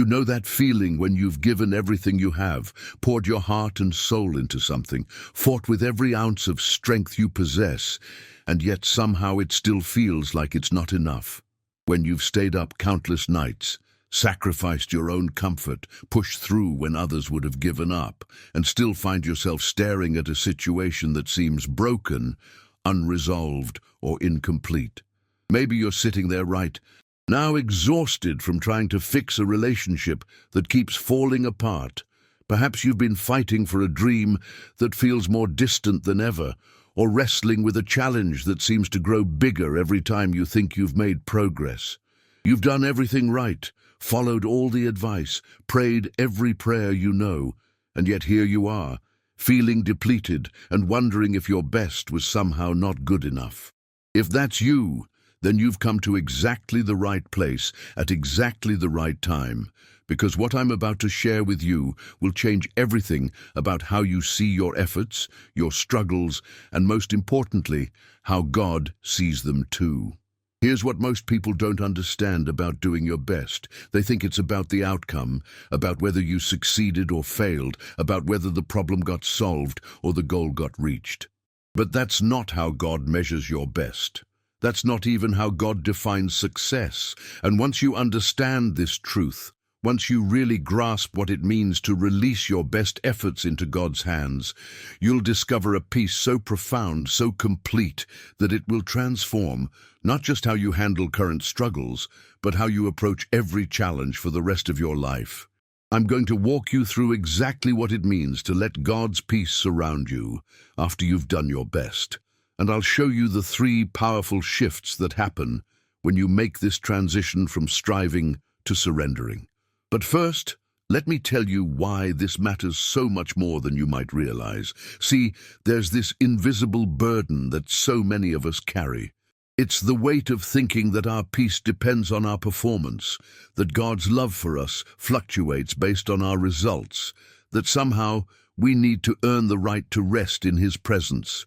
You know that feeling when you've given everything you have, poured your heart and soul into something, fought with every ounce of strength you possess, and yet somehow it still feels like it's not enough. When you've stayed up countless nights, sacrificed your own comfort, pushed through when others would have given up, and still find yourself staring at a situation that seems broken, unresolved, or incomplete. Maybe you're sitting there right now, exhausted from trying to fix a relationship that keeps falling apart. Perhaps you've been fighting for a dream that feels more distant than ever, or wrestling with a challenge that seems to grow bigger every time you think you've made progress. You've done everything right, followed all the advice, prayed every prayer you know, and yet here you are, feeling depleted and wondering if your best was somehow not good enough. If that's you, then you've come to exactly the right place at exactly the right time, because what I'm about to share with you will change everything about how you see your efforts, your struggles, and most importantly, how God sees them too. Here's what most people don't understand about doing your best. They think it's about the outcome, about whether you succeeded or failed, about whether the problem got solved or the goal got reached. But that's not how God measures your best. That's not even how God defines success. And once you understand this truth, once you really grasp what it means to release your best efforts into God's hands, you'll discover a peace so profound, so complete, that it will transform not just how you handle current struggles, but how you approach every challenge for the rest of your life. I'm going to walk you through exactly what it means to let God's peace surround you after you've done your best. And I'll show you the 3 powerful shifts that happen when you make this transition from striving to surrendering. But first, let me tell you why this matters so much more than you might realize. See, there's this invisible burden that so many of us carry. It's the weight of thinking that our peace depends on our performance, that God's love for us fluctuates based on our results, that somehow we need to earn the right to rest in His presence.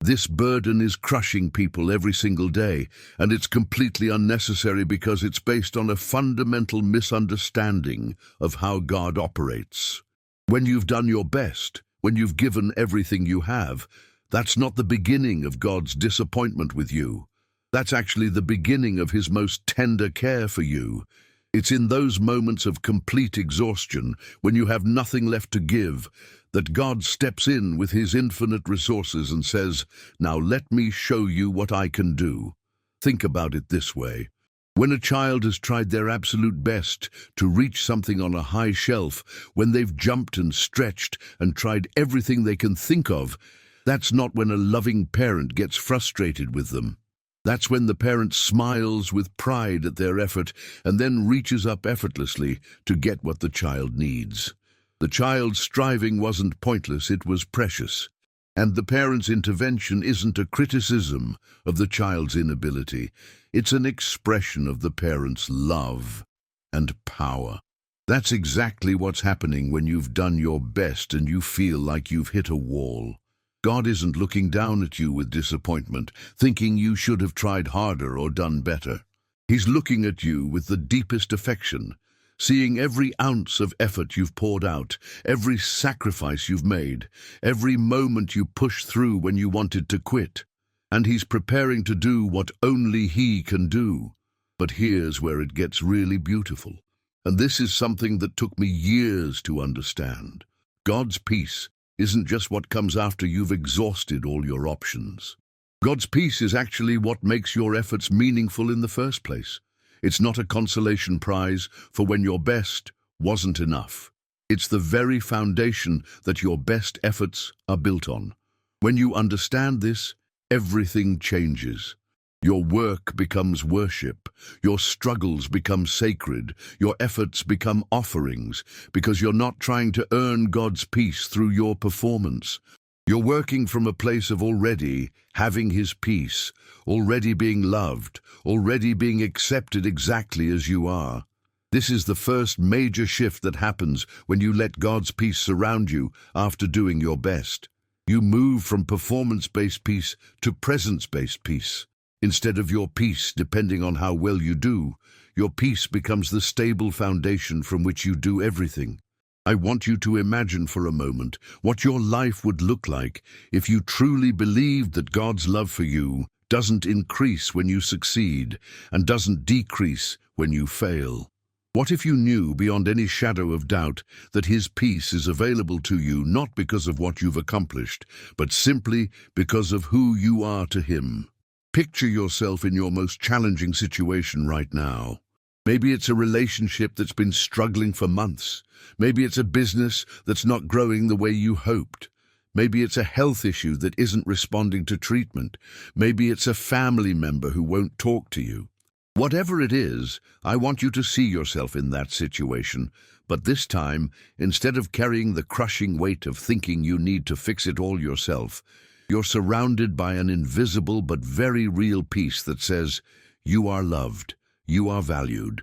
This burden is crushing people every single day, and it's completely unnecessary because it's based on a fundamental misunderstanding of how God operates. When you've done your best, when you've given everything you have, that's not the beginning of God's disappointment with you. That's actually the beginning of His most tender care for you. It's in those moments of complete exhaustion, when you have nothing left to give, that God steps in with His infinite resources and says, "Now let me show you what I can do." Think about it this way. When a child has tried their absolute best to reach something on a high shelf, when they've jumped and stretched and tried everything they can think of, that's not when a loving parent gets frustrated with them. That's when the parent smiles with pride at their effort and then reaches up effortlessly to get what the child needs. The child's striving wasn't pointless, it was precious. And the parent's intervention isn't a criticism of the child's inability. It's an expression of the parent's love and power. That's exactly what's happening when you've done your best and you feel like you've hit a wall. God isn't looking down at you with disappointment, thinking you should have tried harder or done better. He's looking at you with the deepest affection, seeing every ounce of effort you've poured out, every sacrifice you've made, every moment you pushed through when you wanted to quit. And He's preparing to do what only He can do. But here's where it gets really beautiful. And this is something that took me years to understand. God's peace isn't just what comes after you've exhausted all your options. God's peace is actually what makes your efforts meaningful in the first place. It's not a consolation prize for when your best wasn't enough. It's the very foundation that your best efforts are built on. When you understand this, everything changes. Your work becomes worship, your struggles become sacred, your efforts become offerings, because you're not trying to earn God's peace through your performance. You're working from a place of already having His peace, already being loved, already being accepted exactly as you are. This is the first major shift that happens when you let God's peace surround you after doing your best. You move from performance-based peace to presence-based peace. Instead of your peace depending on how well you do, your peace becomes the stable foundation from which you do everything. I want you to imagine for a moment what your life would look like if you truly believed that God's love for you doesn't increase when you succeed and doesn't decrease when you fail. What if you knew beyond any shadow of doubt that His peace is available to you not because of what you've accomplished, but simply because of who you are to Him? Picture yourself in your most challenging situation right now. Maybe it's a relationship that's been struggling for months. Maybe it's a business that's not growing the way you hoped. Maybe it's a health issue that isn't responding to treatment. Maybe it's a family member who won't talk to you. Whatever it is, I want you to see yourself in that situation, but this time, instead of carrying the crushing weight of thinking you need to fix it all yourself, you're surrounded by an invisible but very real peace that says, you are loved, you are valued,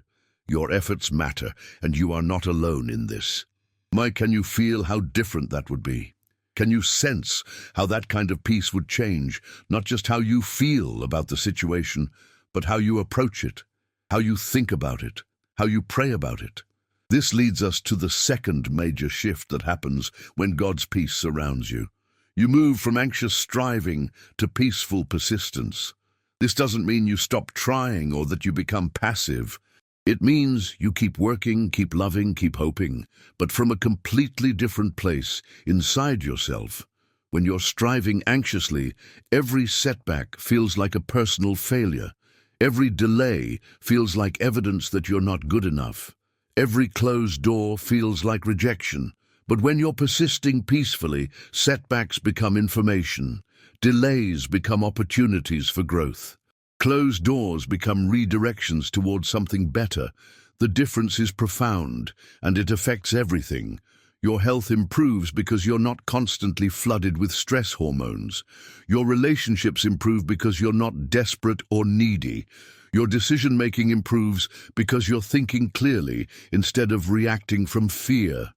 your efforts matter, and you are not alone in this. Mike, can you feel how different that would be? Can you sense how that kind of peace would change, not just how you feel about the situation, but how you approach it, how you think about it, how you pray about it? This leads us to the second major shift that happens when God's peace surrounds you. You move from anxious striving to peaceful persistence. This doesn't mean you stop trying or that you become passive. It means you keep working, keep loving, keep hoping, but from a completely different place inside yourself. When you're striving anxiously, every setback feels like a personal failure. Every delay feels like evidence that you're not good enough. Every closed door feels like rejection. But when you're persisting peacefully, setbacks become information. Delays become opportunities for growth. Closed doors become redirections towards something better. The difference is profound, and it affects everything. Your health improves because you're not constantly flooded with stress hormones. Your relationships improve because you're not desperate or needy. Your decision-making improves because you're thinking clearly instead of reacting from fear.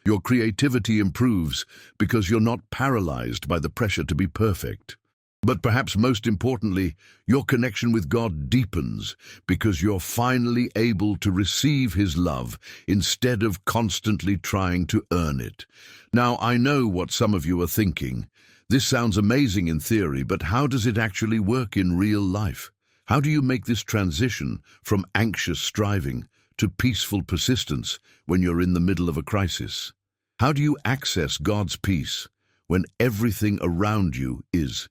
Your creativity improves because you're not paralyzed by the pressure to be perfect. But perhaps most importantly, your connection with God deepens because you're finally able to receive His love instead of constantly trying to earn it. Now, I know what some of you are thinking. This sounds amazing in theory, but how does it actually work in real life? How do you make this transition from anxious striving to peaceful persistence when you're in the middle of a crisis? How do you access God's peace when everything around you is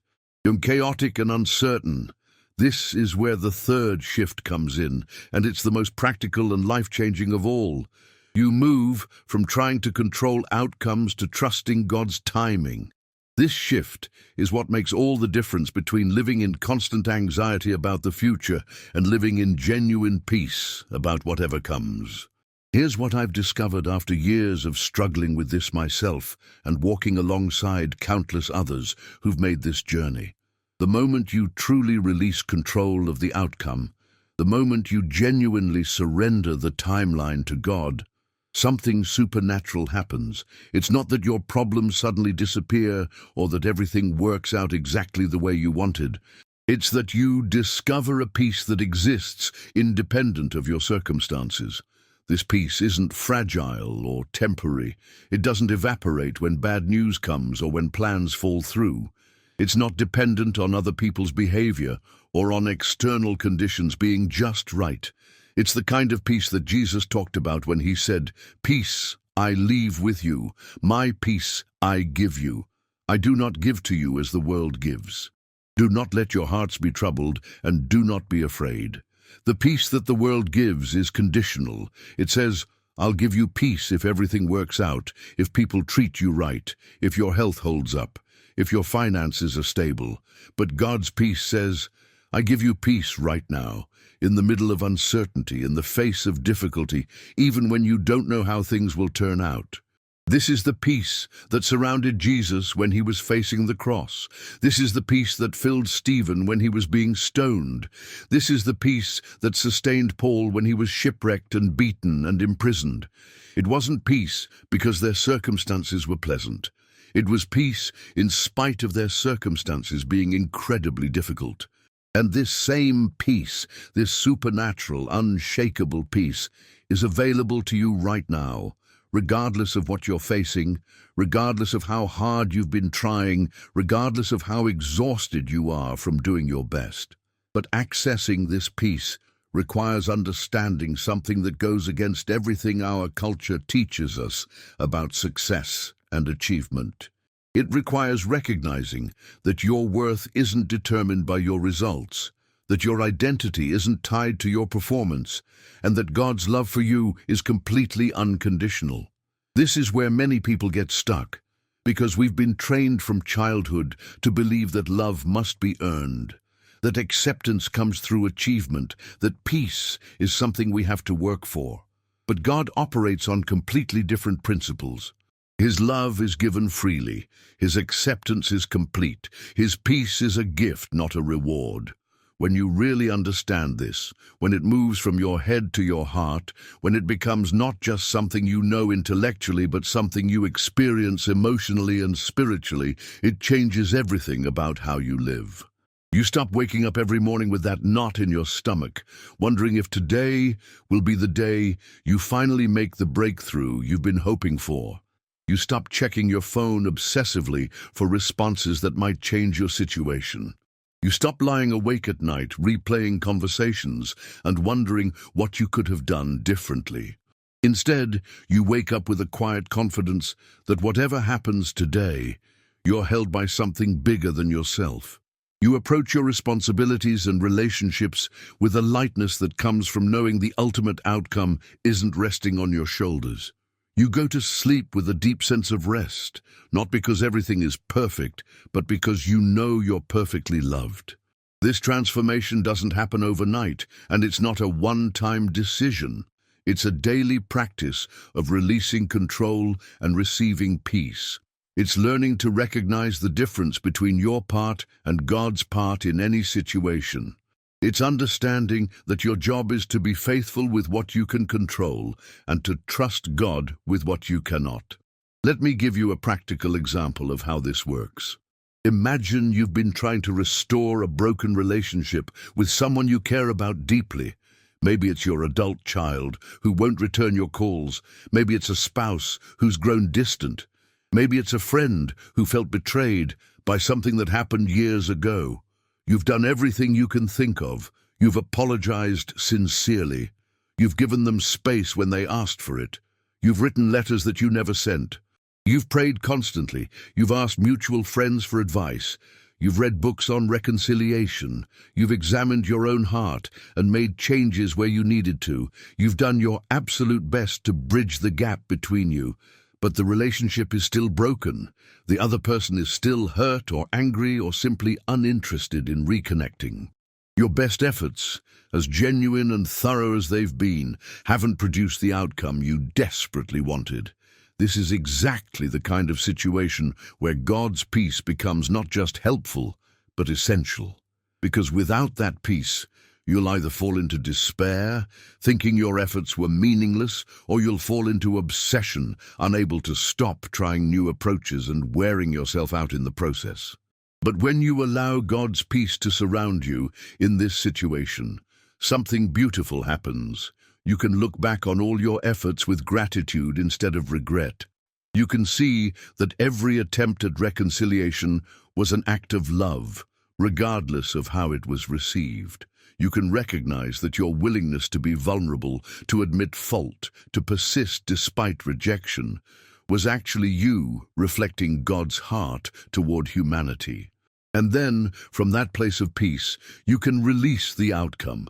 chaotic and uncertain? This is where the third shift comes in, and it's the most practical and life-changing of all. You move from trying to control outcomes to trusting God's timing. This shift is what makes all the difference between living in constant anxiety about the future and living in genuine peace about whatever comes. Here's what I've discovered after years of struggling with this myself and walking alongside countless others who've made this journey. The moment you truly release control of the outcome, the moment you genuinely surrender the timeline to God, something supernatural happens. It's not that your problems suddenly disappear or that everything works out exactly the way you wanted. It's that you discover a peace that exists independent of your circumstances. This peace isn't fragile or temporary. It doesn't evaporate when bad news comes or when plans fall through. It's not dependent on other people's behavior or on external conditions being just right. It's the kind of peace that Jesus talked about when He said, "Peace I leave with you, my peace I give you. I do not give to you as the world gives. Do not let your hearts be troubled, and do not be afraid." The peace that the world gives is conditional. It says, "I'll give you peace if everything works out, if people treat you right, if your health holds up, if your finances are stable." But God's peace says, "I give you peace right now, in the middle of uncertainty, in the face of difficulty, even when you don't know how things will turn out." This is the peace that surrounded Jesus when He was facing the cross. This is the peace that filled Stephen when he was being stoned. This is the peace that sustained Paul when he was shipwrecked and beaten and imprisoned. It wasn't peace because their circumstances were pleasant. It was peace in spite of their circumstances being incredibly difficult. And this same peace, this supernatural, unshakable peace, is available to you right now, regardless of what you're facing, regardless of how hard you've been trying, regardless of how exhausted you are from doing your best. But accessing this peace requires understanding something that goes against everything our culture teaches us about success and achievement. It requires recognizing that your worth isn't determined by your results, that your identity isn't tied to your performance, and that God's love for you is completely unconditional. This is where many people get stuck, because we've been trained from childhood to believe that love must be earned, that acceptance comes through achievement, that peace is something we have to work for. But God operates on completely different principles. His love is given freely, His acceptance is complete, His peace is a gift, not a reward. When you really understand this, when it moves from your head to your heart, when it becomes not just something you know intellectually but something you experience emotionally and spiritually, it changes everything about how you live. You stop waking up every morning with that knot in your stomach, wondering if today will be the day you finally make the breakthrough you've been hoping for. You stop checking your phone obsessively for responses that might change your situation. You stop lying awake at night, replaying conversations and wondering what you could have done differently. Instead, you wake up with a quiet confidence that whatever happens today, you're held by something bigger than yourself. You approach your responsibilities and relationships with a lightness that comes from knowing the ultimate outcome isn't resting on your shoulders. You go to sleep with a deep sense of rest, not because everything is perfect, but because you know you're perfectly loved. This transformation doesn't happen overnight, and it's not a one-time decision. It's a daily practice of releasing control and receiving peace. It's learning to recognize the difference between your part and God's part in any situation. It's understanding that your job is to be faithful with what you can control and to trust God with what you cannot. Let me give you a practical example of how this works. Imagine you've been trying to restore a broken relationship with someone you care about deeply. Maybe it's your adult child who won't return your calls. Maybe it's a spouse who's grown distant. Maybe it's a friend who felt betrayed by something that happened years ago. You've done everything you can think of. You've apologized sincerely. You've given them space when they asked for it. You've written letters that you never sent. You've prayed constantly. You've asked mutual friends for advice. You've read books on reconciliation. You've examined your own heart and made changes where you needed to. You've done your absolute best to bridge the gap between you. But the relationship is still broken. The other person is still hurt or angry or simply uninterested in reconnecting. Your best efforts, as genuine and thorough as they've been, haven't produced the outcome you desperately wanted. This is exactly the kind of situation where God's peace becomes not just helpful, but essential. Because without that peace, you'll either fall into despair, thinking your efforts were meaningless, or you'll fall into obsession, unable to stop trying new approaches and wearing yourself out in the process. But when you allow God's peace to surround you in this situation, something beautiful happens. You can look back on all your efforts with gratitude instead of regret. You can see that every attempt at reconciliation was an act of love, regardless of how it was received. You can recognize that your willingness to be vulnerable, to admit fault, to persist despite rejection, was actually you reflecting God's heart toward humanity. And then, from that place of peace, you can release the outcome,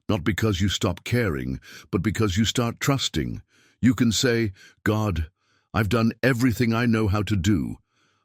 not because you stop caring, but because you start trusting. You can say, God, I've done everything I know how to do.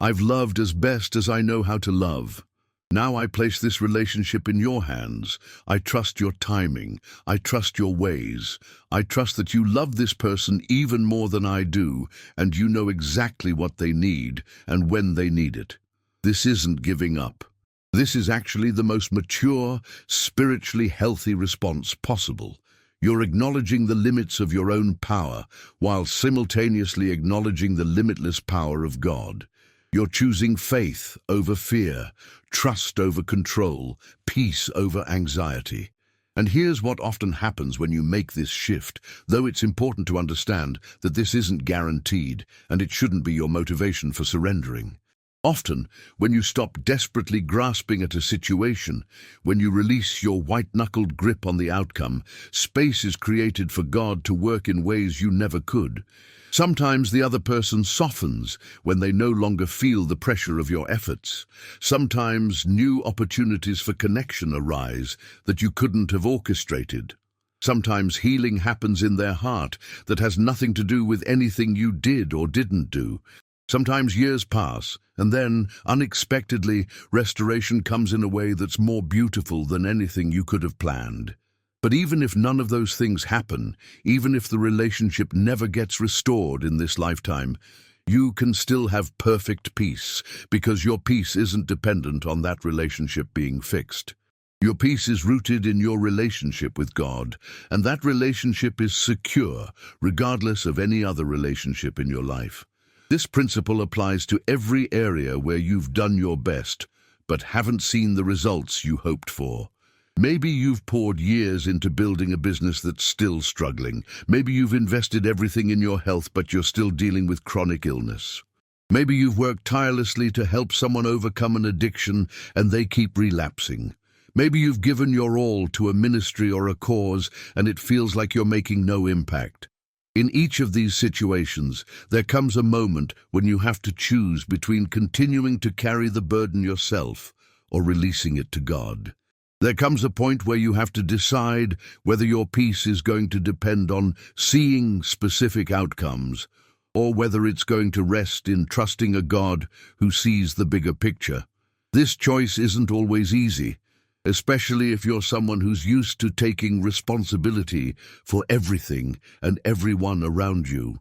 I've loved as best as I know how to love. Now I place this relationship in your hands. I trust your timing. I trust your ways. I trust that you love this person even more than I do, and you know exactly what they need and when they need it. This isn't giving up. This is actually the most mature, spiritually healthy response possible. You're acknowledging the limits of your own power while simultaneously acknowledging the limitless power of God. You're choosing faith over fear, trust over control, peace over anxiety. And here's what often happens when you make this shift, though it's important to understand that this isn't guaranteed, and it shouldn't be your motivation for surrendering. Often, when you stop desperately grasping at a situation, when you release your white-knuckled grip on the outcome, space is created for God to work in ways you never could. Sometimes the other person softens when they no longer feel the pressure of your efforts. Sometimes new opportunities for connection arise that you couldn't have orchestrated. Sometimes healing happens in their heart that has nothing to do with anything you did or didn't do. Sometimes years pass, and then, unexpectedly, restoration comes in a way that's more beautiful than anything you could have planned. But even if none of those things happen, even if the relationship never gets restored in this lifetime, you can still have perfect peace, because your peace isn't dependent on that relationship being fixed. Your peace is rooted in your relationship with God, and that relationship is secure, regardless of any other relationship in your life. This principle applies to every area where you've done your best, but haven't seen the results you hoped for. Maybe you've poured years into building a business that's still struggling. Maybe you've invested everything in your health, but you're still dealing with chronic illness. Maybe you've worked tirelessly to help someone overcome an addiction, and they keep relapsing. Maybe you've given your all to a ministry or a cause, and it feels like you're making no impact. In each of these situations, there comes a moment when you have to choose between continuing to carry the burden yourself or releasing it to God. There comes a point where you have to decide whether your peace is going to depend on seeing specific outcomes or whether it's going to rest in trusting a God who sees the bigger picture. This choice isn't always easy, especially if you're someone who's used to taking responsibility for everything and everyone around you.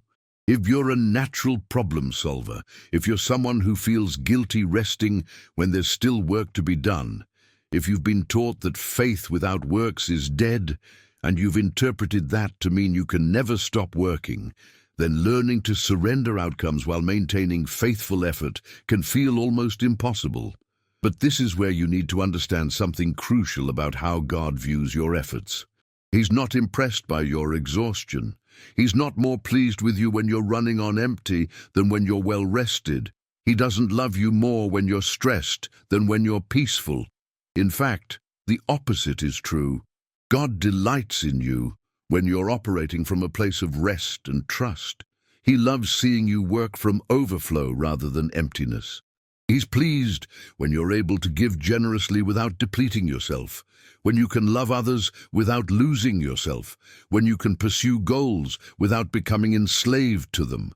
If you're a natural problem solver, if you're someone who feels guilty resting when there's still work to be done, if you've been taught that faith without works is dead, and you've interpreted that to mean you can never stop working, then learning to surrender outcomes while maintaining faithful effort can feel almost impossible. But this is where you need to understand something crucial about how God views your efforts. He's not impressed by your exhaustion. He's not more pleased with you when you're running on empty than when you're well rested. He doesn't love you more when you're stressed than when you're peaceful. In fact, the opposite is true. God delights in you when you're operating from a place of rest and trust. He loves seeing you work from overflow rather than emptiness. He's pleased when you're able to give generously without depleting yourself, when you can love others without losing yourself, when you can pursue goals without becoming enslaved to them.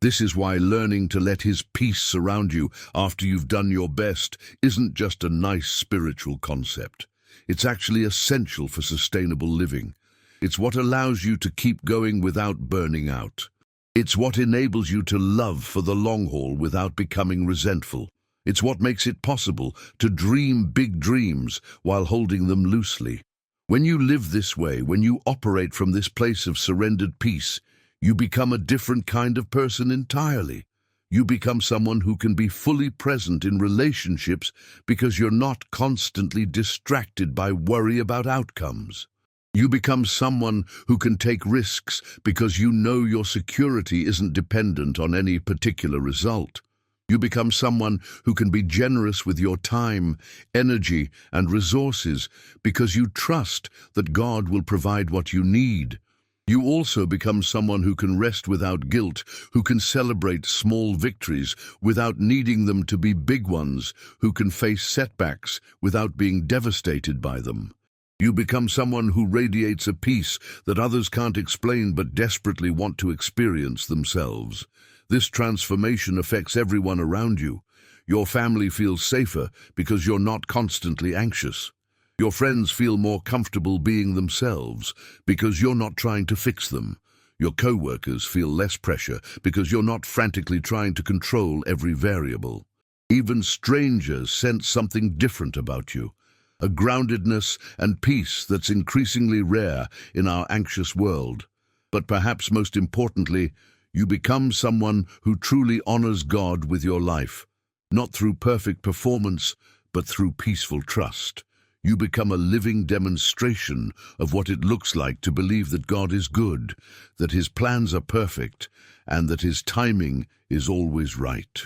This is why learning to let His peace surround you after you've done your best isn't just a nice spiritual concept. It's actually essential for sustainable living. It's what allows you to keep going without burning out. It's what enables you to love for the long haul without becoming resentful. It's what makes it possible to dream big dreams while holding them loosely. When you live this way, when you operate from this place of surrendered peace, you become a different kind of person entirely. You become someone who can be fully present in relationships because you're not constantly distracted by worry about outcomes. You become someone who can take risks because you know your security isn't dependent on any particular result. You become someone who can be generous with your time, energy, and resources because you trust that God will provide what you need. You also become someone who can rest without guilt, who can celebrate small victories without needing them to be big ones, who can face setbacks without being devastated by them. You become someone who radiates a peace that others can't explain but desperately want to experience themselves. This transformation affects everyone around you. Your family feels safer because you're not constantly anxious. Your friends feel more comfortable being themselves because you're not trying to fix them. Your co-workers feel less pressure because you're not frantically trying to control every variable. Even strangers sense something different about you, a groundedness and peace that's increasingly rare in our anxious world. But perhaps most importantly, you become someone who truly honors God with your life. not through perfect performance, but through peaceful trust. You become a living demonstration of what it looks like to believe that God is good, that His plans are perfect, and that His timing is always right.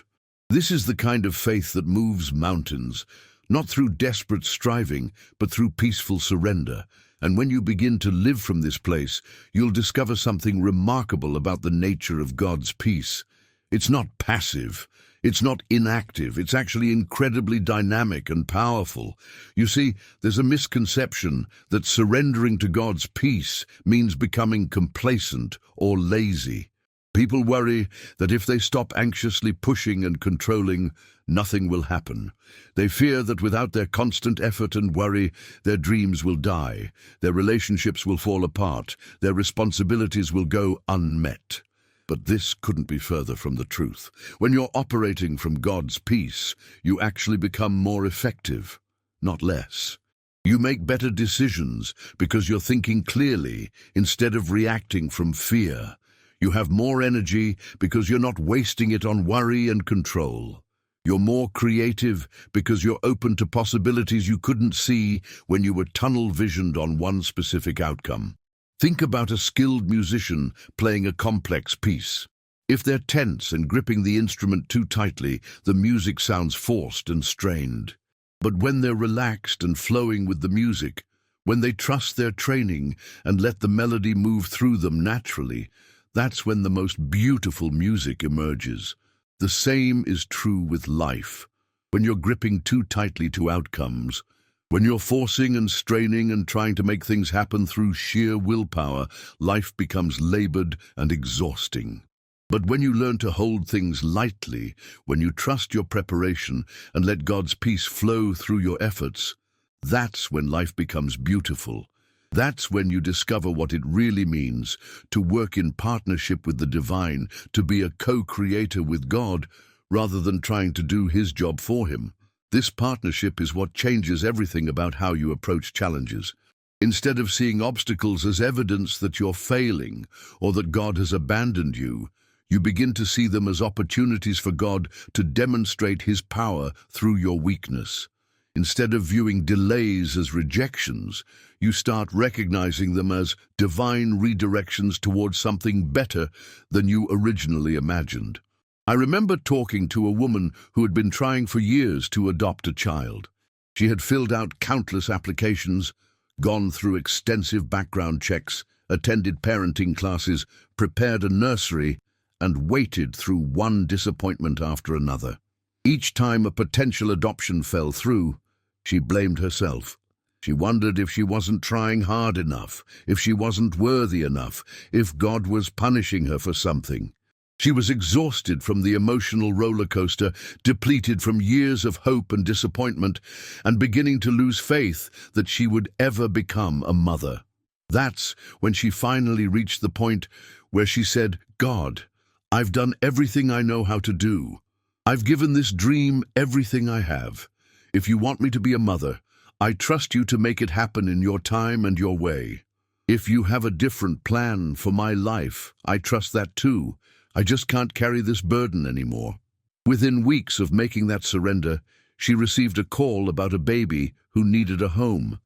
This is the kind of faith that moves mountains, not through desperate striving, but through peaceful surrender. And when you begin to live from this place, you'll discover something remarkable about the nature of God's peace. It's not passive. It's not inactive. It's actually incredibly dynamic and powerful. You see, there's a misconception that surrendering to God's peace means becoming complacent or lazy. People worry that if they stop anxiously pushing and controlling, nothing will happen. They fear that without their constant effort and worry, their dreams will die, their relationships will fall apart, their responsibilities will go unmet. But this couldn't be further from the truth. When you're operating from God's peace, you actually become more effective, not less. You make better decisions because you're thinking clearly instead of reacting from fear. You have more energy because you're not wasting it on worry and control. You're more creative because you're open to possibilities you couldn't see when you were tunnel-visioned on one specific outcome. Think about a skilled musician playing a complex piece. If they're tense and gripping the instrument too tightly, the music sounds forced and strained. But when they're relaxed and flowing with the music, when they trust their training and let the melody move through them naturally, that's when the most beautiful music emerges. The same is true with life. When you're gripping too tightly to outcomes, when you're forcing and straining and trying to make things happen through sheer willpower, life becomes labored and exhausting. But when you learn to hold things lightly, when you trust your preparation and let God's peace flow through your efforts, that's when life becomes beautiful. That's when you discover what it really means to work in partnership with the divine, to be a co-creator with God, rather than trying to do His job for Him. This partnership is what changes everything about how you approach challenges. Instead of seeing obstacles as evidence that you're failing or that God has abandoned you, you begin to see them as opportunities for God to demonstrate His power through your weakness. Instead of viewing delays as rejections, you start recognizing them as divine redirections towards something better than you originally imagined. I remember talking to a woman who had been trying for years to adopt a child. She had filled out countless applications, gone through extensive background checks, attended parenting classes, prepared a nursery, and waited through one disappointment after another. Each time a potential adoption fell through, she blamed herself. She wondered if she wasn't trying hard enough, if she wasn't worthy enough, if God was punishing her for something. She was exhausted from the emotional roller coaster, depleted from years of hope and disappointment, and beginning to lose faith that she would ever become a mother. That's when she finally reached the point where she said, "God, I've done everything I know how to do. I've given this dream everything I have. If you want me to be a mother, I trust you to make it happen in your time and your way. If you have a different plan for my life, I trust that too. I just can't carry this burden anymore." Within weeks of making that surrender, she received a call about a baby who needed a home.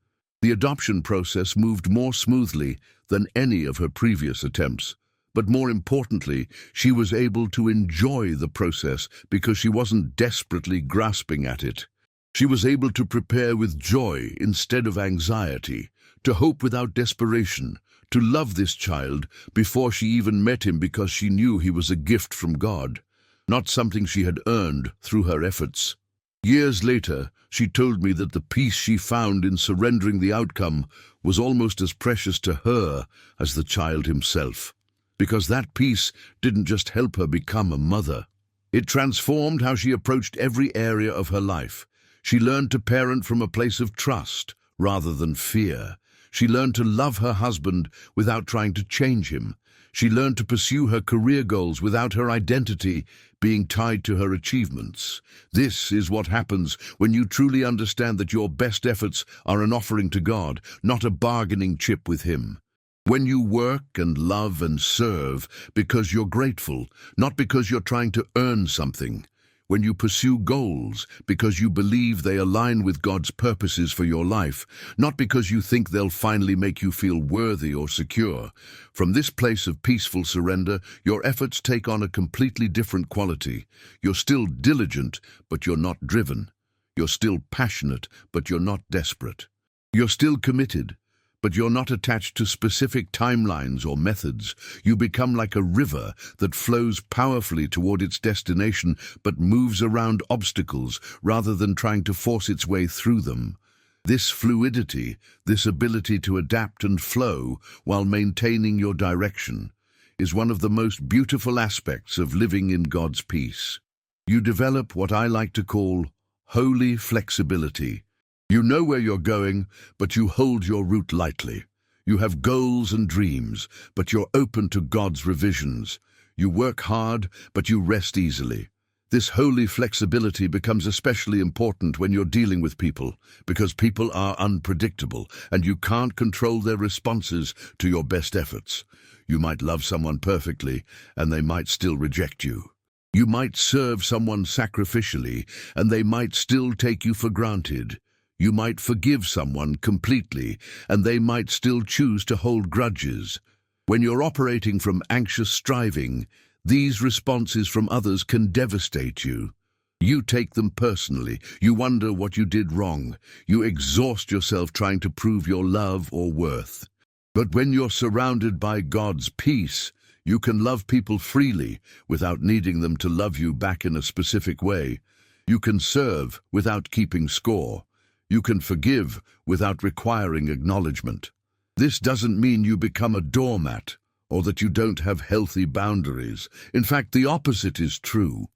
The adoption process moved more smoothly than any of her previous attempts. But more importantly, she was able to enjoy the process because she wasn't desperately grasping at it. She was able to prepare with joy instead of anxiety, to hope without desperation, to love this child before she even met him because she knew he was a gift from God, not something she had earned through her efforts. Years later, she told me that the peace she found in surrendering the outcome was almost as precious to her as the child himself. Because that peace didn't just help her become a mother. It transformed how she approached every area of her life. She learned to parent from a place of trust rather than fear. She learned to love her husband without trying to change him. She learned to pursue her career goals without her identity being tied to her achievements. This is what happens when you truly understand that your best efforts are an offering to God, not a bargaining chip with Him. When you work and love and serve because you're grateful, not because you're trying to earn something. when you pursue goals because you believe they align with God's purposes for your life, not because you think they'll finally make you feel worthy or secure. From this place of peaceful surrender, your efforts take on a completely different quality. You're still diligent, but you're not driven. You're still passionate, but you're not desperate. You're still committed, but you're not attached to specific timelines or methods. You become like a river that flows powerfully toward its destination but moves around obstacles rather than trying to force its way through them. This fluidity, this ability to adapt and flow while maintaining your direction, is one of the most beautiful aspects of living in God's peace. You develop what I like to call holy flexibility. You know where you're going, but you hold your route lightly. You have goals and dreams, but you're open to God's revisions. You work hard, but you rest easily. This holy flexibility becomes especially important when you're dealing with people, because people are unpredictable, and you can't control their responses to your best efforts. You might love someone perfectly, and they might still reject you. You might serve someone sacrificially, and they might still take you for granted. You might forgive someone completely, and they might still choose to hold grudges. When you're operating from anxious striving, these responses from others can devastate you. You take them personally. You wonder what you did wrong. You exhaust yourself trying to prove your love or worth. But when you're surrounded by God's peace, you can love people freely without needing them to love you back in a specific way. You can serve without keeping score. You can forgive without requiring acknowledgement. This doesn't mean you become a doormat or that you don't have healthy boundaries. In fact, the opposite is true.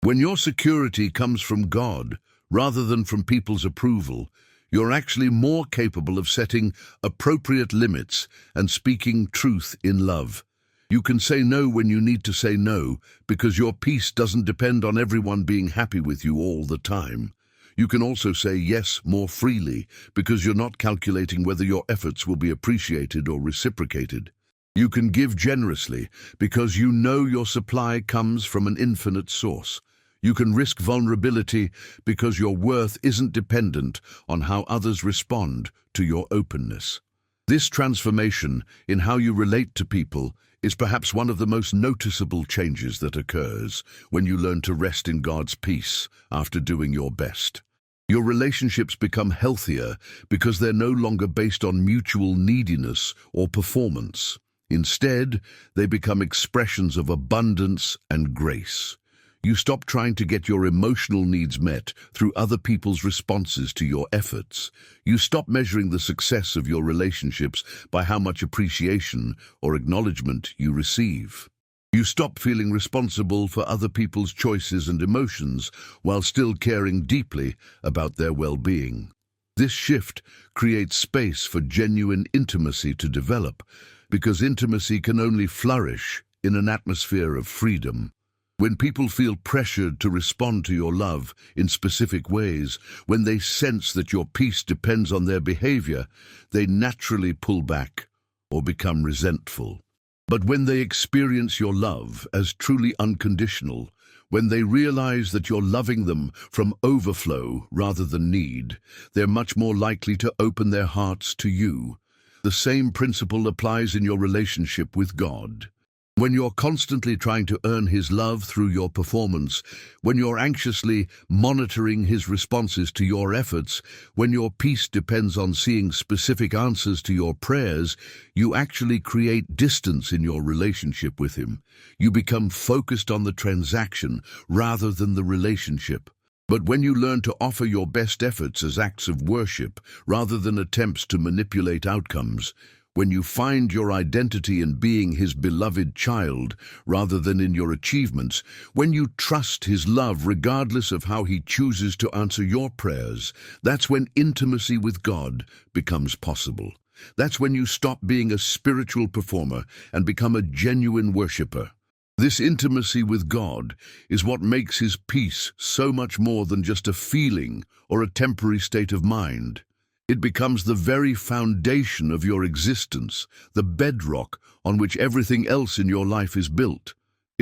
When your security comes from God rather than from people's approval, you're actually more capable of setting appropriate limits and speaking truth in love. You can say no when you need to say no because your peace doesn't depend on everyone being happy with you all the time. You can also say yes more freely because you're not calculating whether your efforts will be appreciated or reciprocated. You can give generously because you know your supply comes from an infinite source. You can risk vulnerability because your worth isn't dependent on how others respond to your openness. This transformation in how you relate to people is perhaps one of the most noticeable changes that occurs when you learn to rest in God's peace after doing your best. Your relationships become healthier because they're no longer based on mutual neediness or performance. Instead, they become expressions of abundance and grace. You stop trying to get your emotional needs met through other people's responses to your efforts. You stop measuring the success of your relationships by how much appreciation or acknowledgement you receive. You stop feeling responsible for other people's choices and emotions while still caring deeply about their well-being. This shift creates space for genuine intimacy to develop, because intimacy can only flourish in an atmosphere of freedom. When people feel pressured to respond to your love in specific ways, when they sense that your peace depends on their behavior, they naturally pull back or become resentful. But when they experience your love as truly unconditional, when they realize that you're loving them from overflow rather than need, they're much more likely to open their hearts to you. The same principle applies in your relationship with God. When you're constantly trying to earn His love through your performance, when you're anxiously monitoring His responses to your efforts, when your peace depends on seeing specific answers to your prayers, you actually create distance in your relationship with Him. You become focused on the transaction rather than the relationship. But when you learn to offer your best efforts as acts of worship rather than attempts to manipulate outcomes, when you find your identity in being His beloved child rather than in your achievements, when you trust His love regardless of how He chooses to answer your prayers, that's when intimacy with God becomes possible. That's when you stop being a spiritual performer and become a genuine worshiper. This intimacy with God is what makes His peace so much more than just a feeling or a temporary state of mind. It becomes the very foundation of your existence, the bedrock on which everything else in your life is built.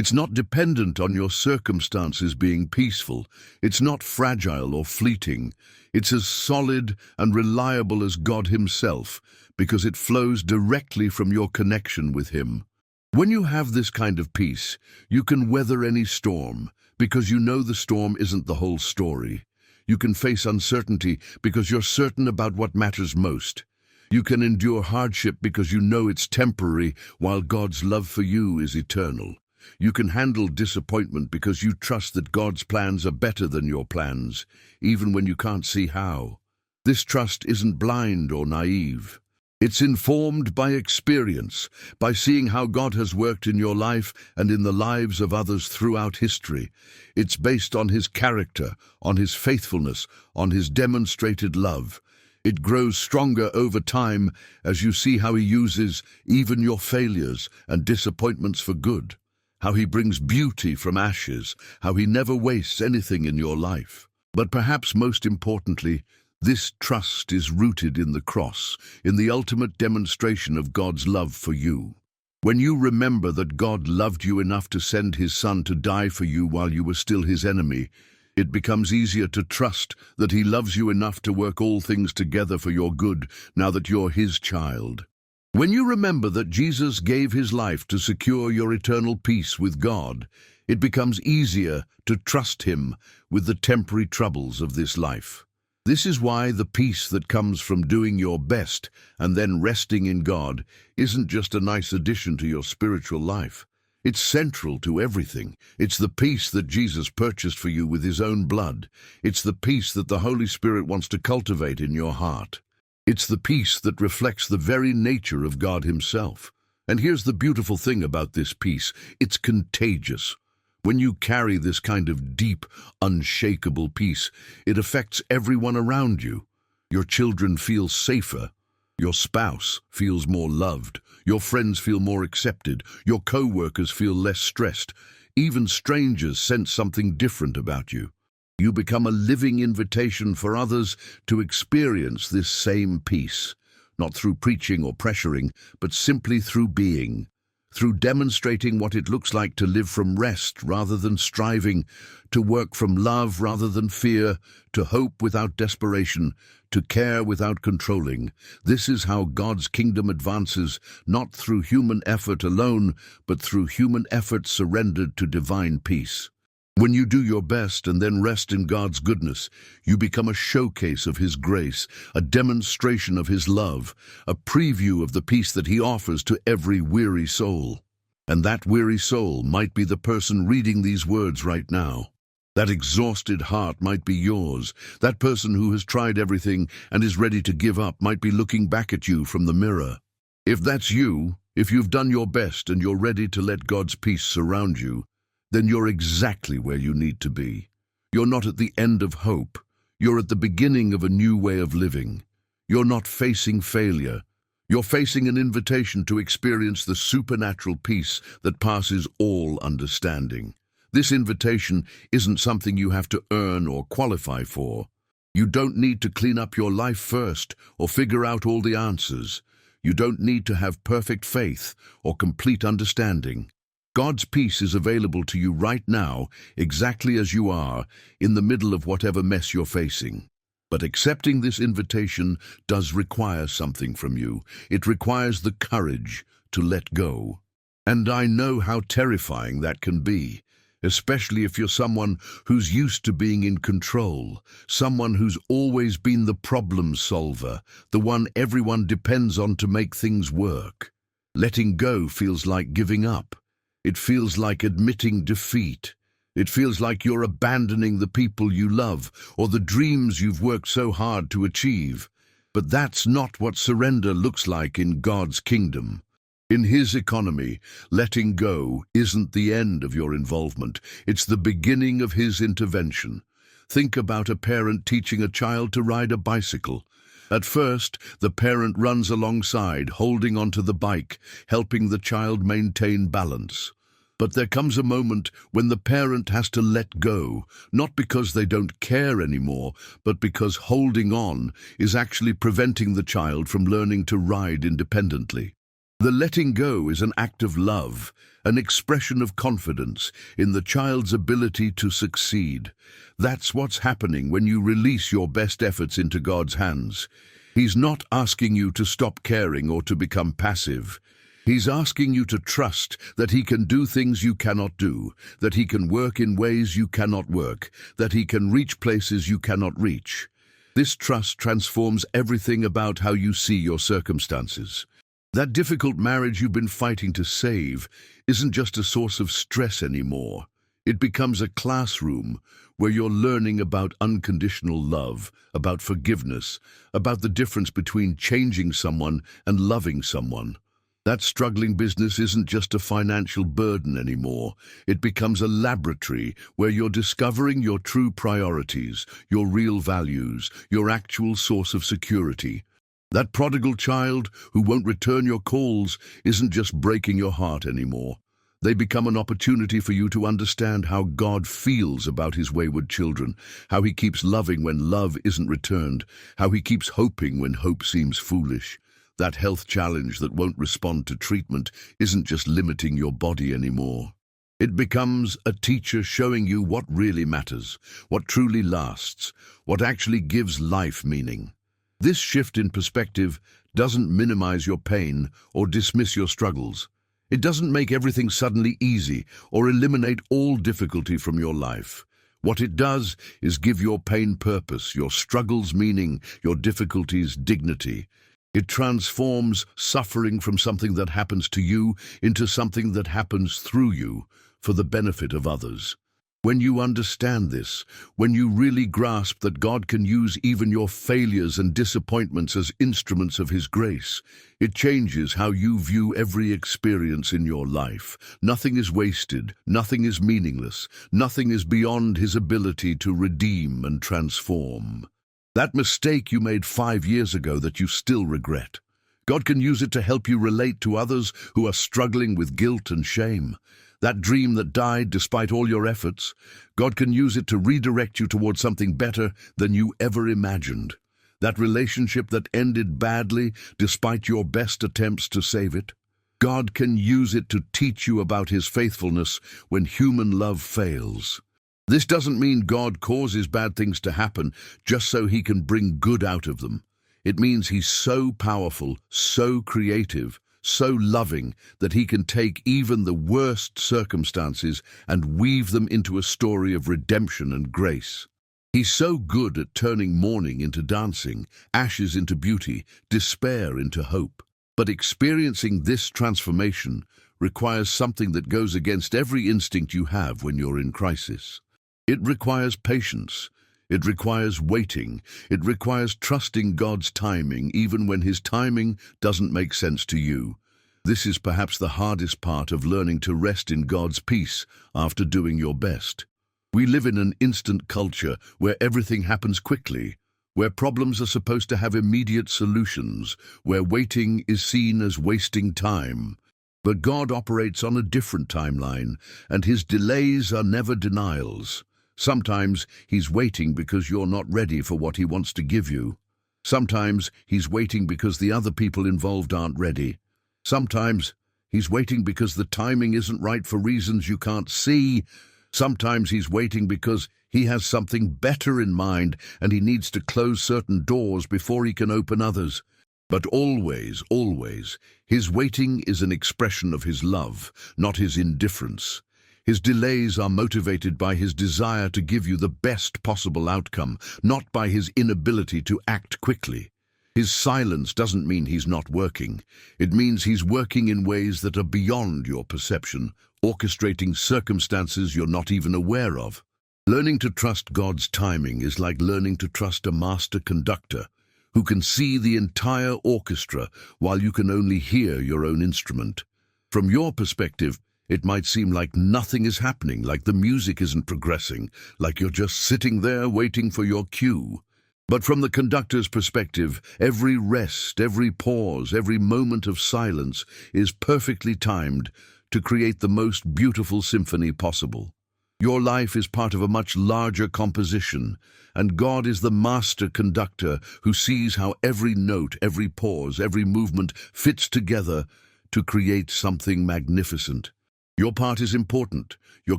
It's not dependent on your circumstances being peaceful. It's not fragile or fleeting. It's as solid and reliable as God Himself, because it flows directly from your connection with Him. When you have this kind of peace, you can weather any storm, because you know the storm isn't the whole story. You can face uncertainty because you're certain about what matters most. You can endure hardship because you know it's temporary, while God's love for you is eternal. You can handle disappointment because you trust that God's plans are better than your plans, even when you can't see how. This trust isn't blind or naive. It's informed by experience, by seeing how God has worked in your life and in the lives of others throughout history. It's based on His character, on His faithfulness, on His demonstrated love. It grows stronger over time as you see how He uses even your failures and disappointments for good, how He brings beauty from ashes, how He never wastes anything in your life. But perhaps most importantly, this trust is rooted in the cross, in the ultimate demonstration of God's love for you. When you remember that God loved you enough to send His Son to die for you while you were still His enemy, it becomes easier to trust that He loves you enough to work all things together for your good now that you're His child. When you remember that Jesus gave His life to secure your eternal peace with God, it becomes easier to trust Him with the temporary troubles of this life. This is why the peace that comes from doing your best and then resting in God isn't just a nice addition to your spiritual life. It's central to everything. It's the peace that Jesus purchased for you with His own blood. It's the peace that the Holy Spirit wants to cultivate in your heart. It's the peace that reflects the very nature of God Himself. And here's the beautiful thing about this peace. It's contagious. When you carry this kind of deep, unshakable peace, it affects everyone around you. Your children feel safer. Your spouse feels more loved. Your friends feel more accepted. Your co-workers feel less stressed. Even strangers sense something different about you. You become a living invitation for others to experience this same peace, not through preaching or pressuring, but simply through being. Through demonstrating what it looks like to live from rest rather than striving, to work from love rather than fear, to hope without desperation, to care without controlling. This is how God's kingdom advances, not through human effort alone, but through human effort surrendered to divine peace. When you do your best and then rest in God's goodness, you become a showcase of His grace, a demonstration of His love, a preview of the peace that He offers to every weary soul. And that weary soul might be the person reading these words right now. That exhausted heart might be yours. That person who has tried everything and is ready to give up might be looking back at you from the mirror. If that's you, if you've done your best and you're ready to let God's peace surround you, then you're exactly where you need to be. You're not at the end of hope. You're at the beginning of a new way of living. You're not facing failure. You're facing an invitation to experience the supernatural peace that passes all understanding. This invitation isn't something you have to earn or qualify for. You don't need to clean up your life first or figure out all the answers. You don't need to have perfect faith or complete understanding. God's peace is available to you right now, exactly as you are, in the middle of whatever mess you're facing. But accepting this invitation does require something from you. It requires the courage to let go. And I know how terrifying that can be, especially if you're someone who's used to being in control, someone who's always been the problem solver, the one everyone depends on to make things work. Letting go feels like giving up. It feels like admitting defeat. It feels like you're abandoning the people you love or the dreams you've worked so hard to achieve. But that's not what surrender looks like in God's kingdom. In His economy, letting go isn't the end of your involvement. It's the beginning of His intervention. Think about a parent teaching a child to ride a bicycle. At first, the parent runs alongside, holding onto the bike, helping the child maintain balance. But there comes a moment when the parent has to let go, not because they don't care anymore, but because holding on is actually preventing the child from learning to ride independently. The letting go is an act of love, an expression of confidence in the child's ability to succeed. That's what's happening when you release your best efforts into God's hands. He's not asking you to stop caring or to become passive. He's asking you to trust that He can do things you cannot do, that He can work in ways you cannot work, that He can reach places you cannot reach. This trust transforms everything about how you see your circumstances. That difficult marriage you've been fighting to save isn't just a source of stress anymore. It becomes a classroom where you're learning about unconditional love, about forgiveness, about the difference between changing someone and loving someone. That struggling business isn't just a financial burden anymore. It becomes a laboratory where you're discovering your true priorities, your real values, your actual source of security. That prodigal child who won't return your calls isn't just breaking your heart anymore. They become an opportunity for you to understand how God feels about His wayward children, how He keeps loving when love isn't returned, how He keeps hoping when hope seems foolish. That health challenge that won't respond to treatment isn't just limiting your body anymore. It becomes a teacher showing you what really matters, what truly lasts, what actually gives life meaning. This shift in perspective doesn't minimize your pain or dismiss your struggles. It doesn't make everything suddenly easy or eliminate all difficulty from your life. What it does is give your pain purpose, your struggles meaning, your difficulties dignity. It transforms suffering from something that happens to you into something that happens through you for the benefit of others. When you understand this, when you really grasp that God can use even your failures and disappointments as instruments of His grace, it changes how you view every experience in your life. Nothing is wasted, nothing is meaningless, nothing is beyond His ability to redeem and transform. That mistake you made 5 years ago that you still regret, God can use it to help you relate to others who are struggling with guilt and shame. That dream that died despite all your efforts, God can use it to redirect you towards something better than you ever imagined. That relationship that ended badly despite your best attempts to save it, God can use it to teach you about His faithfulness when human love fails. This doesn't mean God causes bad things to happen just so He can bring good out of them. It means He's so powerful, so creative, so loving that He can take even the worst circumstances and weave them into a story of redemption and grace. He's so good at turning mourning into dancing, ashes into beauty, despair into hope. But experiencing this transformation requires something that goes against every instinct you have when you're in crisis. It requires patience. It requires waiting. It requires trusting God's timing, even when His timing doesn't make sense to you. This is perhaps the hardest part of learning to rest in God's peace after doing your best. We live in an instant culture where everything happens quickly, where problems are supposed to have immediate solutions, where waiting is seen as wasting time. But God operates on a different timeline, and His delays are never denials. Sometimes He's waiting because you're not ready for what He wants to give you. Sometimes He's waiting because the other people involved aren't ready. Sometimes He's waiting because the timing isn't right for reasons you can't see. Sometimes He's waiting because He has something better in mind and He needs to close certain doors before He can open others. But always, always, His waiting is an expression of His love, not His indifference. His delays are motivated by His desire to give you the best possible outcome, not by His inability to act quickly. His silence doesn't mean He's not working. It means He's working in ways that are beyond your perception, orchestrating circumstances you're not even aware of. Learning to trust God's timing is like learning to trust a master conductor who can see the entire orchestra while you can only hear your own instrument. From your perspective, it might seem like nothing is happening, like the music isn't progressing, like you're just sitting there waiting for your cue. But from the conductor's perspective, every rest, every pause, every moment of silence is perfectly timed to create the most beautiful symphony possible. Your life is part of a much larger composition, and God is the master conductor who sees how every note, every pause, every movement fits together to create something magnificent. Your part is important, your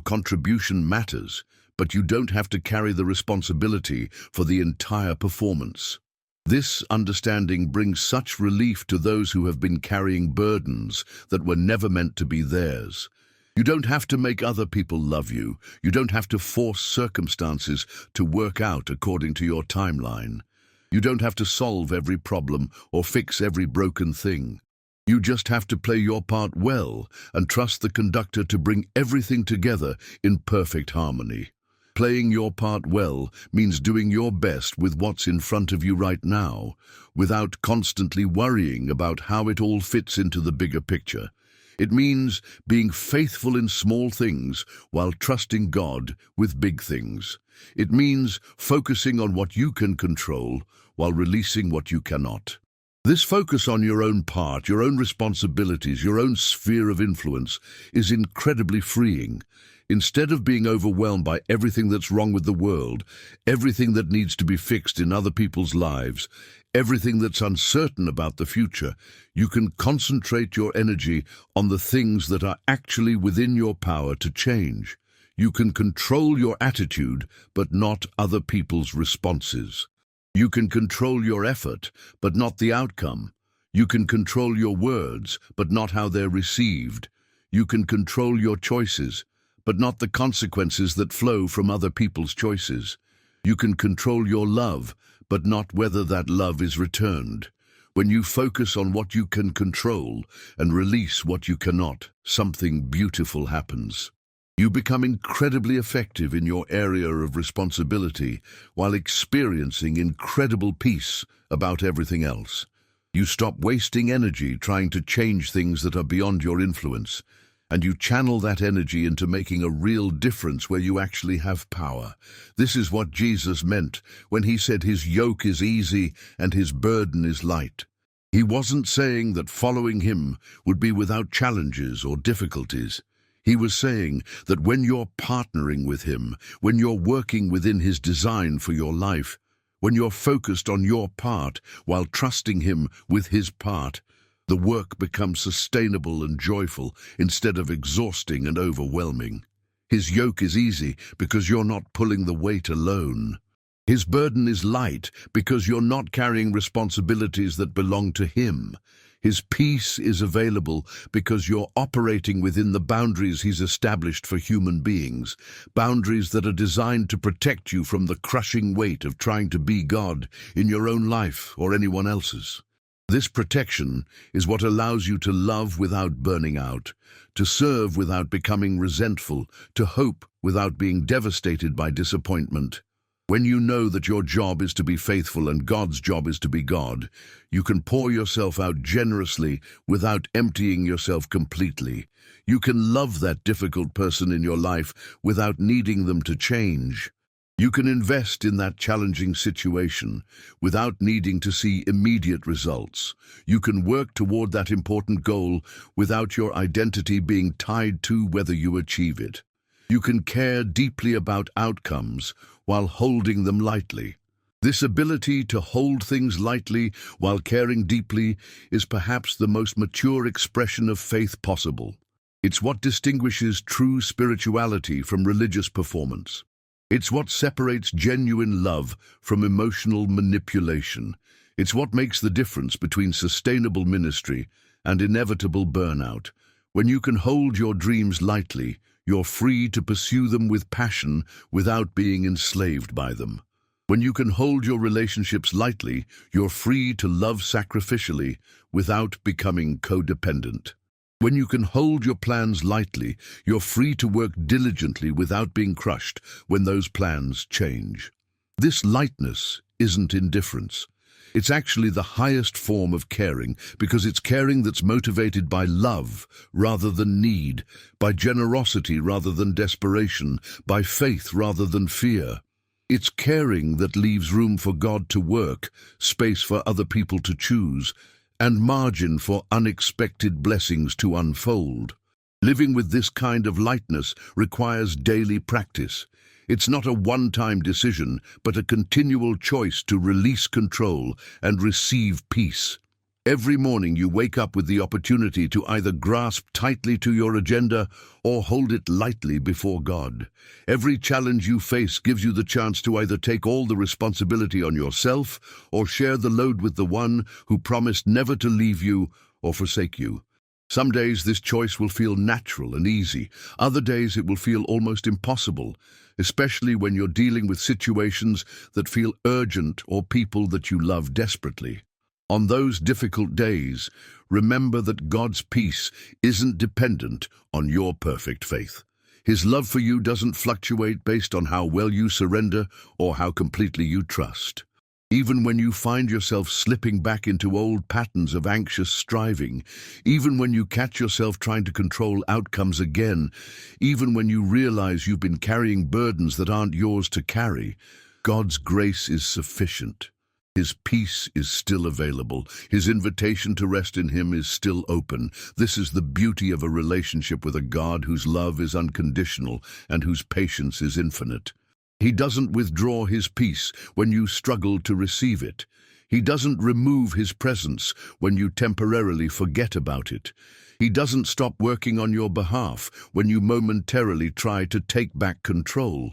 contribution matters, but you don't have to carry the responsibility for the entire performance. This understanding brings such relief to those who have been carrying burdens that were never meant to be theirs. You don't have to make other people love you. You don't have to force circumstances to work out according to your timeline. You don't have to solve every problem or fix every broken thing. You just have to play your part well and trust the conductor to bring everything together in perfect harmony. Playing your part well means doing your best with what's in front of you right now, without constantly worrying about how it all fits into the bigger picture. It means being faithful in small things while trusting God with big things. It means focusing on what you can control while releasing what you cannot. This focus on your own part, your own responsibilities, your own sphere of influence is incredibly freeing. Instead of being overwhelmed by everything that's wrong with the world, everything that needs to be fixed in other people's lives, everything that's uncertain about the future, you can concentrate your energy on the things that are actually within your power to change. You can control your attitude, but not other people's responses. You can control your effort, but not the outcome. You can control your words, but not how they're received. You can control your choices, but not the consequences that flow from other people's choices. You can control your love, but not whether that love is returned. When you focus on what you can control and release what you cannot, something beautiful happens. You become incredibly effective in your area of responsibility while experiencing incredible peace about everything else. You stop wasting energy trying to change things that are beyond your influence, and you channel that energy into making a real difference where you actually have power. This is what Jesus meant when he said his yoke is easy and his burden is light. He wasn't saying that following him would be without challenges or difficulties. He was saying that when you're partnering with him, when you're working within his design for your life, when you're focused on your part while trusting him with his part, the work becomes sustainable and joyful instead of exhausting and overwhelming. His yoke is easy because you're not pulling the weight alone. His burden is light because you're not carrying responsibilities that belong to him. His peace is available because you're operating within the boundaries he's established for human beings, boundaries that are designed to protect you from the crushing weight of trying to be God in your own life or anyone else's. This protection is what allows you to love without burning out, to serve without becoming resentful, to hope without being devastated by disappointment. When you know that your job is to be faithful and God's job is to be God, you can pour yourself out generously without emptying yourself completely. You can love that difficult person in your life without needing them to change. You can invest in that challenging situation without needing to see immediate results. You can work toward that important goal without your identity being tied to whether you achieve it. You can care deeply about outcomes while holding them lightly. This ability to hold things lightly while caring deeply is perhaps the most mature expression of faith possible. It's what distinguishes true spirituality from religious performance. It's what separates genuine love from emotional manipulation. It's what makes the difference between sustainable ministry and inevitable burnout. When you can hold your dreams lightly, you're free to pursue them with passion without being enslaved by them. When you can hold your relationships lightly, you're free to love sacrificially without becoming codependent. When you can hold your plans lightly, you're free to work diligently without being crushed when those plans change. This lightness isn't indifference. It's actually the highest form of caring because it's caring that's motivated by love rather than need, by generosity rather than desperation, by faith rather than fear. It's caring that leaves room for God to work, space for other people to choose, and margin for unexpected blessings to unfold. Living with this kind of lightness requires daily practice. It's not a one-time decision, but a continual choice to release control and receive peace. Every morning you wake up with the opportunity to either grasp tightly to your agenda or hold it lightly before God. Every challenge you face gives you the chance to either take all the responsibility on yourself or share the load with the one who promised never to leave you or forsake you. Some days this choice will feel natural and easy. Other days it will feel almost impossible, especially when you're dealing with situations that feel urgent or people that you love desperately. On those difficult days, remember that God's peace isn't dependent on your perfect faith. His love for you doesn't fluctuate based on how well you surrender or how completely you trust. Even when you find yourself slipping back into old patterns of anxious striving, even when you catch yourself trying to control outcomes again, even when you realize you've been carrying burdens that aren't yours to carry, God's grace is sufficient. His peace is still available. His invitation to rest in Him is still open. This is the beauty of a relationship with a God whose love is unconditional and whose patience is infinite. He doesn't withdraw His peace when you struggle to receive it. He doesn't remove His presence when you temporarily forget about it. He doesn't stop working on your behalf when you momentarily try to take back control.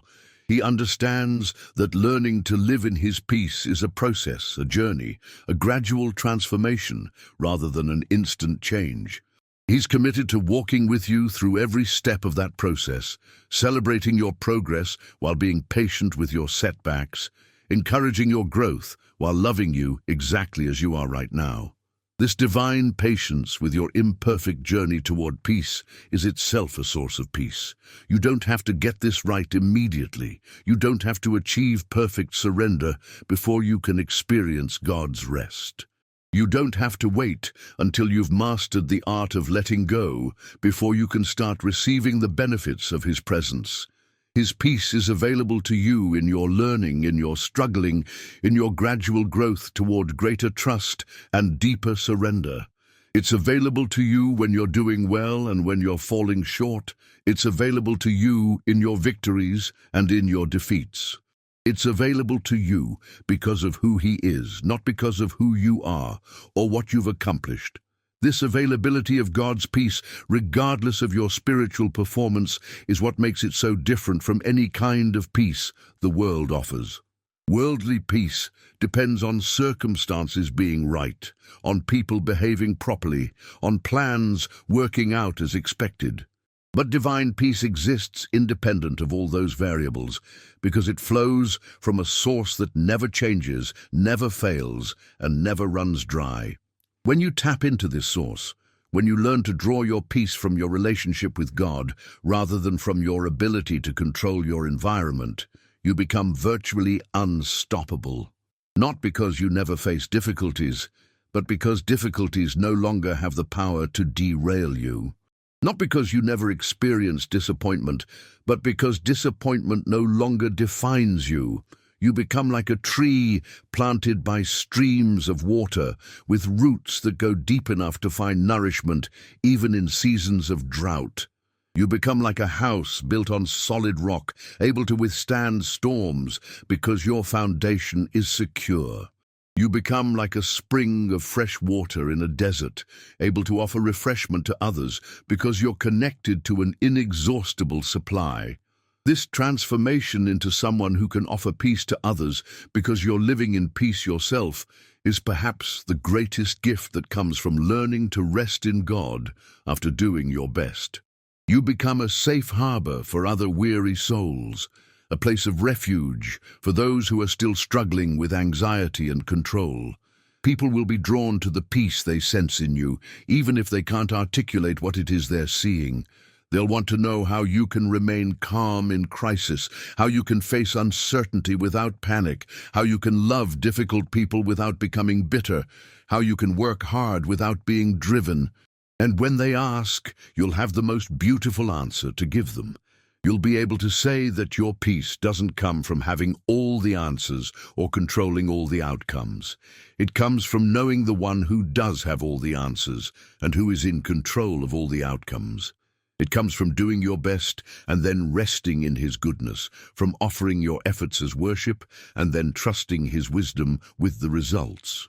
He understands that learning to live in His peace is a process, a journey, a gradual transformation, rather than an instant change. He's committed to walking with you through every step of that process, celebrating your progress while being patient with your setbacks, encouraging your growth while loving you exactly as you are right now. This divine patience with your imperfect journey toward peace is itself a source of peace. You don't have to get this right immediately. You don't have to achieve perfect surrender before you can experience God's rest. You don't have to wait until you've mastered the art of letting go before you can start receiving the benefits of His presence. His peace is available to you in your learning, in your struggling, in your gradual growth toward greater trust and deeper surrender. It's available to you when you're doing well and when you're falling short. It's available to you in your victories and in your defeats. It's available to you because of who He is, not because of who you are or what you've accomplished. This availability of God's peace, regardless of your spiritual performance, is what makes it so different from any kind of peace the world offers. Worldly peace depends on circumstances being right, on people behaving properly, on plans working out as expected. But divine peace exists independent of all those variables, because it flows from a source that never changes, never fails, and never runs dry. When you tap into this source, when you learn to draw your peace from your relationship with God rather than from your ability to control your environment, you become virtually unstoppable. Not because you never face difficulties, but because difficulties no longer have the power to derail you. Not because you never experience disappointment, but because disappointment no longer defines you. You become like a tree planted by streams of water, with roots that go deep enough to find nourishment even in seasons of drought. You become like a house built on solid rock, able to withstand storms because your foundation is secure. You become like a spring of fresh water in a desert, able to offer refreshment to others because you're connected to an inexhaustible supply. This transformation into someone who can offer peace to others because you're living in peace yourself is perhaps the greatest gift that comes from learning to rest in God after doing your best. You become a safe harbor for other weary souls, a place of refuge for those who are still struggling with anxiety and control. People will be drawn to the peace they sense in you, even if they can't articulate what it is they're seeing. They'll want to know how you can remain calm in crisis, how you can face uncertainty without panic, how you can love difficult people without becoming bitter, how you can work hard without being driven. And when they ask, you'll have the most beautiful answer to give them. You'll be able to say that your peace doesn't come from having all the answers or controlling all the outcomes. It comes from knowing the one who does have all the answers and who is in control of all the outcomes. It comes from doing your best and then resting in His goodness, from offering your efforts as worship and then trusting His wisdom with the results.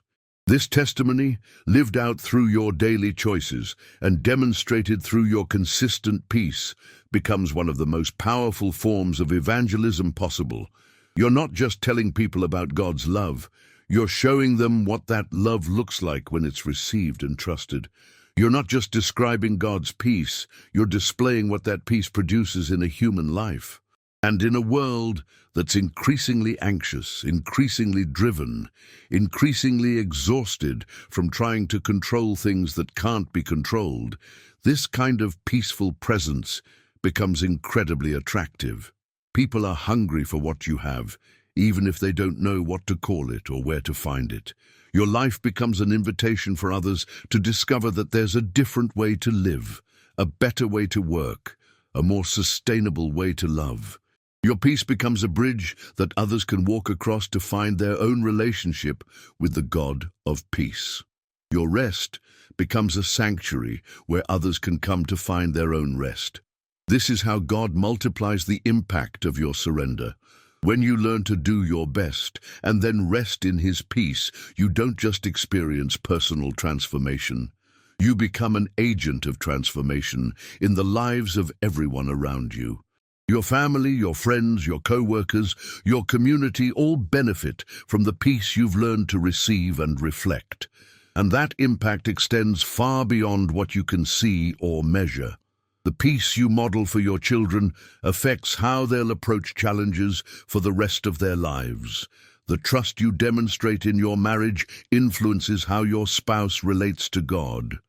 This testimony, lived out through your daily choices and demonstrated through your consistent peace, becomes one of the most powerful forms of evangelism possible. You're not just telling people about God's love, you're showing them what that love looks like when it's received and trusted. You're not just describing God's peace, you're displaying what that peace produces in a human life. And in a world that's increasingly anxious, increasingly driven, increasingly exhausted from trying to control things that can't be controlled, this kind of peaceful presence becomes incredibly attractive. People are hungry for what you have, even if they don't know what to call it or where to find it. Your life becomes an invitation for others to discover that there's a different way to live, a better way to work, a more sustainable way to love. Your peace becomes a bridge that others can walk across to find their own relationship with the God of peace. Your rest becomes a sanctuary where others can come to find their own rest. This is how God multiplies the impact of your surrender. When you learn to do your best and then rest in His peace, you don't just experience personal transformation. You become an agent of transformation in the lives of everyone around you. Your family, your friends, your co-workers, your community all benefit from the peace you've learned to receive and reflect. And that impact extends far beyond what you can see or measure. The peace you model for your children affects how they'll approach challenges for the rest of their lives. The trust you demonstrate in your marriage influences how your spouse relates to God.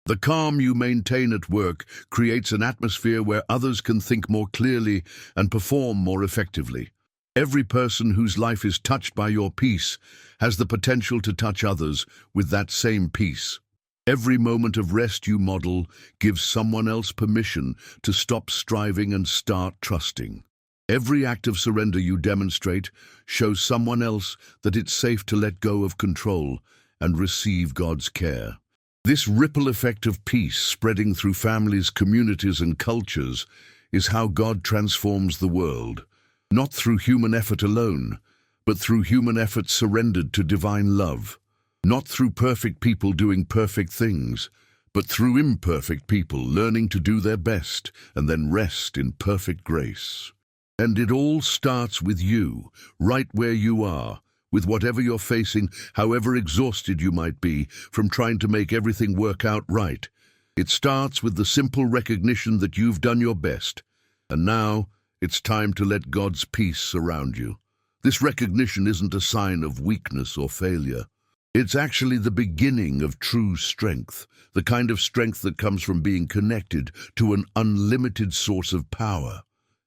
The calm you maintain at work creates an atmosphere where others can think more clearly and perform more effectively. Every person whose life is touched by your peace has the potential to touch others with that same peace. Every moment of rest you model gives someone else permission to stop striving and start trusting. Every act of surrender you demonstrate shows someone else that it's safe to let go of control and receive God's care. This ripple effect of peace spreading through families, communities, and cultures is how God transforms the world, not through human effort alone, but through human effort surrendered to divine love. Not through perfect people doing perfect things, but through imperfect people learning to do their best and then rest in perfect grace. And it all starts with you, right where you are, with whatever you're facing, however exhausted you might be from trying to make everything work out right. It starts with the simple recognition that you've done your best, and now it's time to let God's peace surround you. This recognition isn't a sign of weakness or failure. It's actually the beginning of true strength, the kind of strength that comes from being connected to an unlimited source of power.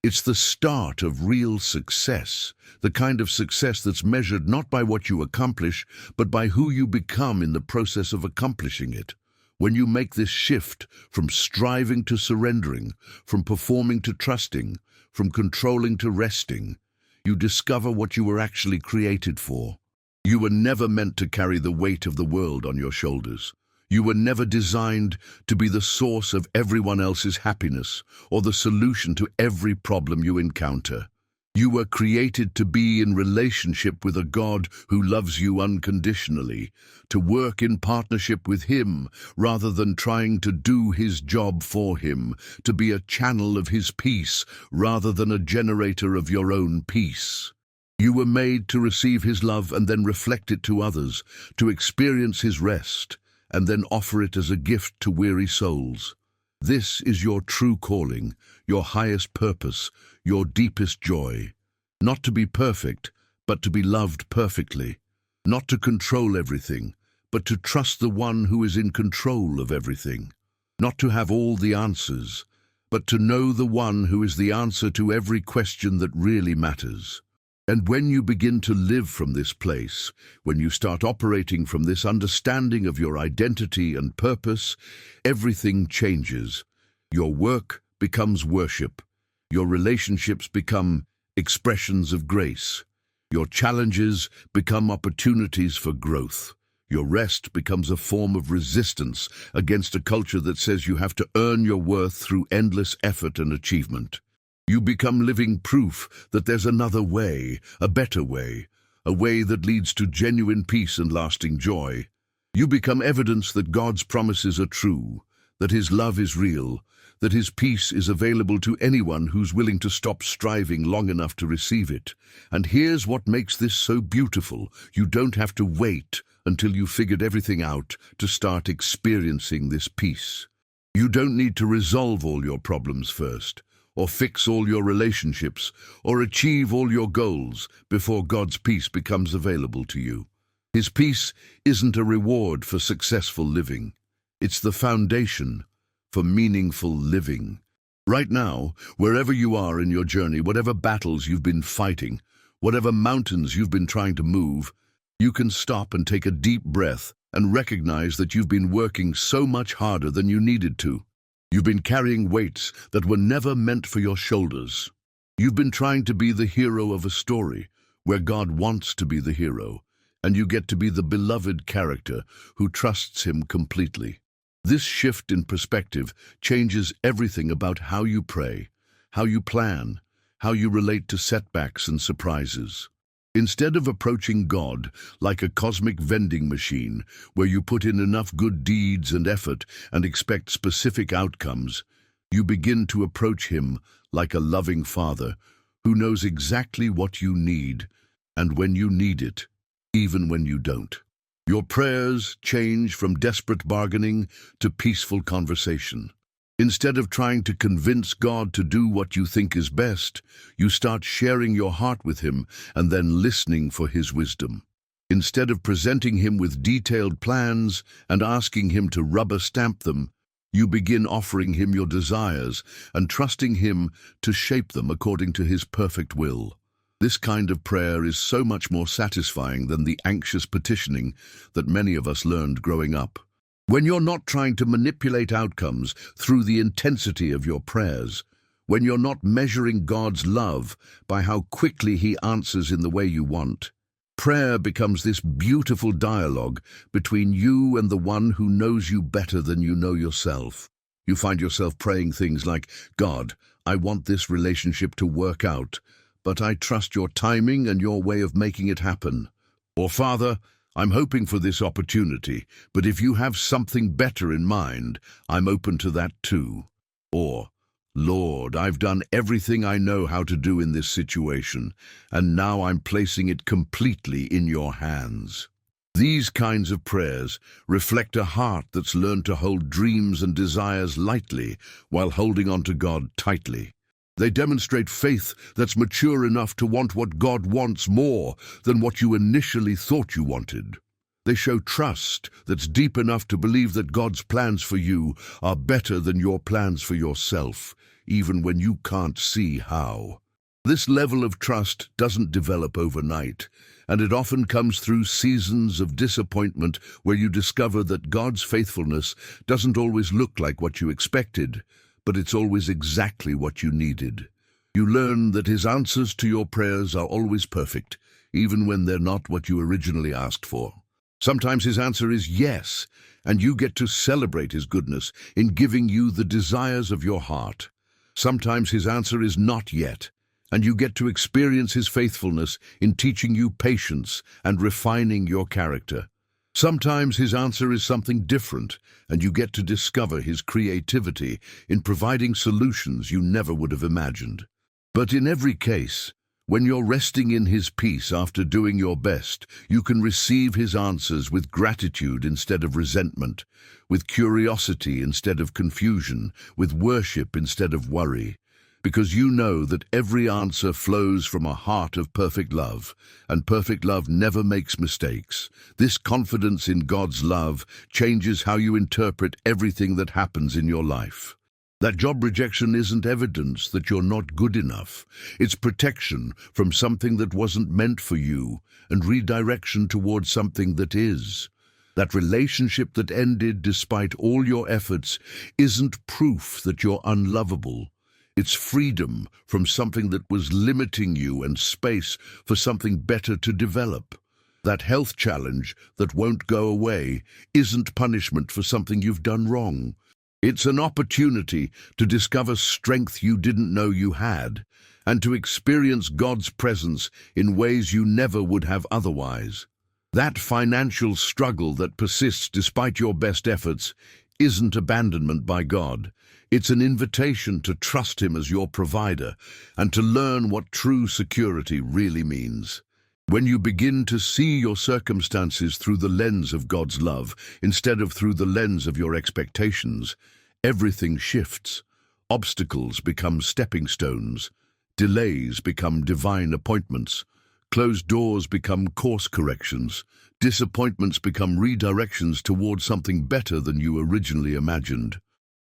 It's the start of real success, the kind of success that's measured not by what you accomplish, but by who you become in the process of accomplishing it. When you make this shift from striving to surrendering, from performing to trusting, from controlling to resting, you discover what you were actually created for. You were never meant to carry the weight of the world on your shoulders. You were never designed to be the source of everyone else's happiness or the solution to every problem you encounter. You were created to be in relationship with a God who loves you unconditionally, to work in partnership with Him rather than trying to do His job for Him, to be a channel of His peace rather than a generator of your own peace. You were made to receive His love and then reflect it to others, to experience His rest and then offer it as a gift to weary souls. This is your true calling, your highest purpose, your deepest joy. Not to be perfect, but to be loved perfectly. Not to control everything, but to trust the one who is in control of everything. Not to have all the answers, but to know the one who is the answer to every question that really matters. And when you begin to live from this place, when you start operating from this understanding of your identity and purpose, everything changes. Your work becomes worship. Your relationships become expressions of grace. Your challenges become opportunities for growth. Your rest becomes a form of resistance against a culture that says you have to earn your worth through endless effort and achievement. You become living proof that there's another way, a better way, a way that leads to genuine peace and lasting joy. You become evidence that God's promises are true, that His love is real, that His peace is available to anyone who's willing to stop striving long enough to receive it. And here's what makes this so beautiful. You don't have to wait until you've figured everything out to start experiencing this peace. You don't need to resolve all your problems first, or fix all your relationships, or achieve all your goals before God's peace becomes available to you. His peace isn't a reward for successful living. It's the foundation for meaningful living. Right now, wherever you are in your journey, whatever battles you've been fighting, whatever mountains you've been trying to move, you can stop and take a deep breath and recognize that you've been working so much harder than you needed to. You've been carrying weights that were never meant for your shoulders. You've been trying to be the hero of a story where God wants to be the hero, and you get to be the beloved character who trusts Him completely. This shift in perspective changes everything about how you pray, how you plan, how you relate to setbacks and surprises. Instead of approaching God like a cosmic vending machine where you put in enough good deeds and effort and expect specific outcomes, you begin to approach Him like a loving Father who knows exactly what you need and when you need it, even when you don't. Your prayers change from desperate bargaining to peaceful conversation. Instead of trying to convince God to do what you think is best, you start sharing your heart with Him and then listening for His wisdom. Instead of presenting Him with detailed plans and asking Him to rubber stamp them, you begin offering Him your desires and trusting Him to shape them according to His perfect will. This kind of prayer is so much more satisfying than the anxious petitioning that many of us learned growing up. When you're not trying to manipulate outcomes through the intensity of your prayers, when you're not measuring God's love by how quickly He answers in the way you want, prayer becomes this beautiful dialogue between you and the one who knows you better than you know yourself. You find yourself praying things like, "God, I want this relationship to work out, but I trust your timing and your way of making it happen." Or, "Father, I'm hoping for this opportunity, but if you have something better in mind, I'm open to that too." Or, "Lord, I've done everything I know how to do in this situation, and now I'm placing it completely in your hands." These kinds of prayers reflect a heart that's learned to hold dreams and desires lightly while holding on to God tightly. They demonstrate faith that's mature enough to want what God wants more than what you initially thought you wanted. They show trust that's deep enough to believe that God's plans for you are better than your plans for yourself, even when you can't see how. This level of trust doesn't develop overnight, and it often comes through seasons of disappointment where you discover that God's faithfulness doesn't always look like what you expected, but it's always exactly what you needed. You learn that His answers to your prayers are always perfect, even when they're not what you originally asked for. Sometimes His answer is yes, and you get to celebrate His goodness in giving you the desires of your heart. Sometimes His answer is not yet, and you get to experience His faithfulness in teaching you patience and refining your character. Sometimes His answer is something different, and you get to discover His creativity in providing solutions you never would have imagined. But in every case, when you're resting in His peace after doing your best, you can receive His answers with gratitude instead of resentment, with curiosity instead of confusion, with worship instead of worry. Because you know that every answer flows from a heart of perfect love, and perfect love never makes mistakes. This confidence in God's love changes how you interpret everything that happens in your life. That job rejection isn't evidence that you're not good enough. It's protection from something that wasn't meant for you and redirection towards something that is. That relationship that ended despite all your efforts isn't proof that you're unlovable. It's freedom from something that was limiting you and space for something better to develop. That health challenge that won't go away isn't punishment for something you've done wrong. It's an opportunity to discover strength you didn't know you had, and to experience God's presence in ways you never would have otherwise. That financial struggle that persists despite your best efforts isn't abandonment by God. It's an invitation to trust Him as your provider and to learn what true security really means. When you begin to see your circumstances through the lens of God's love, instead of through the lens of your expectations, everything shifts. Obstacles become stepping stones. Delays become divine appointments. Closed doors become course corrections. Disappointments become redirections towards something better than you originally imagined.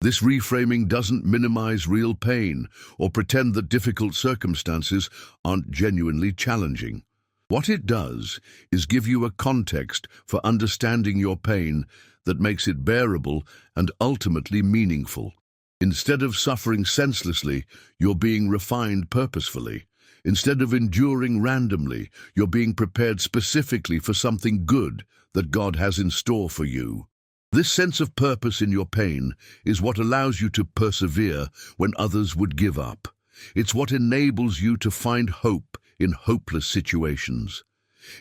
This reframing doesn't minimize real pain or pretend that difficult circumstances aren't genuinely challenging. What it does is give you a context for understanding your pain that makes it bearable and ultimately meaningful. Instead of suffering senselessly, you're being refined purposefully. Instead of enduring randomly, you're being prepared specifically for something good that God has in store for you. This sense of purpose in your pain is what allows you to persevere when others would give up. It's what enables you to find hope in hopeless situations.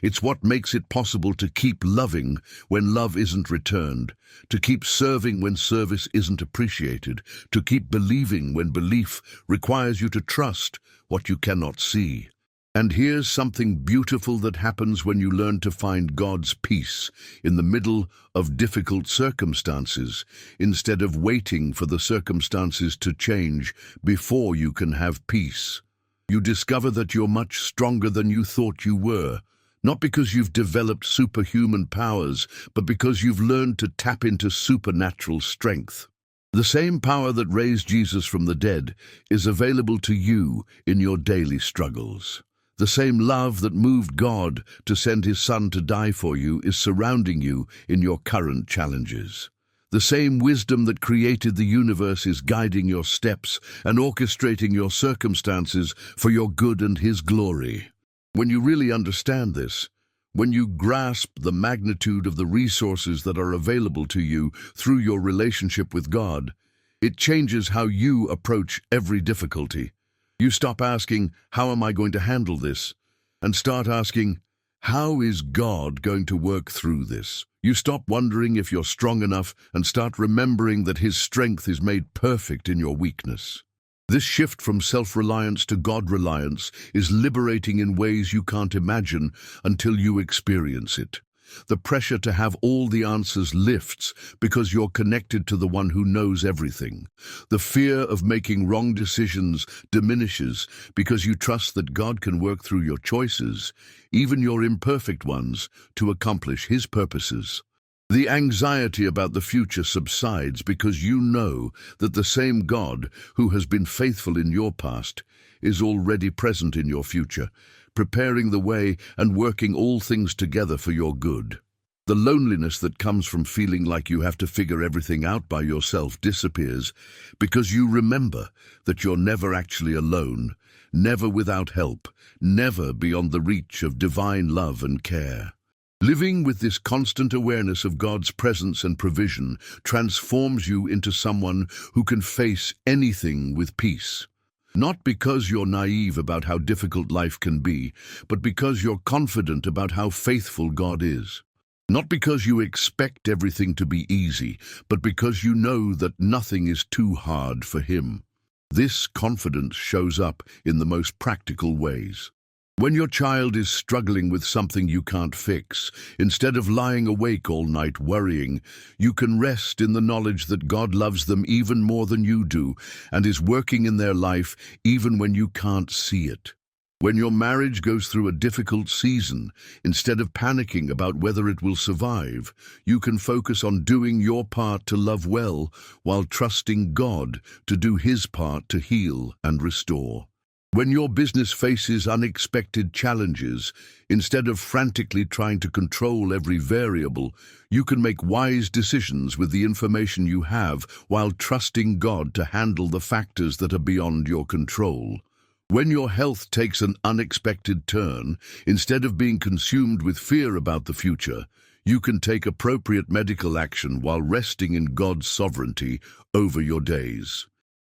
It's what makes it possible to keep loving when love isn't returned, to keep serving when service isn't appreciated, to keep believing when belief requires you to trust what you cannot see. And here's something beautiful that happens when you learn to find God's peace in the middle of difficult circumstances, instead of waiting for the circumstances to change before you can have peace. You discover that you're much stronger than you thought you were, not because you've developed superhuman powers, but because you've learned to tap into supernatural strength. The same power that raised Jesus from the dead is available to you in your daily struggles. The same love that moved God to send His Son to die for you is surrounding you in your current challenges. The same wisdom that created the universe is guiding your steps and orchestrating your circumstances for your good and His glory. When you really understand this, when you grasp the magnitude of the resources that are available to you through your relationship with God, it changes how you approach every difficulty. You stop asking, "How am I going to handle this?" and start asking, "How is God going to work through this?" You stop wondering if you're strong enough and start remembering that His strength is made perfect in your weakness. This shift from self-reliance to God-reliance is liberating in ways you can't imagine until you experience it. The pressure to have all the answers lifts because you're connected to the one who knows everything. The fear of making wrong decisions diminishes because you trust that God can work through your choices, even your imperfect ones, to accomplish His purposes. The anxiety about the future subsides because you know that the same God who has been faithful in your past is already present in your future, preparing the way and working all things together for your good. The loneliness that comes from feeling like you have to figure everything out by yourself disappears because you remember that you're never actually alone, never without help, never beyond the reach of divine love and care. Living with this constant awareness of God's presence and provision transforms you into someone who can face anything with peace. Not because you're naive about how difficult life can be, but because you're confident about how faithful God is. Not because you expect everything to be easy, but because you know that nothing is too hard for Him. This confidence shows up in the most practical ways. When your child is struggling with something you can't fix, instead of lying awake all night worrying, you can rest in the knowledge that God loves them even more than you do and is working in their life even when you can't see it. When your marriage goes through a difficult season, instead of panicking about whether it will survive, you can focus on doing your part to love well while trusting God to do His part to heal and restore. When your business faces unexpected challenges, instead of frantically trying to control every variable, you can make wise decisions with the information you have while trusting God to handle the factors that are beyond your control. When your health takes an unexpected turn, instead of being consumed with fear about the future, you can take appropriate medical action while resting in God's sovereignty over your days.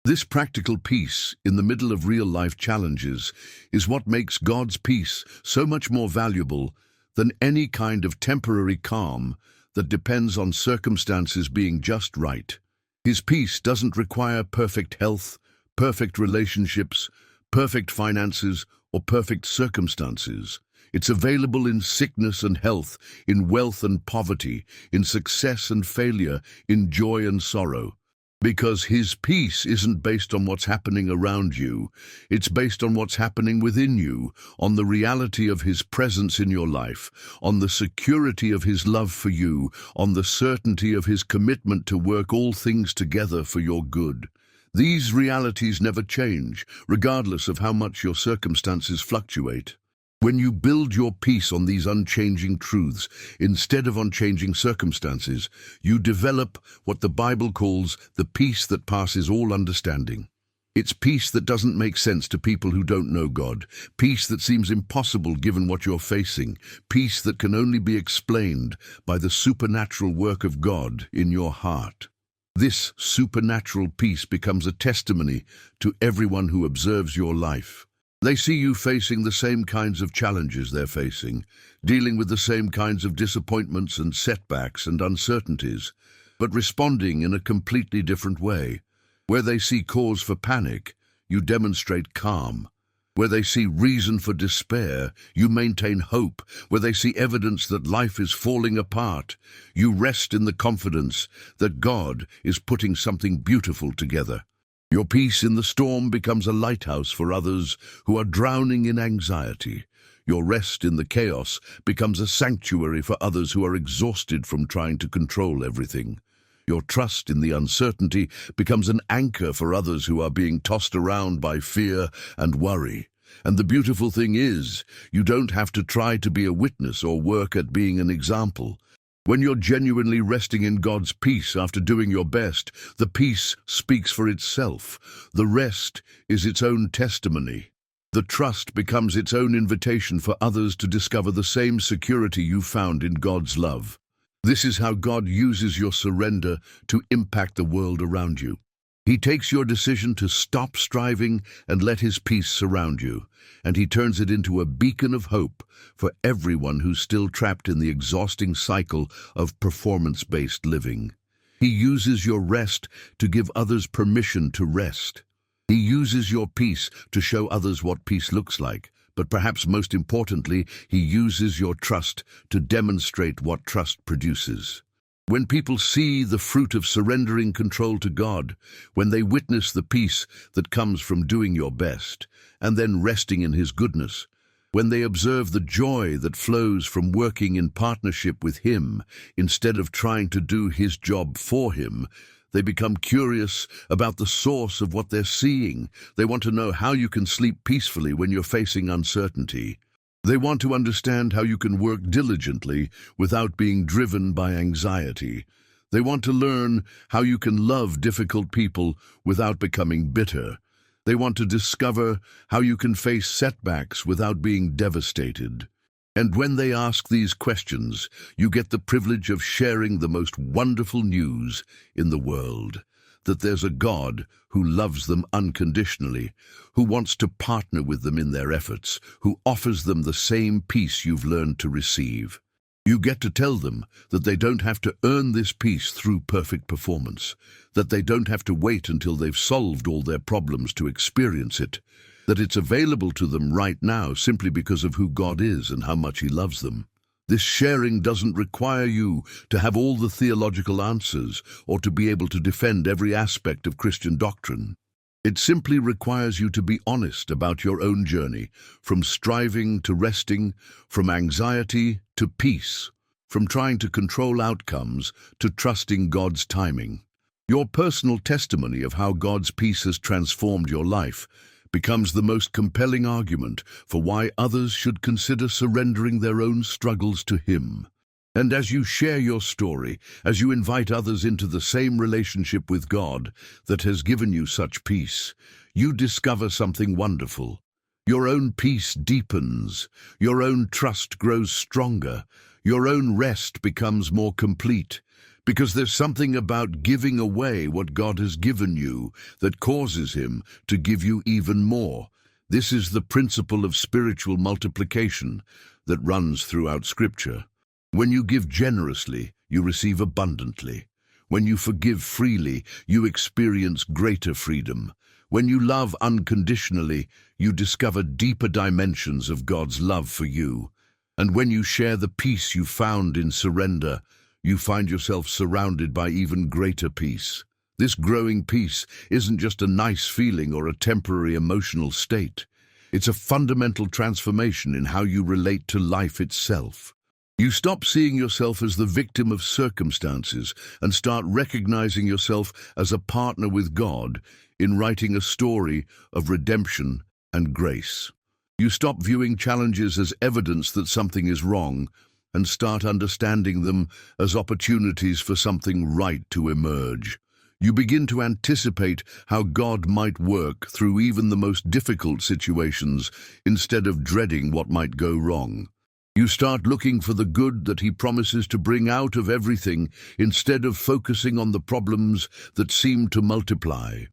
This practical peace in the middle of real-life challenges is what makes God's peace so much more valuable than any kind of temporary calm that depends on circumstances being just right. His peace doesn't require perfect health, perfect relationships, perfect finances, or perfect circumstances. It's available in sickness and health, in wealth and poverty, in success and failure, in joy and sorrow. Because his peace isn't based on what's happening around you, it's based on what's happening within you, on the reality of his presence in your life, on the security of his love for you, on the certainty of his commitment to work all things together for your good. These realities never change, regardless of how much your circumstances fluctuate. When you build your peace on these unchanging truths, instead of on changing circumstances, you develop what the Bible calls the peace that passes all understanding. It's peace that doesn't make sense to people who don't know God, peace that seems impossible given what you're facing, peace that can only be explained by the supernatural work of God in your heart. This supernatural peace becomes a testimony to everyone who observes your life. They see you facing the same kinds of challenges they're facing, dealing with the same kinds of disappointments and setbacks and uncertainties, but responding in a completely different way. Where they see cause for panic, you demonstrate calm. Where they see reason for despair, you maintain hope. Where they see evidence that life is falling apart, you rest in the confidence that God is putting something beautiful together. Your peace in the storm becomes a lighthouse for others who are drowning in anxiety. Your rest in the chaos becomes a sanctuary for others who are exhausted from trying to control everything. Your trust in the uncertainty becomes an anchor for others who are being tossed around by fear and worry. And the beautiful thing is, you don't have to try to be a witness or work at being an example. When you're genuinely resting in God's peace after doing your best, the peace speaks for itself. The rest is its own testimony. The trust becomes its own invitation for others to discover the same security you found in God's love. This is how God uses your surrender to impact the world around you. He takes your decision to stop striving and let his peace surround you, and he turns it into a beacon of hope for everyone who's still trapped in the exhausting cycle of performance-based living. He uses your rest to give others permission to rest. He uses your peace to show others what peace looks like, but perhaps most importantly, he uses your trust to demonstrate what trust produces. When people see the fruit of surrendering control to God, when they witness the peace that comes from doing your best, and then resting in his goodness, when they observe the joy that flows from working in partnership with him instead of trying to do his job for him, they become curious about the source of what they're seeing. They want to know how you can sleep peacefully when you're facing uncertainty. They want to understand how you can work diligently without being driven by anxiety. They want to learn how you can love difficult people without becoming bitter. They want to discover how you can face setbacks without being devastated. And when they ask these questions, you get the privilege of sharing the most wonderful news in the world. That there's a God who loves them unconditionally, who wants to partner with them in their efforts, who offers them the same peace you've learned to receive. You get to tell them that they don't have to earn this peace through perfect performance, that they don't have to wait until they've solved all their problems to experience it, that it's available to them right now simply because of who God is and how much he loves them. This sharing doesn't require you to have all the theological answers or to be able to defend every aspect of Christian doctrine. It simply requires you to be honest about your own journey, from striving to resting, from anxiety to peace, from trying to control outcomes to trusting God's timing. Your personal testimony of how God's peace has transformed your life becomes the most compelling argument for why others should consider surrendering their own struggles to him. And as you share your story, as you invite others into the same relationship with God that has given you such peace, you discover something wonderful. Your own peace deepens, your own trust grows stronger, your own rest becomes more complete, because there's something about giving away what God has given you that causes him to give you even more. This is the principle of spiritual multiplication that runs throughout Scripture. When you give generously, you receive abundantly. When you forgive freely, you experience greater freedom. When you love unconditionally, you discover deeper dimensions of God's love for you. And when you share the peace you found in surrender, you find yourself surrounded by even greater peace. This growing peace isn't just a nice feeling or a temporary emotional state. It's a fundamental transformation in how you relate to life itself. You stop seeing yourself as the victim of circumstances and start recognizing yourself as a partner with God in writing a story of redemption and grace. You stop viewing challenges as evidence that something is wrong and start understanding them as opportunities for something right to emerge. You begin to anticipate how God might work through even the most difficult situations instead of dreading what might go wrong. You start looking for the good that He promises to bring out of everything instead of focusing on the problems that seem to multiply.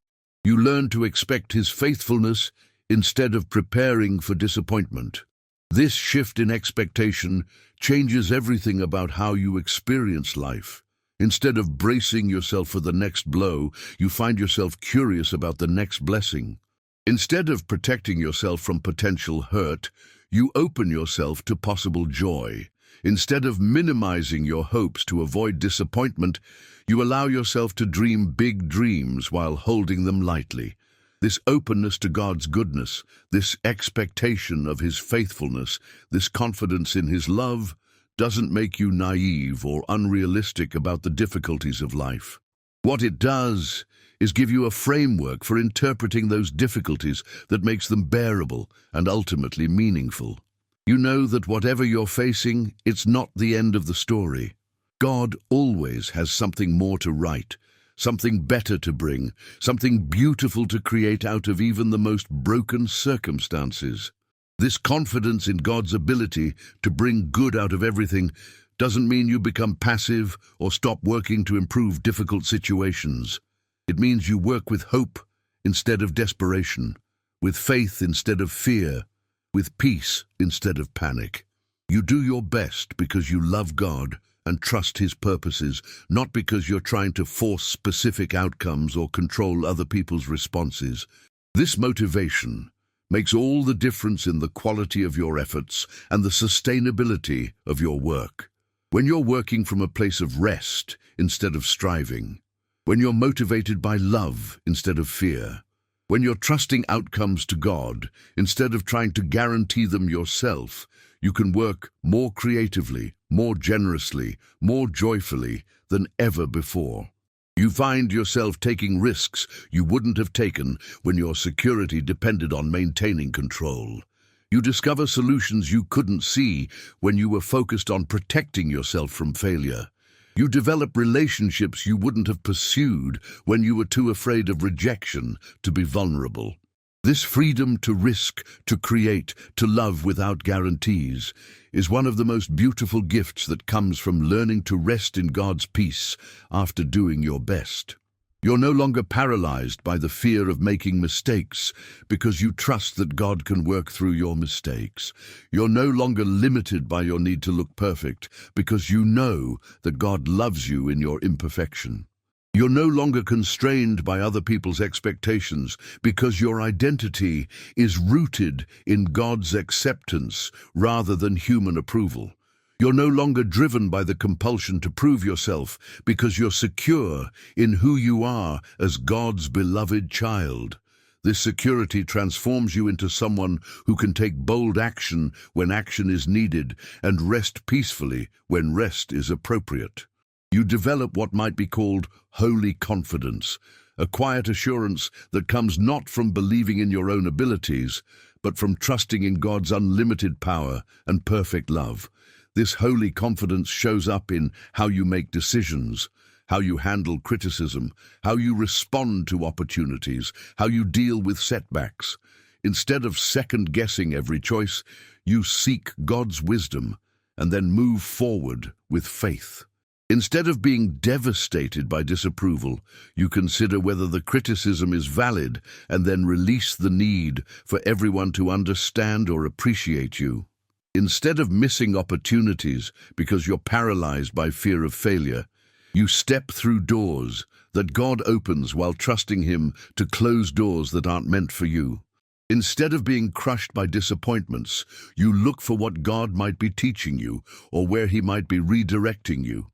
You learn to expect His faithfulness instead of preparing for disappointment. This shift in expectation changes everything about how you experience life. Instead of bracing yourself for the next blow, you find yourself curious about the next blessing. Instead of protecting yourself from potential hurt, you open yourself to possible joy. Instead of minimizing your hopes to avoid disappointment, you allow yourself to dream big dreams while holding them lightly. This openness to God's goodness, this expectation of His faithfulness, this confidence in His love, doesn't make you naive or unrealistic about the difficulties of life. What it does is give you a framework for interpreting those difficulties that makes them bearable and ultimately meaningful. You know that whatever you're facing, it's not the end of the story. God always has something more to write, something better to bring, something beautiful to create out of even the most broken circumstances. This confidence in God's ability to bring good out of everything doesn't mean you become passive or stop working to improve difficult situations. It means you work with hope instead of desperation, with faith instead of fear, with peace instead of panic. You do your best because you love God and trust His purposes, not because you're trying to force specific outcomes or control other people's responses. This motivation makes all the difference in the quality of your efforts and the sustainability of your work. When you're working from a place of rest instead of striving, when you're motivated by love instead of fear, when you're trusting outcomes to God instead of trying to guarantee them yourself, you can work more creatively, more generously, more joyfully than ever before. You find yourself taking risks you wouldn't have taken when your security depended on maintaining control. You discover solutions you couldn't see when you were focused on protecting yourself from failure. You develop relationships you wouldn't have pursued when you were too afraid of rejection to be vulnerable. This freedom to risk, to create, to love without guarantees is one of the most beautiful gifts that comes from learning to rest in God's peace after doing your best. You're no longer paralyzed by the fear of making mistakes because you trust that God can work through your mistakes. You're no longer limited by your need to look perfect because you know that God loves you in your imperfection. You're no longer constrained by other people's expectations because your identity is rooted in God's acceptance rather than human approval. You're no longer driven by the compulsion to prove yourself because you're secure in who you are as God's beloved child. This security transforms you into someone who can take bold action when action is needed and rest peacefully when rest is appropriate. You develop what might be called holy confidence, a quiet assurance that comes not from believing in your own abilities, but from trusting in God's unlimited power and perfect love. This holy confidence shows up in how you make decisions, how you handle criticism, how you respond to opportunities, how you deal with setbacks. Instead of second-guessing every choice, you seek God's wisdom and then move forward with faith. Instead of being devastated by disapproval, you consider whether the criticism is valid and then release the need for everyone to understand or appreciate you. Instead of missing opportunities because you're paralyzed by fear of failure, you step through doors that God opens while trusting Him to close doors that aren't meant for you. Instead of being crushed by disappointments, you look for what God might be teaching you or where He might be redirecting you.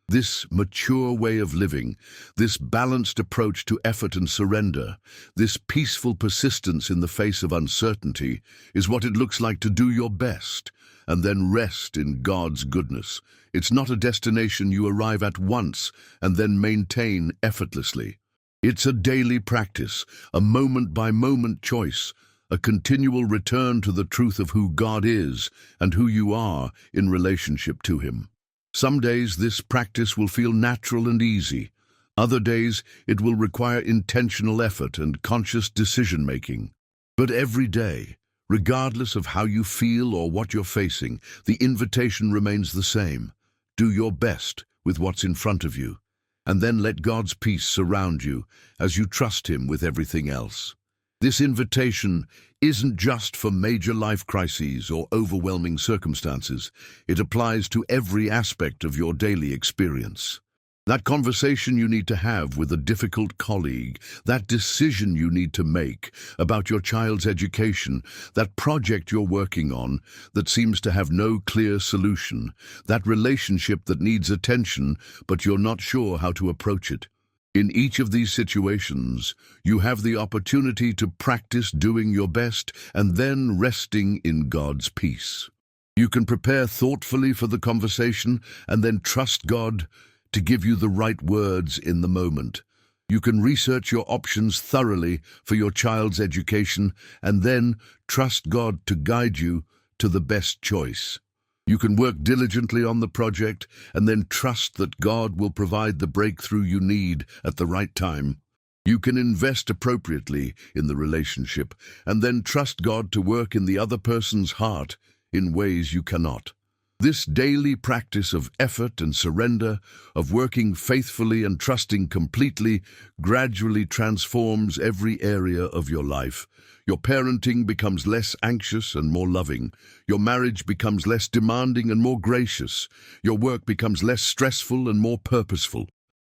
This mature way of living, this balanced approach to effort and surrender, this peaceful persistence in the face of uncertainty is what it looks like to do your best and then rest in God's goodness. It's not a destination you arrive at once and then maintain effortlessly. It's a daily practice, a moment-by-moment choice, a continual return to the truth of who God is and who you are in relationship to Him. Some days this practice will feel natural and easy. Other days it will require intentional effort and conscious decision-making. But every day, regardless of how you feel or what you're facing, the invitation remains the same. Do your best with what's in front of you, and then let God's peace surround you as you trust Him with everything else. This invitation isn't just for major life crises or overwhelming circumstances. It applies to every aspect of your daily experience. That conversation you need to have with a difficult colleague, that decision you need to make about your child's education, that project you're working on that seems to have no clear solution, that relationship that needs attention but you're not sure how to approach it. In each of these situations, you have the opportunity to practice doing your best and then resting in God's peace. You can prepare thoughtfully for the conversation and then trust God to give you the right words in the moment. You can research your options thoroughly for your child's education and then trust God to guide you to the best choice. You can work diligently on the project and then trust that God will provide the breakthrough you need at the right time. You can invest appropriately in the relationship and then trust God to work in the other person's heart in ways you cannot. This daily practice of effort and surrender, of working faithfully and trusting completely, gradually transforms every area of your life. Your parenting becomes less anxious and more loving. Your marriage becomes less demanding and more gracious. Your work becomes less stressful and more purposeful.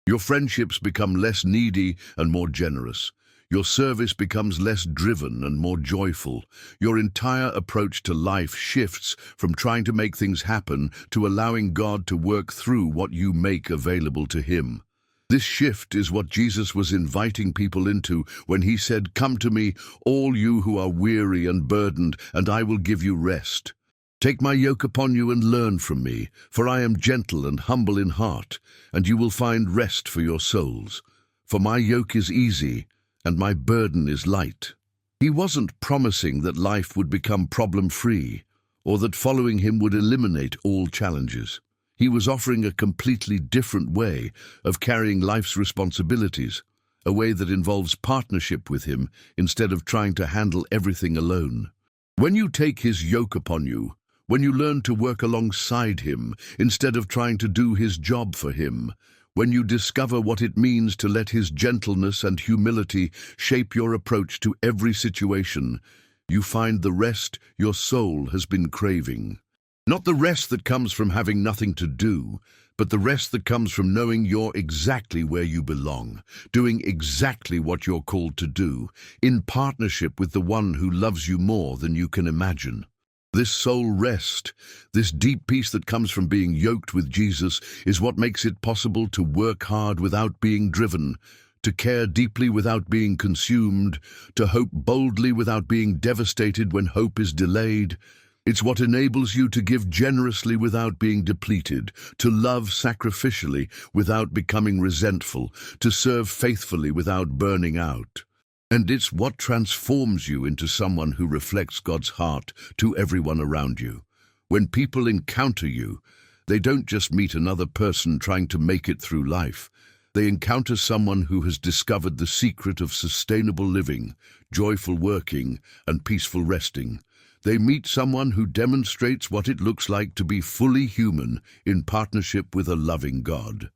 Your friendships become less needy and more generous. Your service becomes less driven and more joyful. Your entire approach to life shifts from trying to make things happen to allowing God to work through what you make available to Him. This shift is what Jesus was inviting people into when He said, "Come to me, all you who are weary and burdened, and I will give you rest. Take my yoke upon you and learn from me, for I am gentle and humble in heart, and you will find rest for your souls. For my yoke is easy, and my burden is light." He wasn't promising that life would become problem-free, or that following Him would eliminate all challenges. He was offering a completely different way of carrying life's responsibilities, a way that involves partnership with Him instead of trying to handle everything alone. When you take His yoke upon you, when you learn to work alongside Him instead of trying to do His job for Him, when you discover what it means to let His gentleness and humility shape your approach to every situation, you find the rest your soul has been craving. Not the rest that comes from having nothing to do, but the rest that comes from knowing you're exactly where you belong, doing exactly what you're called to do, in partnership with the one who loves you more than you can imagine. This soul rest, this deep peace that comes from being yoked with Jesus, is what makes it possible to work hard without being driven, to care deeply without being consumed, to hope boldly without being devastated when hope is delayed. It's what enables you to give generously without being depleted, to love sacrificially without becoming resentful, to serve faithfully without burning out. And it's what transforms you into someone who reflects God's heart to everyone around you. When people encounter you, they don't just meet another person trying to make it through life. They encounter someone who has discovered the secret of sustainable living, joyful working, and peaceful resting. They meet someone who demonstrates what it looks like to be fully human in partnership with a loving God.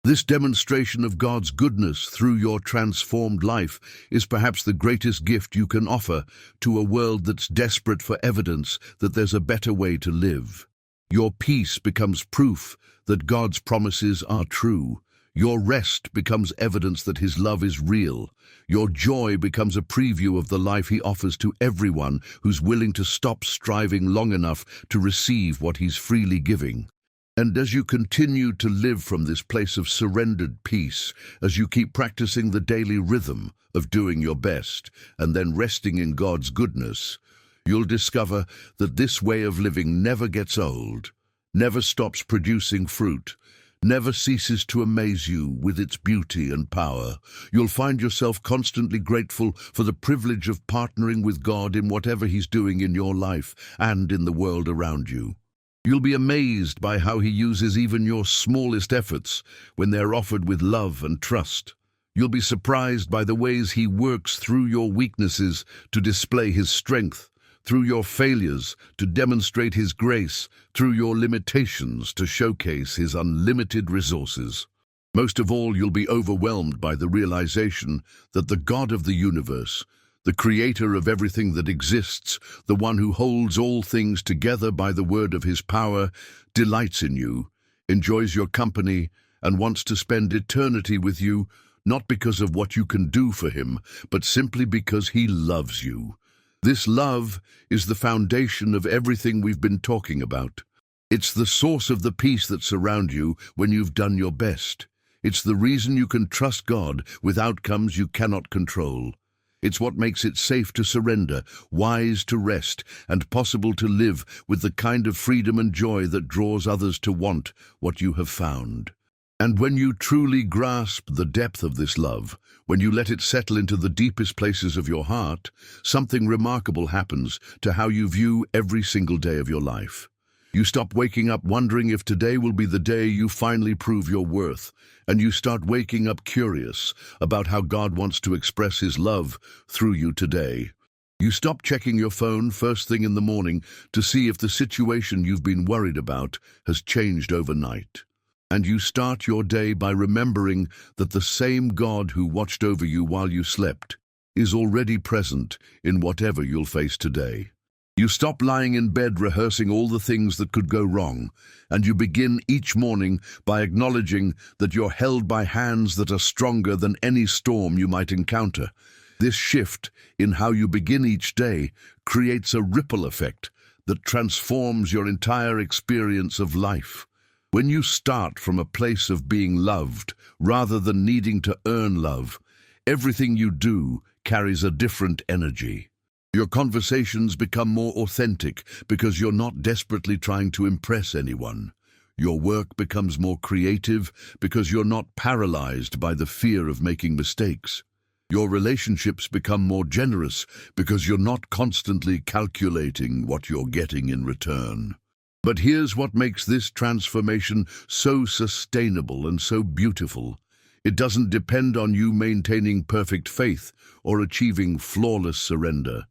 This demonstration of God's goodness through your transformed life is perhaps the greatest gift you can offer to a world that's desperate for evidence that there's a better way to live. Your peace becomes proof that God's promises are true. Your rest becomes evidence that His love is real. Your joy becomes a preview of the life He offers to everyone who's willing to stop striving long enough to receive what He's freely giving. And as you continue to live from this place of surrendered peace, as you keep practicing the daily rhythm of doing your best and then resting in God's goodness, you'll discover that this way of living never gets old, never stops producing fruit, never ceases to amaze you with its beauty and power. You'll find yourself constantly grateful for the privilege of partnering with God in whatever He's doing in your life and in the world around you. You'll be amazed by how He uses even your smallest efforts when they're offered with love and trust. You'll be surprised by the ways He works through your weaknesses to display His strength, through your failures to demonstrate His grace, through your limitations to showcase His unlimited resources. Most of all, you'll be overwhelmed by the realization that the God of the universe, the creator of everything that exists, the one who holds all things together by the word of His power, delights in you, enjoys your company, and wants to spend eternity with you, not because of what you can do for Him, but simply because He loves you. This love is the foundation of everything we've been talking about. It's the source of the peace that surrounds you when you've done your best. It's the reason you can trust God with outcomes you cannot control. It's what makes it safe to surrender, wise to rest, and possible to live with the kind of freedom and joy that draws others to want what you have found. And when you truly grasp the depth of this love, when you let it settle into the deepest places of your heart, something remarkable happens to how you view every single day of your life. You stop waking up wondering if today will be the day you finally prove your worth, and you start waking up curious about how God wants to express His love through you today. You stop checking your phone first thing in the morning to see if the situation you've been worried about has changed overnight. And you start your day by remembering that the same God who watched over you while you slept is already present in whatever you'll face today. You stop lying in bed rehearsing all the things that could go wrong, and you begin each morning by acknowledging that you're held by hands that are stronger than any storm you might encounter. This shift in how you begin each day creates a ripple effect that transforms your entire experience of life. When you start from a place of being loved rather than needing to earn love, everything you do carries a different energy. Your conversations become more authentic because you're not desperately trying to impress anyone. Your work becomes more creative because you're not paralyzed by the fear of making mistakes. Your relationships become more generous because you're not constantly calculating what you're getting in return. But here's what makes this transformation so sustainable and so beautiful. It doesn't depend on you maintaining perfect faith or achieving flawless surrender.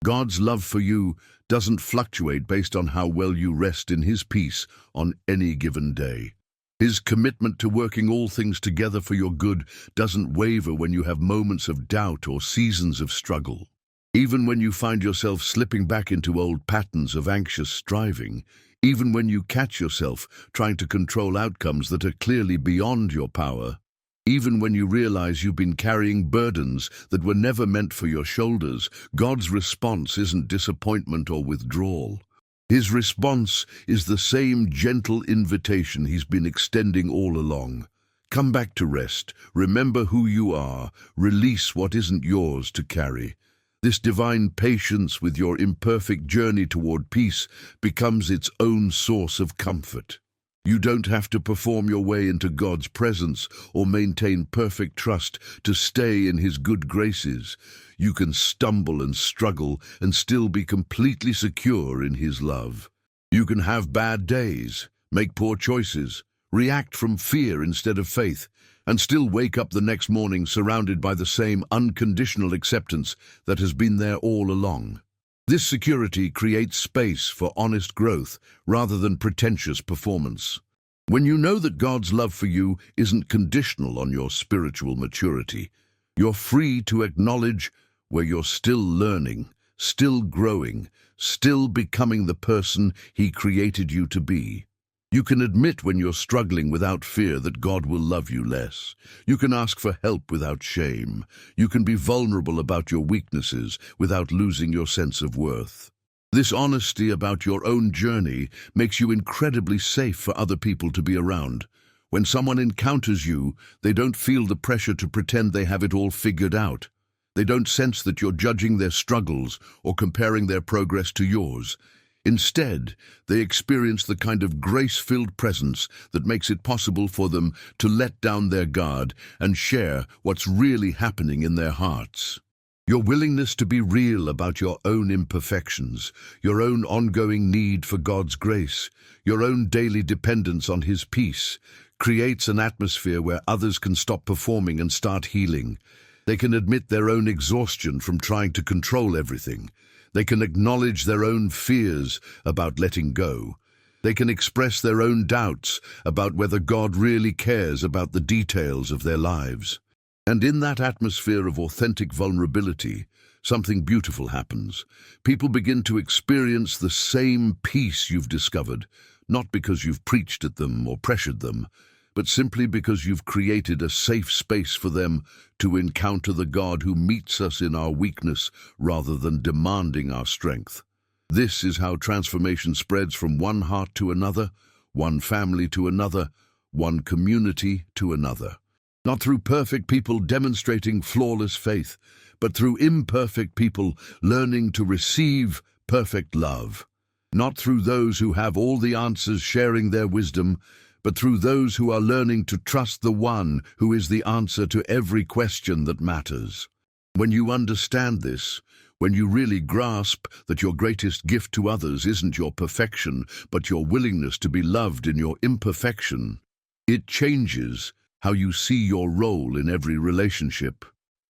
God's love for you doesn't fluctuate based on how well you rest in His peace on any given day. His commitment to working all things together for your good doesn't waver when you have moments of doubt or seasons of struggle. Even when you find yourself slipping back into old patterns of anxious striving, even when you catch yourself trying to control outcomes that are clearly beyond your power, even when you realize you've been carrying burdens that were never meant for your shoulders, God's response isn't disappointment or withdrawal. His response is the same gentle invitation He's been extending all along. Come back to rest, remember who you are, release what isn't yours to carry. This divine patience with your imperfect journey toward peace becomes its own source of comfort. You don't have to perform your way into God's presence or maintain perfect trust to stay in His good graces. You can stumble and struggle and still be completely secure in His love. You can have bad days, make poor choices, react from fear instead of faith, and still wake up the next morning surrounded by the same unconditional acceptance that has been there all along. This security creates space for honest growth rather than pretentious performance. When you know that God's love for you isn't conditional on your spiritual maturity, you're free to acknowledge where you're still learning, still growing, still becoming the person He created you to be. You can admit when you're struggling without fear that God will love you less. You can ask for help without shame. You can be vulnerable about your weaknesses without losing your sense of worth. This honesty about your own journey makes you incredibly safe for other people to be around. When someone encounters you, they don't feel the pressure to pretend they have it all figured out. They don't sense that you're judging their struggles or comparing their progress to yours. Instead, they experience the kind of grace-filled presence that makes it possible for them to let down their guard and share what's really happening in their hearts. Your willingness to be real about your own imperfections, your own ongoing need for God's grace, your own daily dependence on His peace, creates an atmosphere where others can stop performing and start healing. They can admit their own exhaustion from trying to control everything. They can acknowledge their own fears about letting go. They can express their own doubts about whether God really cares about the details of their lives. And in that atmosphere of authentic vulnerability, something beautiful happens. People begin to experience the same peace you've discovered, not because you've preached at them or pressured them, but simply because you've created a safe space for them to encounter the God who meets us in our weakness rather than demanding our strength. This is how transformation spreads from one heart to another, one family to another, one community to another. Not through perfect people demonstrating flawless faith, but through imperfect people learning to receive perfect love. Not through those who have all the answers sharing their wisdom, but through those who are learning to trust the one who is the answer to every question that matters. When you understand this, when you really grasp that your greatest gift to others isn't your perfection, but your willingness to be loved in your imperfection, it changes how you see your role in every relationship.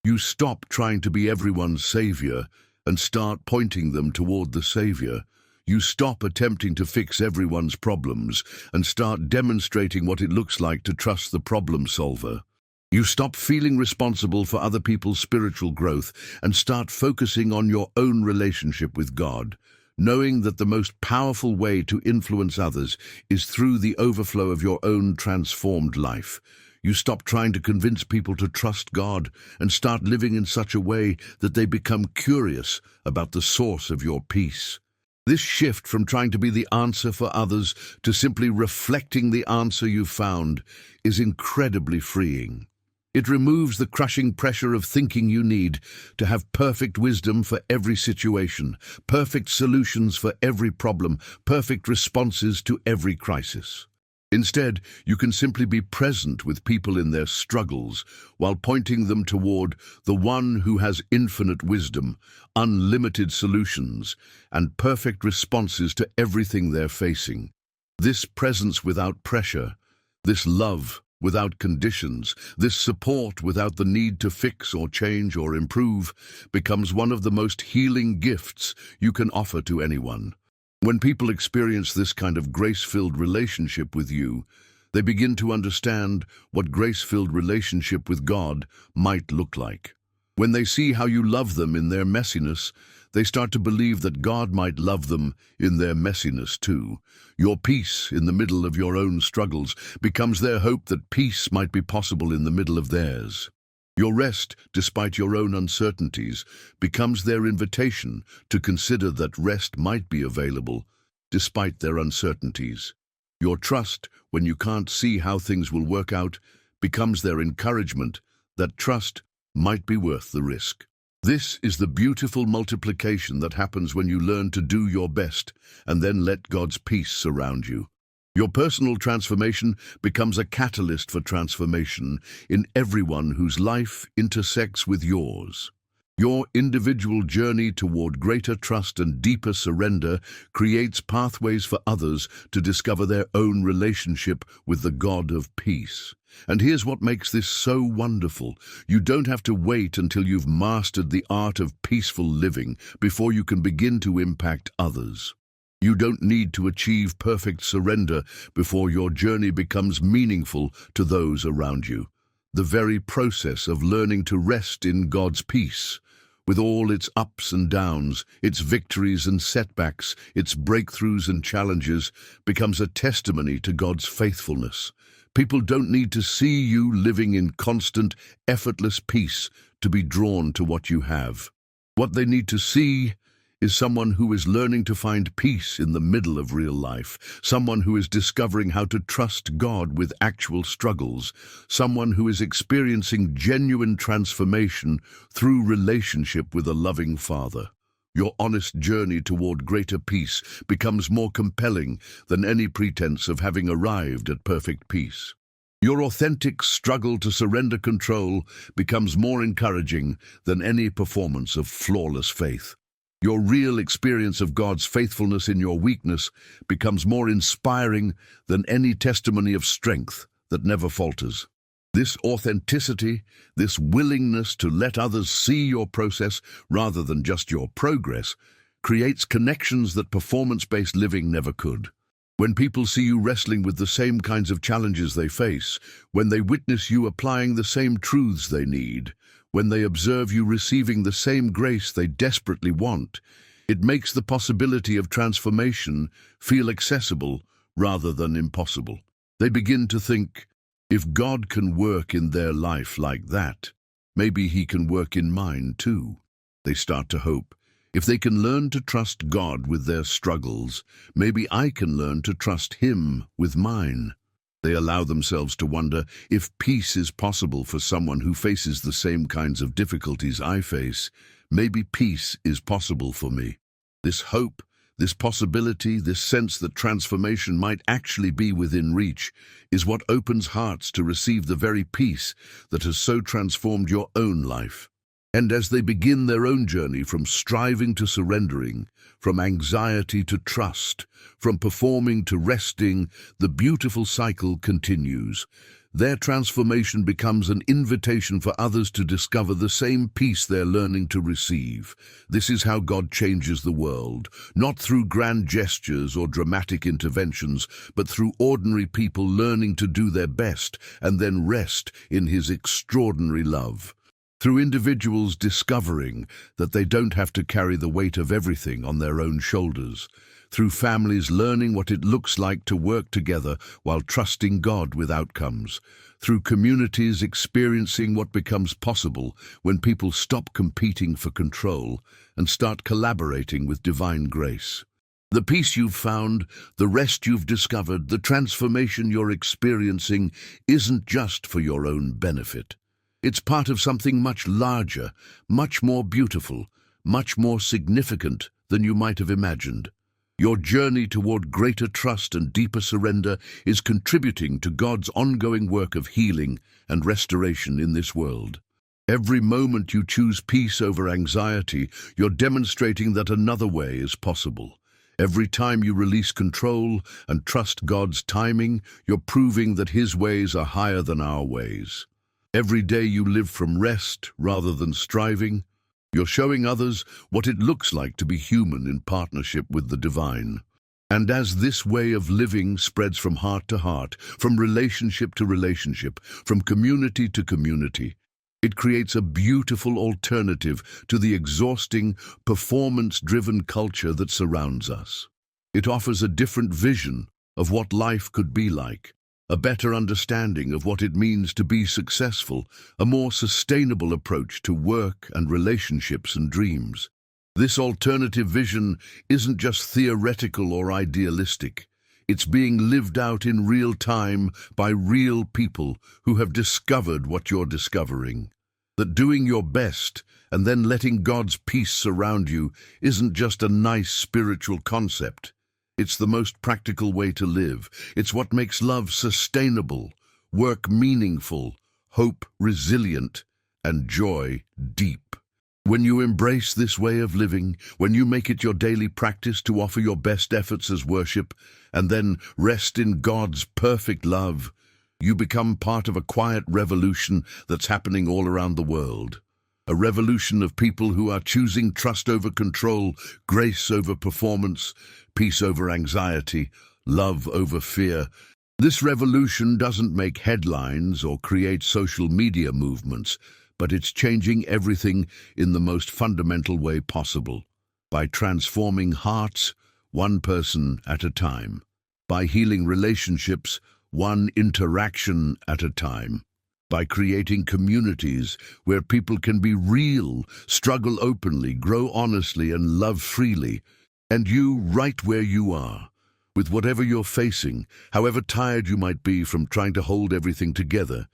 You stop trying to be everyone's savior and start pointing them toward the Savior. You stop attempting to fix everyone's problems and start demonstrating what it looks like to trust the problem solver. You stop feeling responsible for other people's spiritual growth and start focusing on your own relationship with God, knowing that the most powerful way to influence others is through the overflow of your own transformed life. You stop trying to convince people to trust God and start living in such a way that they become curious about the source of your peace. This shift from trying to be the answer for others to simply reflecting the answer you've found is incredibly freeing. It removes the crushing pressure of thinking you need to have perfect wisdom for every situation, perfect solutions for every problem, perfect responses to every crisis. Instead, you can simply be present with people in their struggles while pointing them toward the one who has infinite wisdom, unlimited solutions, and perfect responses to everything they're facing. This presence without pressure, this love without conditions, this support without the need to fix or change or improve, becomes one of the most healing gifts you can offer to anyone. When people experience this kind of grace-filled relationship with you, they begin to understand what grace-filled relationship with God might look like. When they see how you love them in their messiness, they start to believe that God might love them in their messiness too. Your peace in the middle of your own struggles becomes their hope that peace might be possible in the middle of theirs. Your rest, despite your own uncertainties, becomes their invitation to consider that rest might be available, despite their uncertainties. Your trust, when you can't see how things will work out, becomes their encouragement that trust might be worth the risk. This is the beautiful multiplication that happens when you learn to do your best and then let God's peace surround you. Your personal transformation becomes a catalyst for transformation in everyone whose life intersects with yours. Your individual journey toward greater trust and deeper surrender creates pathways for others to discover their own relationship with the God of peace. And here's what makes this so wonderful. You don't have to wait until you've mastered the art of peaceful living before you can begin to impact others. You don't need to achieve perfect surrender before your journey becomes meaningful to those around you. The very process of learning to rest in God's peace, with all its ups and downs, its victories and setbacks, its breakthroughs and challenges, becomes a testimony to God's faithfulness. People don't need to see you living in constant, effortless peace to be drawn to what you have. What they need to see is someone who is learning to find peace in the middle of real life, someone who is discovering how to trust God with actual struggles, someone who is experiencing genuine transformation through relationship with a loving Father. Your honest journey toward greater peace becomes more compelling than any pretense of having arrived at perfect peace. Your authentic struggle to surrender control becomes more encouraging than any performance of flawless faith. Your real experience of God's faithfulness in your weakness becomes more inspiring than any testimony of strength that never falters. This authenticity, this willingness to let others see your process rather than just your progress, creates connections that performance-based living never could. When people see you wrestling with the same kinds of challenges they face, when they witness you applying the same truths they need, when they observe you receiving the same grace they desperately want, it makes the possibility of transformation feel accessible rather than impossible. They begin to think, if God can work in their life like that, maybe He can work in mine too. They start to hope, if they can learn to trust God with their struggles, maybe I can learn to trust Him with mine. They allow themselves to wonder if peace is possible for someone who faces the same kinds of difficulties I face. Maybe peace is possible for me. This hope, this possibility, this sense that transformation might actually be within reach, is what opens hearts to receive the very peace that has so transformed your own life. And as they begin their own journey from striving to surrendering, from anxiety to trust, from performing to resting, the beautiful cycle continues. Their transformation becomes an invitation for others to discover the same peace they're learning to receive. This is how God changes the world, not through grand gestures or dramatic interventions, but through ordinary people learning to do their best and then rest in His extraordinary love. Through individuals discovering that they don't have to carry the weight of everything on their own shoulders. Through families learning what it looks like to work together while trusting God with outcomes. Through communities experiencing what becomes possible when people stop competing for control and start collaborating with divine grace. The peace you've found, the rest you've discovered, the transformation you're experiencing isn't just for your own benefit. It's part of something much larger, much more beautiful, much more significant than you might have imagined. Your journey toward greater trust and deeper surrender is contributing to God's ongoing work of healing and restoration in this world. Every moment you choose peace over anxiety, you're demonstrating that another way is possible. Every time you release control and trust God's timing, you're proving that His ways are higher than our ways. Every day you live from rest rather than striving, you're showing others what it looks like to be human in partnership with the divine. And as this way of living spreads from heart to heart, from relationship to relationship, from community to community, it creates a beautiful alternative to the exhausting, performance-driven culture that surrounds us. It offers a different vision of what life could be like, a better understanding of what it means to be successful, a more sustainable approach to work and relationships and dreams. This alternative vision isn't just theoretical or idealistic. It's being lived out in real time by real people who have discovered what you're discovering. That doing your best and then letting God's peace surround you isn't just a nice spiritual concept. It's the most practical way to live. It's what makes love sustainable, work meaningful, hope resilient, and joy deep. When you embrace this way of living, when you make it your daily practice to offer your best efforts as worship, and then rest in God's perfect love, you become part of a quiet revolution that's happening all around the world. A revolution of people who are choosing trust over control, grace over performance, peace over anxiety, love over fear. This revolution doesn't make headlines or create social media movements, but it's changing everything in the most fundamental way possible, by transforming hearts, one person at a time, by healing relationships, one interaction at a time, by creating communities where people can be real, struggle openly, grow honestly, and love freely. And you, right where you are, with whatever you're facing, however tired you might be from trying to hold everything together,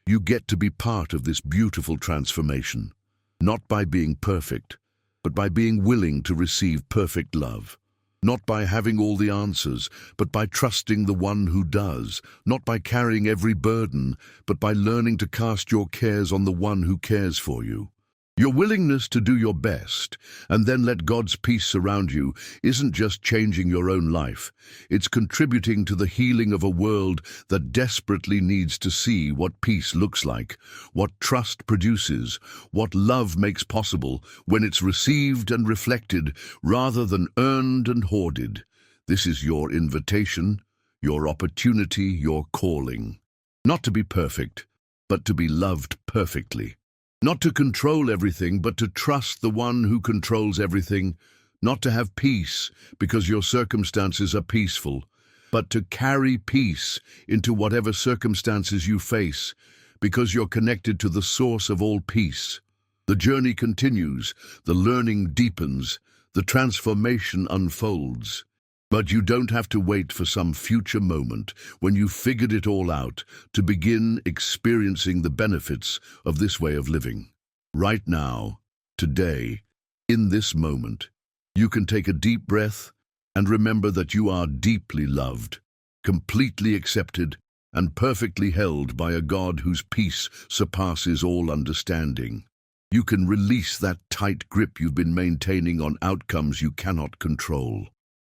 you get to be part of this beautiful transformation, not by being perfect, but by being willing to receive perfect love. Not by having all the answers, but by trusting the one who does. Not by carrying every burden, but by learning to cast your cares on the one who cares for you. Your willingness to do your best and then let God's peace surround you isn't just changing your own life. It's contributing to the healing of a world that desperately needs to see what peace looks like, what trust produces, what love makes possible when it's received and reflected rather than earned and hoarded. This is your invitation, your opportunity, your calling. Not to be perfect, but to be loved perfectly. Not to control everything, but to trust the one who controls everything. Not to have peace because your circumstances are peaceful, but to carry peace into whatever circumstances you face because you're connected to the source of all peace. The journey continues, the learning deepens, the transformation unfolds. But you don't have to wait for some future moment when you've figured it all out to begin experiencing the benefits of this way of living. Right now, today, in this moment, you can take a deep breath and remember that you are deeply loved, completely accepted, and perfectly held by a God whose peace surpasses all understanding. You can release that tight grip you've been maintaining on outcomes you cannot control.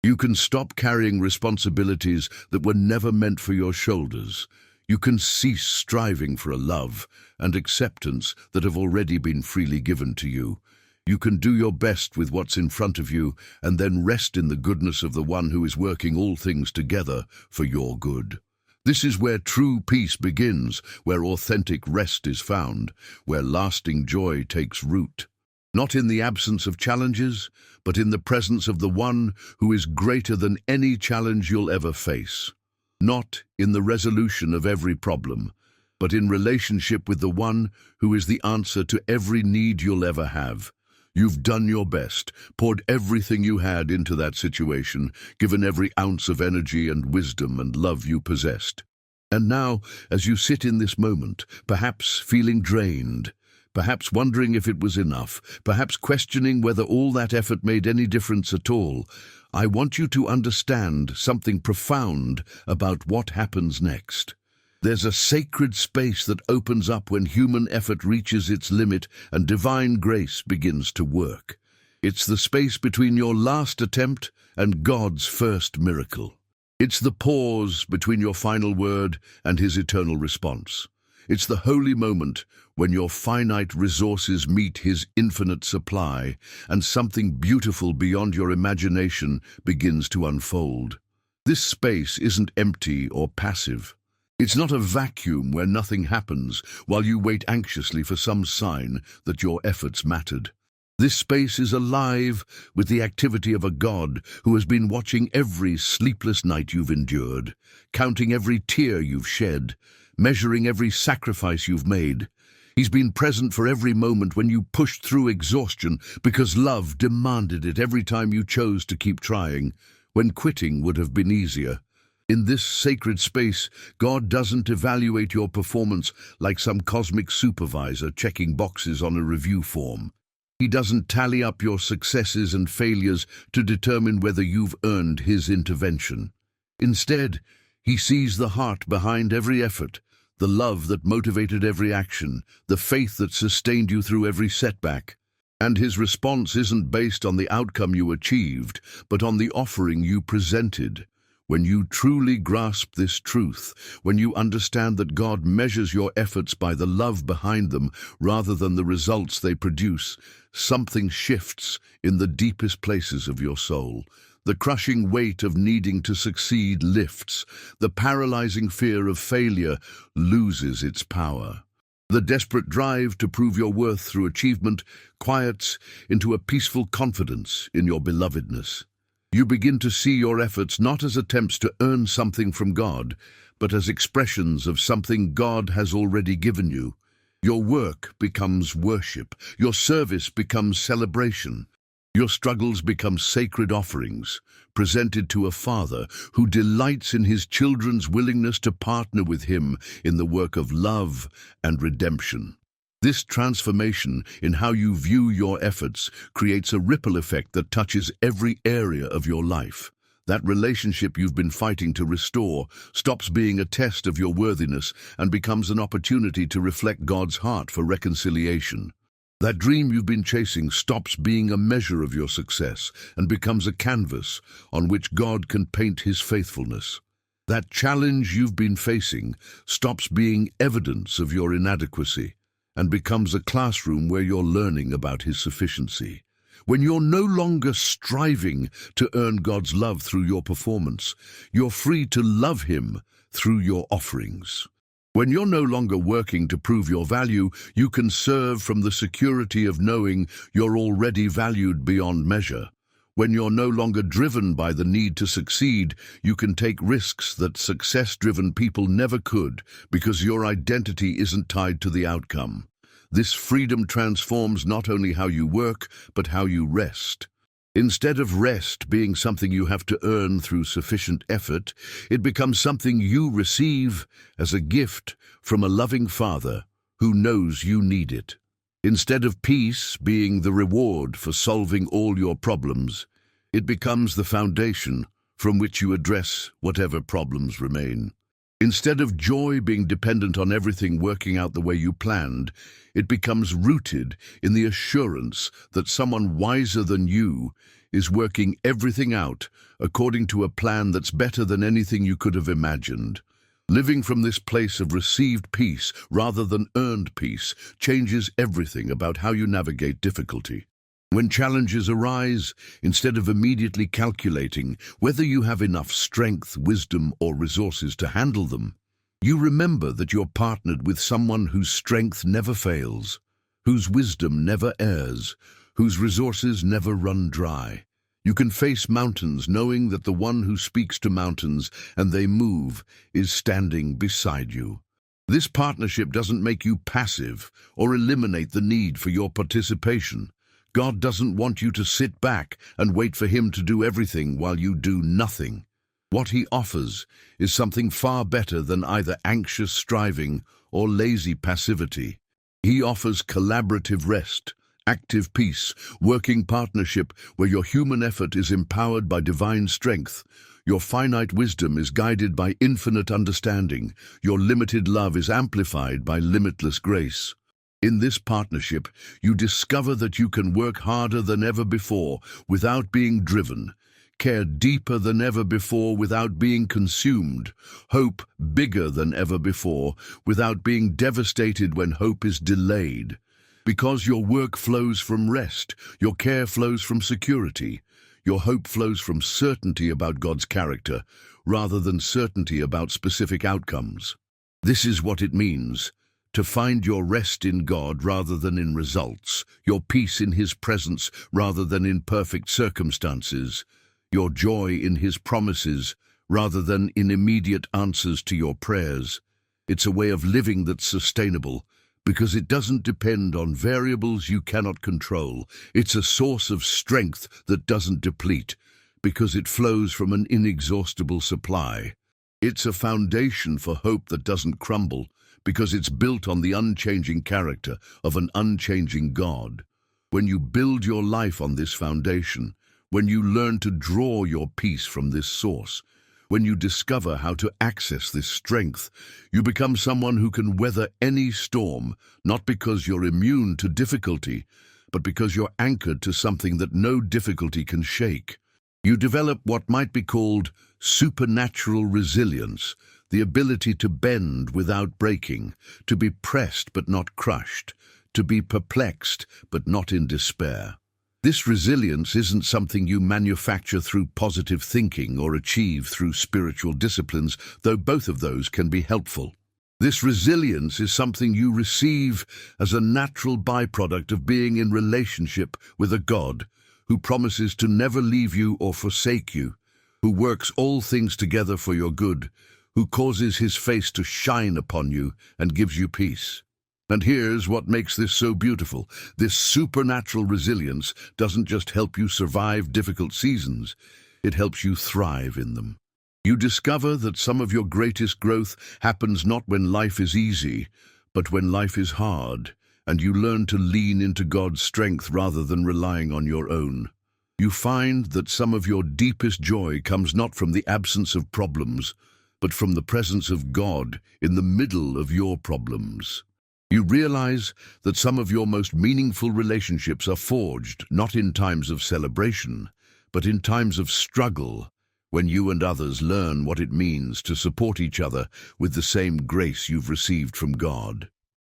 You can stop carrying responsibilities that were never meant for your shoulders. You can cease striving for a love and acceptance that have already been freely given to you. You can do your best with what's in front of you and then rest in the goodness of the one who is working all things together for your good. This is where true peace begins, where authentic rest is found, where lasting joy takes root. Not in the absence of challenges, but in the presence of the one who is greater than any challenge you'll ever face. Not in the resolution of every problem, but in relationship with the one who is the answer to every need you'll ever have. You've done your best, poured everything you had into that situation, given every ounce of energy and wisdom and love you possessed. And now, as you sit in this moment, perhaps feeling drained, perhaps wondering if it was enough, perhaps questioning whether all that effort made any difference at all, I want you to understand something profound about what happens next. There's a sacred space that opens up when human effort reaches its limit and divine grace begins to work. It's the space between your last attempt and God's first miracle. It's the pause between your final word and His eternal response. It's the holy moment when your finite resources meet His infinite supply and something beautiful beyond your imagination begins to unfold. This space isn't empty or passive. It's not a vacuum where nothing happens while you wait anxiously for some sign that your efforts mattered. This space is alive with the activity of a God who has been watching every sleepless night you've endured, counting every tear you've shed, measuring every sacrifice you've made. He's been present for every moment when you pushed through exhaustion because love demanded it every time you chose to keep trying, when quitting would have been easier. In this sacred space, God doesn't evaluate your performance like some cosmic supervisor checking boxes on a review form. He doesn't tally up your successes and failures to determine whether you've earned His intervention. Instead, He sees the heart behind every effort, the love that motivated every action, the faith that sustained you through every setback. And his response isn't based on the outcome you achieved, but on the offering you presented. When you truly grasp this truth, when you understand that God measures your efforts by the love behind them rather than the results they produce, something shifts in the deepest places of your soul. The crushing weight of needing to succeed lifts. The paralyzing fear of failure loses its power. The desperate drive to prove your worth through achievement quiets into a peaceful confidence in your belovedness. You begin to see your efforts not as attempts to earn something from God, but as expressions of something God has already given you. Your work becomes worship. Your service becomes celebration. Your struggles become sacred offerings, presented to a Father who delights in his children's willingness to partner with him in the work of love and redemption. This transformation in how you view your efforts creates a ripple effect that touches every area of your life. That relationship you've been fighting to restore stops being a test of your worthiness and becomes an opportunity to reflect God's heart for reconciliation. That dream you've been chasing stops being a measure of your success and becomes a canvas on which God can paint his faithfulness. That challenge you've been facing stops being evidence of your inadequacy and becomes a classroom where you're learning about his sufficiency. When you're no longer striving to earn God's love through your performance, you're free to love him through your offerings. When you're no longer working to prove your value, you can serve from the security of knowing you're already valued beyond measure. When you're no longer driven by the need to succeed, you can take risks that success-driven people never could because your identity isn't tied to the outcome. This freedom transforms not only how you work, but how you rest. Instead of rest being something you have to earn through sufficient effort, it becomes something you receive as a gift from a loving Father who knows you need it. Instead of peace being the reward for solving all your problems, it becomes the foundation from which you address whatever problems remain. Instead of joy being dependent on everything working out the way you planned, it becomes rooted in the assurance that someone wiser than you is working everything out according to a plan that's better than anything you could have imagined. Living from this place of received peace rather than earned peace changes everything about how you navigate difficulty. When challenges arise, instead of immediately calculating whether you have enough strength, wisdom, or resources to handle them, you remember that you're partnered with someone whose strength never fails, whose wisdom never errs, whose resources never run dry. You can face mountains knowing that the one who speaks to mountains and they move is standing beside you. This partnership doesn't make you passive or eliminate the need for your participation. God doesn't want you to sit back and wait for him to do everything while you do nothing. What he offers is something far better than either anxious striving or lazy passivity. He offers collaborative rest, active peace, working partnership where your human effort is empowered by divine strength, your finite wisdom is guided by infinite understanding, your limited love is amplified by limitless grace. In this partnership, you discover that you can work harder than ever before without being driven, care deeper than ever before without being consumed, hope bigger than ever before without being devastated when hope is delayed. Because your work flows from rest, your care flows from security, your hope flows from certainty about God's character rather than certainty about specific outcomes. This is what it means to find your rest in God rather than in results, your peace in his presence rather than in perfect circumstances, your joy in his promises rather than in immediate answers to your prayers. It's a way of living that's sustainable because it doesn't depend on variables you cannot control. It's a source of strength that doesn't deplete because it flows from an inexhaustible supply. It's a foundation for hope that doesn't crumble because it's built on the unchanging character of an unchanging God. When you build your life on this foundation, when you learn to draw your peace from this source, when you discover how to access this strength, you become someone who can weather any storm, not because you're immune to difficulty, but because you're anchored to something that no difficulty can shake. You develop what might be called supernatural resilience, the ability to bend without breaking, to be pressed but not crushed, to be perplexed but not in despair. This resilience isn't something you manufacture through positive thinking or achieve through spiritual disciplines, though both of those can be helpful. This resilience is something you receive as a natural byproduct of being in relationship with a God who promises to never leave you or forsake you, who works all things together for your good, who causes his face to shine upon you and gives you peace. And here's what makes this so beautiful. This supernatural resilience doesn't just help you survive difficult seasons, it helps you thrive in them. You discover that some of your greatest growth happens not when life is easy, but when life is hard, and you learn to lean into God's strength rather than relying on your own. You find that some of your deepest joy comes not from the absence of problems, but from the presence of God in the middle of your problems. You realize that some of your most meaningful relationships are forged not in times of celebration, but in times of struggle, when you and others learn what it means to support each other with the same grace you've received from God.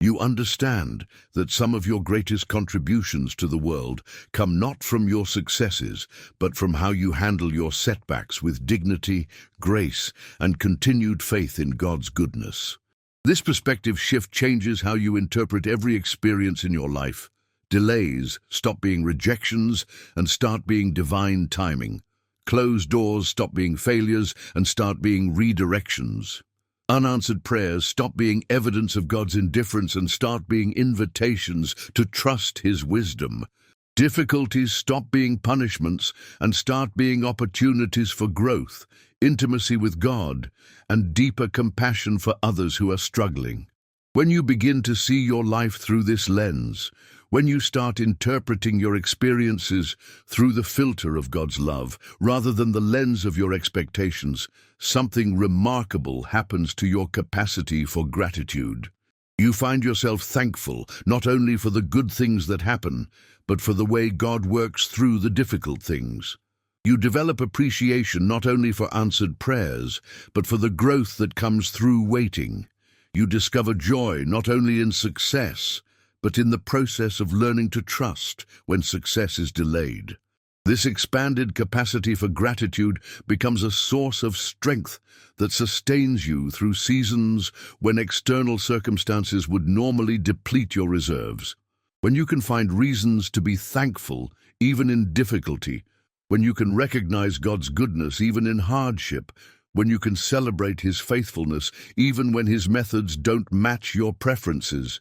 You understand that some of your greatest contributions to the world come not from your successes, but from how you handle your setbacks with dignity, grace, and continued faith in God's goodness. This perspective shift changes how you interpret every experience in your life. Delays stop being rejections and start being divine timing. Closed doors stop being failures and start being redirections. Unanswered prayers stop being evidence of God's indifference and start being invitations to trust His wisdom. Difficulties stop being punishments and start being opportunities for growth, intimacy with God, and deeper compassion for others who are struggling. When you begin to see your life through this lens, when you start interpreting your experiences through the filter of God's love, rather than the lens of your expectations, something remarkable happens to your capacity for gratitude. You find yourself thankful not only for the good things that happen, but for the way God works through the difficult things. You develop appreciation not only for answered prayers, but for the growth that comes through waiting. You discover joy not only in success, but in the process of learning to trust when success is delayed. This expanded capacity for gratitude becomes a source of strength that sustains you through seasons when external circumstances would normally deplete your reserves. When you can find reasons to be thankful even in difficulty, when you can recognize God's goodness even in hardship, when you can celebrate His faithfulness even when His methods don't match your preferences,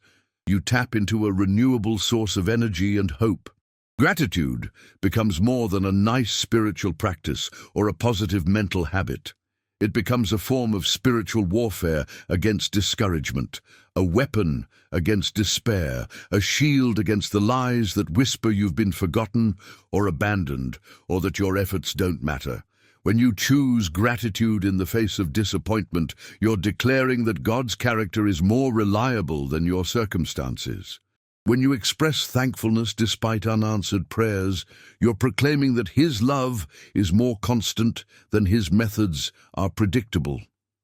you tap into a renewable source of energy and hope. Gratitude becomes more than a nice spiritual practice or a positive mental habit. It becomes a form of spiritual warfare against discouragement, a weapon against despair, a shield against the lies that whisper you've been forgotten or abandoned, or that your efforts don't matter. When you choose gratitude in the face of disappointment, you're declaring that God's character is more reliable than your circumstances. When you express thankfulness despite unanswered prayers, you're proclaiming that His love is more constant than His methods are predictable.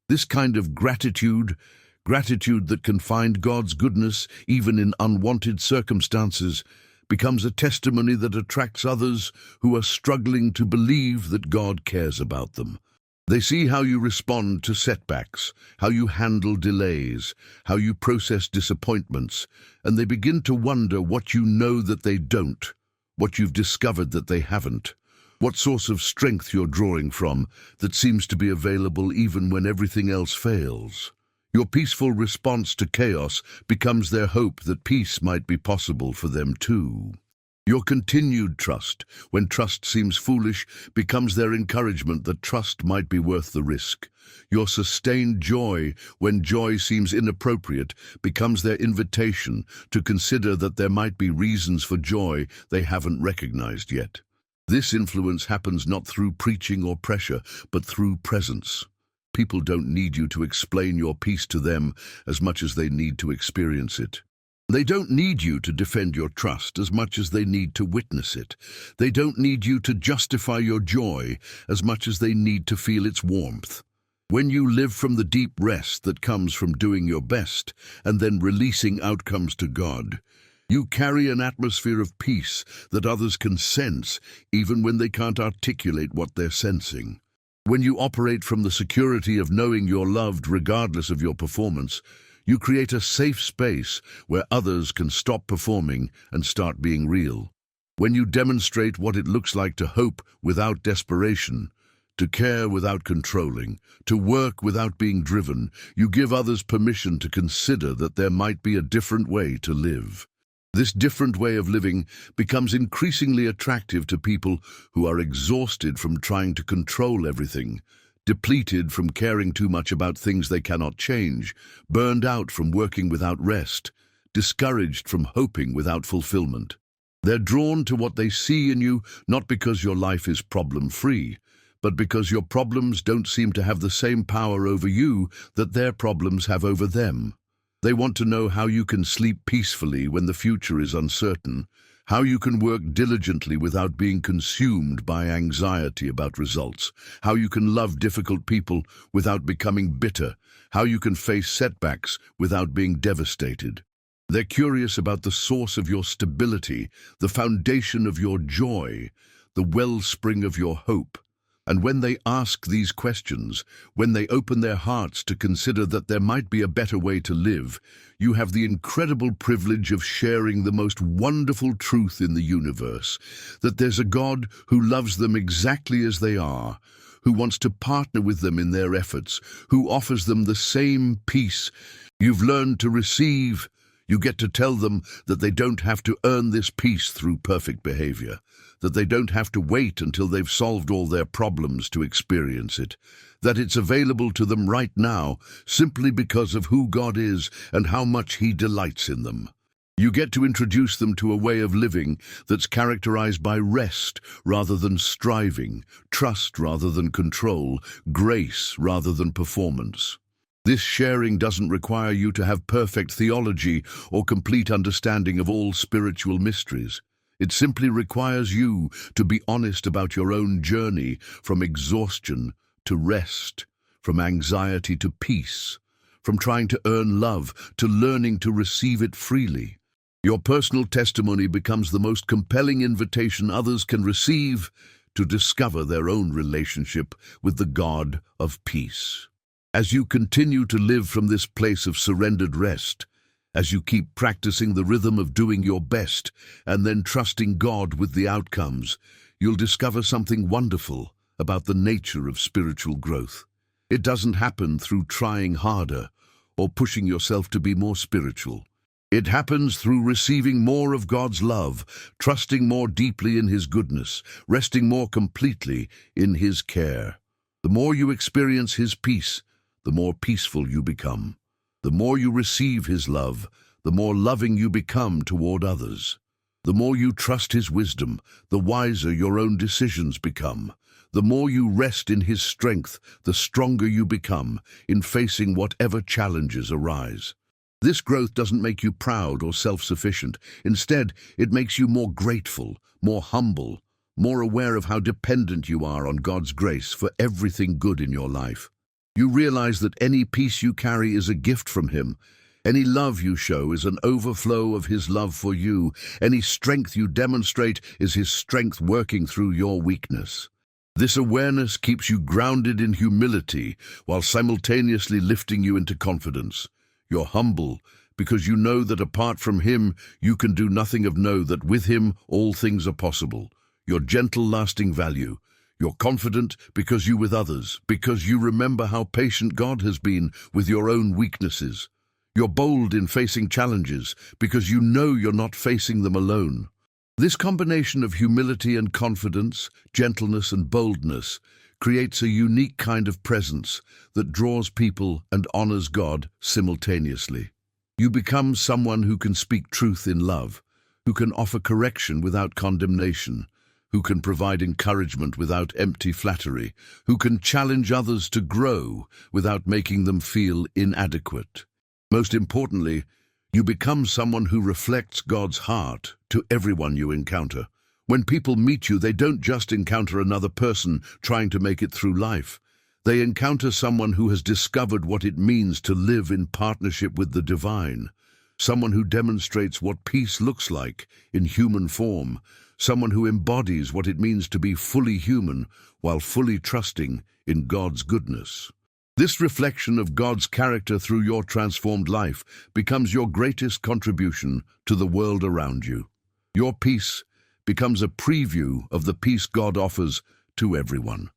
This kind of gratitude that can find God's goodness even in unwanted circumstances, becomes a testimony that attracts others who are struggling to believe that God cares about them. They see how you respond to setbacks, how you handle delays, how you process disappointments, and they begin to wonder what you know that they don't, what you've discovered that they haven't, what source of strength you're drawing from that seems to be available even when everything else fails. Your peaceful response to chaos becomes their hope that peace might be possible for them too. Your continued trust, when trust seems foolish, becomes their encouragement that trust might be worth the risk. Your sustained joy, when joy seems inappropriate, becomes their invitation to consider that there might be reasons for joy they haven't recognized yet. This influence happens not through preaching or pressure, but through presence. People don't need you to explain your peace to them as much as they need to experience it. They don't need you to defend your trust as much as they need to witness it. They don't need you to justify your joy as much as they need to feel its warmth. When you live from the deep rest that comes from doing your best and then releasing outcomes to God, you carry an atmosphere of peace that others can sense even when they can't articulate what they're sensing. When you operate from the security of knowing you're loved regardless of your performance, you create a safe space where others can stop performing and start being real. When you demonstrate what it looks like to hope without desperation, to care without controlling, to work without being driven, you give others permission to consider that there might be a different way to live. This different way of living becomes increasingly attractive to people who are exhausted from trying to control everything, depleted from caring too much about things they cannot change, burned out from working without rest, discouraged from hoping without fulfillment. They're drawn to what they see in you, not because your life is problem-free, but because your problems don't seem to have the same power over you that their problems have over them. They want to know how you can sleep peacefully when the future is uncertain, how you can work diligently without being consumed by anxiety about results, how you can love difficult people without becoming bitter, how you can face setbacks without being devastated. They're curious about the source of your stability, the foundation of your joy, the wellspring of your hope. And when they ask these questions, when they open their hearts to consider that there might be a better way to live, you have the incredible privilege of sharing the most wonderful truth in the universe, that there's a God who loves them exactly as they are, who wants to partner with them in their efforts, who offers them the same peace you've learned to receive. You get to tell them that they don't have to earn this peace through perfect behavior, that they don't have to wait until they've solved all their problems to experience it, that it's available to them right now simply because of who God is and how much He delights in them. You get to introduce them to a way of living that's characterized by rest rather than striving, trust rather than control, grace rather than performance. This sharing doesn't require you to have perfect theology or complete understanding of all spiritual mysteries. It simply requires you to be honest about your own journey from exhaustion to rest, from anxiety to peace, from trying to earn love to learning to receive it freely. Your personal testimony becomes the most compelling invitation others can receive to discover their own relationship with the God of peace. As you continue to live from this place of surrendered rest, as you keep practicing the rhythm of doing your best and then trusting God with the outcomes, you'll discover something wonderful about the nature of spiritual growth. It doesn't happen through trying harder or pushing yourself to be more spiritual. It happens through receiving more of God's love, trusting more deeply in His goodness, resting more completely in His care. The more you experience His peace, the more peaceful you become. The more you receive His love, the more loving you become toward others. The more you trust His wisdom, the wiser your own decisions become. The more you rest in His strength, the stronger you become in facing whatever challenges arise. This growth doesn't make you proud or self-sufficient. Instead, it makes you more grateful, more humble, more aware of how dependent you are on God's grace for everything good in your life. You realize that any peace you carry is a gift from Him. Any love you show is an overflow of His love for you. Any strength you demonstrate is His strength working through your weakness. This awareness keeps you grounded in humility while simultaneously lifting you into confidence. You're humble because you know that apart from Him, you can do nothing, of know that with Him all things are possible. Your gentle, lasting value. You're confident because you with others, because you remember how patient God has been with your own weaknesses. You're bold in facing challenges because you know you're not facing them alone. This combination of humility and confidence, gentleness and boldness, creates a unique kind of presence that draws people and honors God simultaneously. You become someone who can speak truth in love, who can offer correction without condemnation, who can provide encouragement without empty flattery, who can challenge others to grow without making them feel inadequate. Most importantly, You become someone who reflects God's heart to everyone you encounter. When people meet you, they don't just encounter another person trying to make it through life. They encounter someone who has discovered what it means to live in partnership with the divine. Someone who demonstrates what peace looks like in human form. Someone who embodies what it means to be fully human while fully trusting in God's goodness. This reflection of God's character through your transformed life becomes your greatest contribution to the world around you. Your peace becomes a preview of the peace God offers to everyone.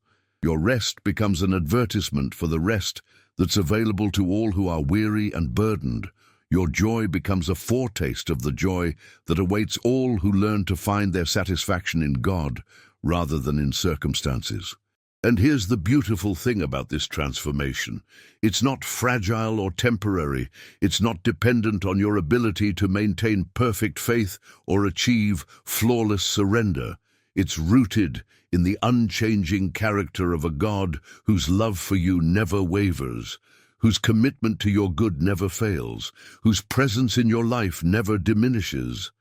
Your rest becomes an advertisement for the rest that's available to all who are weary and burdened. Your joy becomes a foretaste of the joy that awaits all who learn to find their satisfaction in God rather than in circumstances. And here's the beautiful thing about this transformation. It's not fragile or temporary. It's not dependent on your ability to maintain perfect faith or achieve flawless surrender. It's rooted in the unchanging character of a God whose love for you never wavers, whose commitment to your good never fails, whose presence in your life never diminishes.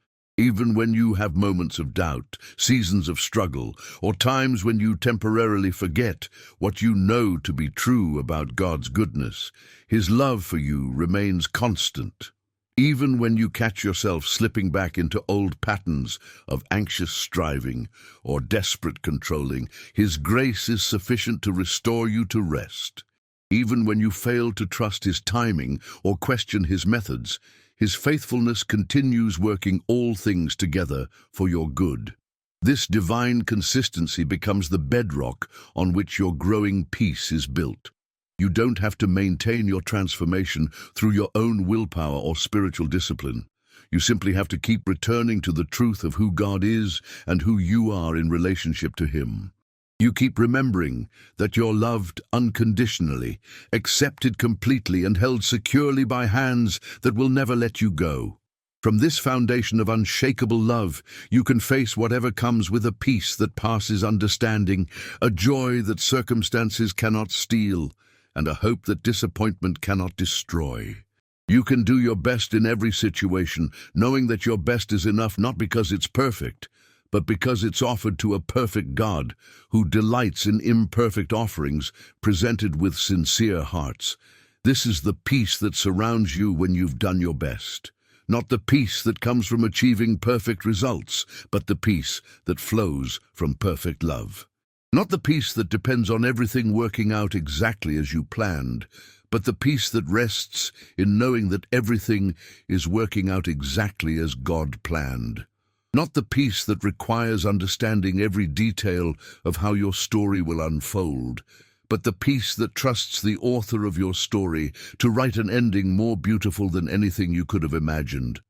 Even when you have moments of doubt, seasons of struggle, or times when you temporarily forget what you know to be true about God's goodness, His love for you remains constant. Even when you catch yourself slipping back into old patterns of anxious striving or desperate controlling, His grace is sufficient to restore you to rest. Even when you fail to trust His timing or question His methods, His faithfulness continues working all things together for your good. This divine consistency becomes the bedrock on which your growing peace is built. You don't have to maintain your transformation through your own willpower or spiritual discipline. You simply have to keep returning to the truth of who God is and who you are in relationship to Him. You keep remembering that you're loved unconditionally, accepted completely, and held securely by hands that will never let you go. From this foundation of unshakable love, you can face whatever comes with a peace that passes understanding, a joy that circumstances cannot steal, and a hope that disappointment cannot destroy. You can do your best in every situation, knowing that your best is enough not because it's perfect, but because it's offered to a perfect God who delights in imperfect offerings presented with sincere hearts. This is the peace that surrounds you when you've done your best. Not the peace that comes from achieving perfect results, but the peace that flows from perfect love. Not the peace that depends on everything working out exactly as you planned, but the peace that rests in knowing that everything is working out exactly as God planned. Not the peace that requires understanding every detail of how your story will unfold, but the peace that trusts the author of your story to write an ending more beautiful than anything you could have imagined.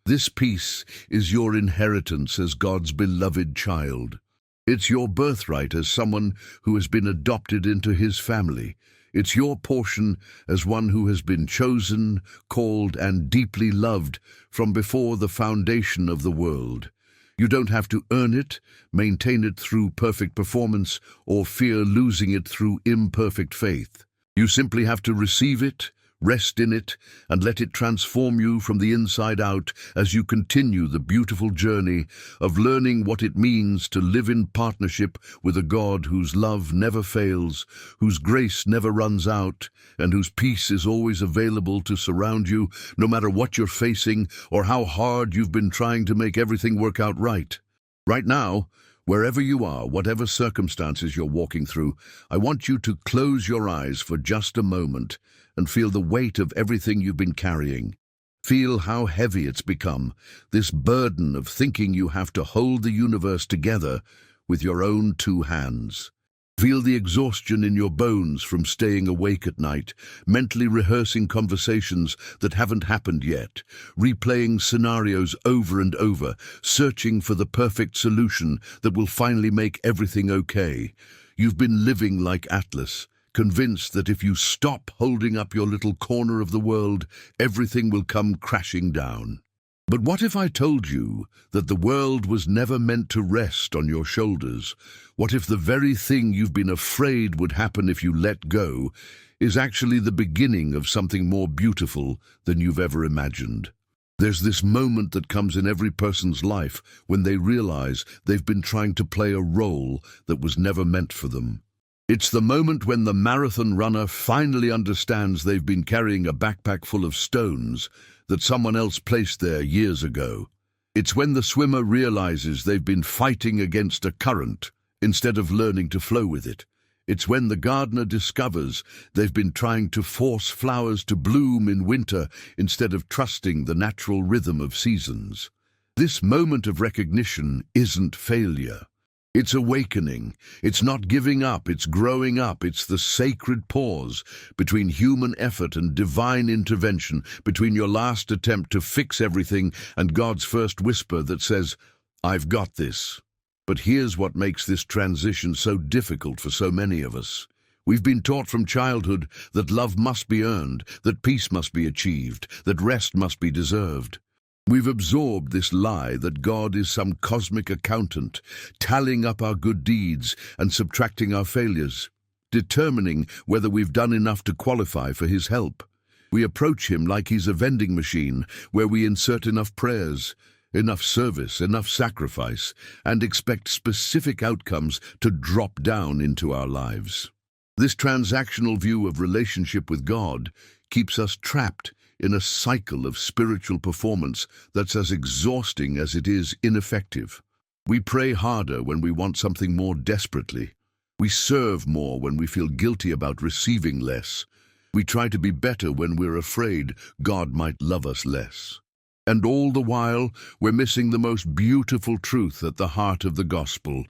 This peace is your inheritance as God's beloved child. It's your birthright as someone who has been adopted into His family. It's your portion as one who has been chosen, called, and deeply loved from before the foundation of the world. You don't have to earn it, maintain it through perfect performance, or fear losing it through imperfect faith. You simply have to receive it, rest in it, and let it transform you from the inside out as you continue the beautiful journey of learning what it means to live in partnership with a God whose love never fails, whose grace never runs out, and whose peace is always available to surround you no matter what you're facing or how hard you've been trying to make everything work out right. Right now, wherever you are, whatever circumstances you're walking through, I want you to close your eyes for just a moment and feel the weight of everything you've been carrying. Feel how heavy it's become, this burden of thinking you have to hold the universe together with your own two hands. Feel the exhaustion in your bones from staying awake at night, mentally rehearsing conversations that haven't happened yet, replaying scenarios over and over, searching for the perfect solution that will finally make everything okay. You've been living like Atlas, convinced that if you stop holding up your little corner of the world, everything will come crashing down. But what if I told you that the world was never meant to rest on your shoulders? What if the very thing you've been afraid would happen if you let go is actually the beginning of something more beautiful than you've ever imagined? There's this moment that comes in every person's life when they realize they've been trying to play a role that was never meant for them. It's the moment when the marathon runner finally understands they've been carrying a backpack full of stones that someone else placed there years ago. It's when the swimmer realizes they've been fighting against a current instead of learning to flow with it. It's when the gardener discovers they've been trying to force flowers to bloom in winter instead of trusting the natural rhythm of seasons. This moment of recognition isn't failure. It's awakening. It's not giving up, it's growing up. It's the sacred pause between human effort and divine intervention, between your last attempt to fix everything and God's first whisper that says, "I've got this." But here's what makes this transition so difficult for so many of us. We've been taught from childhood that love must be earned, that peace must be achieved, that rest must be deserved. We've absorbed this lie that God is some cosmic accountant, tallying up our good deeds and subtracting our failures, determining whether we've done enough to qualify for his help. We approach him like he's a vending machine where we insert enough prayers, enough service, enough sacrifice, and expect specific outcomes to drop down into our lives. This transactional view of relationship with God keeps us trapped in a cycle of spiritual performance that's as exhausting as it is ineffective. We pray harder when we want something more desperately. We serve more when we feel guilty about receiving less. We try to be better when we're afraid God might love us less. And all the while, we're missing the most beautiful truth at the heart of the gospel.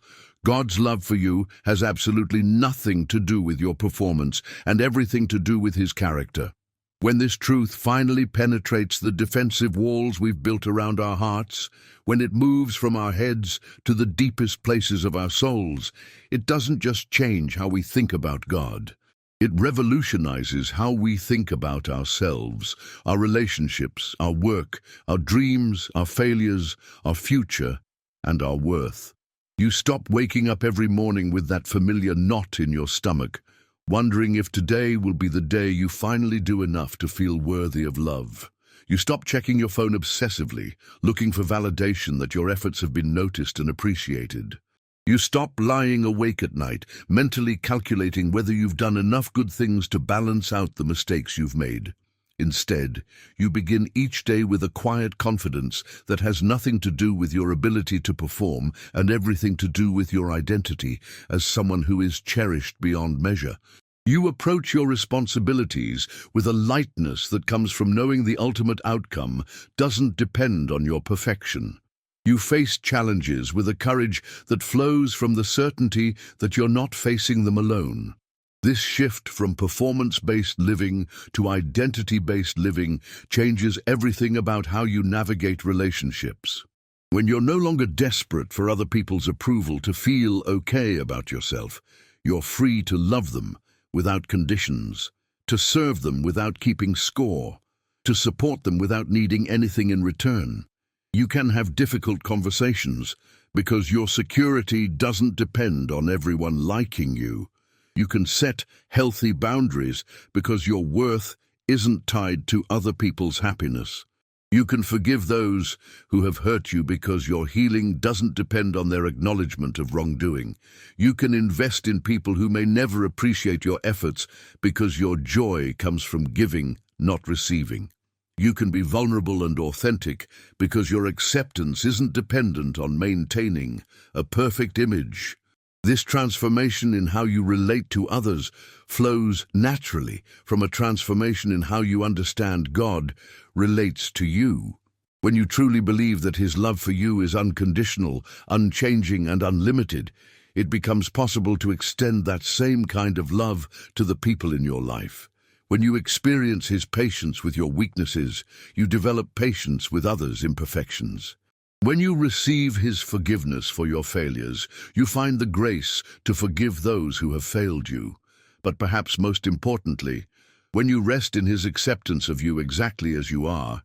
God's love for you has absolutely nothing to do with your performance and everything to do with his character. When this truth finally penetrates the defensive walls we've built around our hearts, when it moves from our heads to the deepest places of our souls, it doesn't just change how we think about God. It revolutionizes how we think about ourselves, our relationships, our work, our dreams, our failures, our future, and our worth. You stop waking up every morning with that familiar knot in your stomach, wondering if today will be the day you finally do enough to feel worthy of love. You stop checking your phone obsessively, looking for validation that your efforts have been noticed and appreciated. You stop lying awake at night, mentally calculating whether you've done enough good things to balance out the mistakes you've made. Instead, you begin each day with a quiet confidence that has nothing to do with your ability to perform and everything to do with your identity as someone who is cherished beyond measure. You approach your responsibilities with a lightness that comes from knowing the ultimate outcome doesn't depend on your perfection. You face challenges with a courage that flows from the certainty that you're not facing them alone. This shift from performance-based living to identity-based living changes everything about how you navigate relationships. When you're no longer desperate for other people's approval to feel okay about yourself, you're free to love them without conditions, to serve them without keeping score, to support them without needing anything in return. You can have difficult conversations because your security doesn't depend on everyone liking you. You can set healthy boundaries because your worth isn't tied to other people's happiness. You can forgive those who have hurt you because your healing doesn't depend on their acknowledgement of wrongdoing. You can invest in people who may never appreciate your efforts because your joy comes from giving, not receiving. You can be vulnerable and authentic because your acceptance isn't dependent on maintaining a perfect image. This transformation in how you relate to others flows naturally from a transformation in how you understand God relates to you. When you truly believe that his love for you is unconditional, unchanging, and unlimited, it becomes possible to extend that same kind of love to the people in your life. When you experience his patience with your weaknesses, you develop patience with others' imperfections. When you receive his forgiveness for your failures, you find the grace to forgive those who have failed you. But perhaps most importantly, when you rest in his acceptance of you exactly as you are,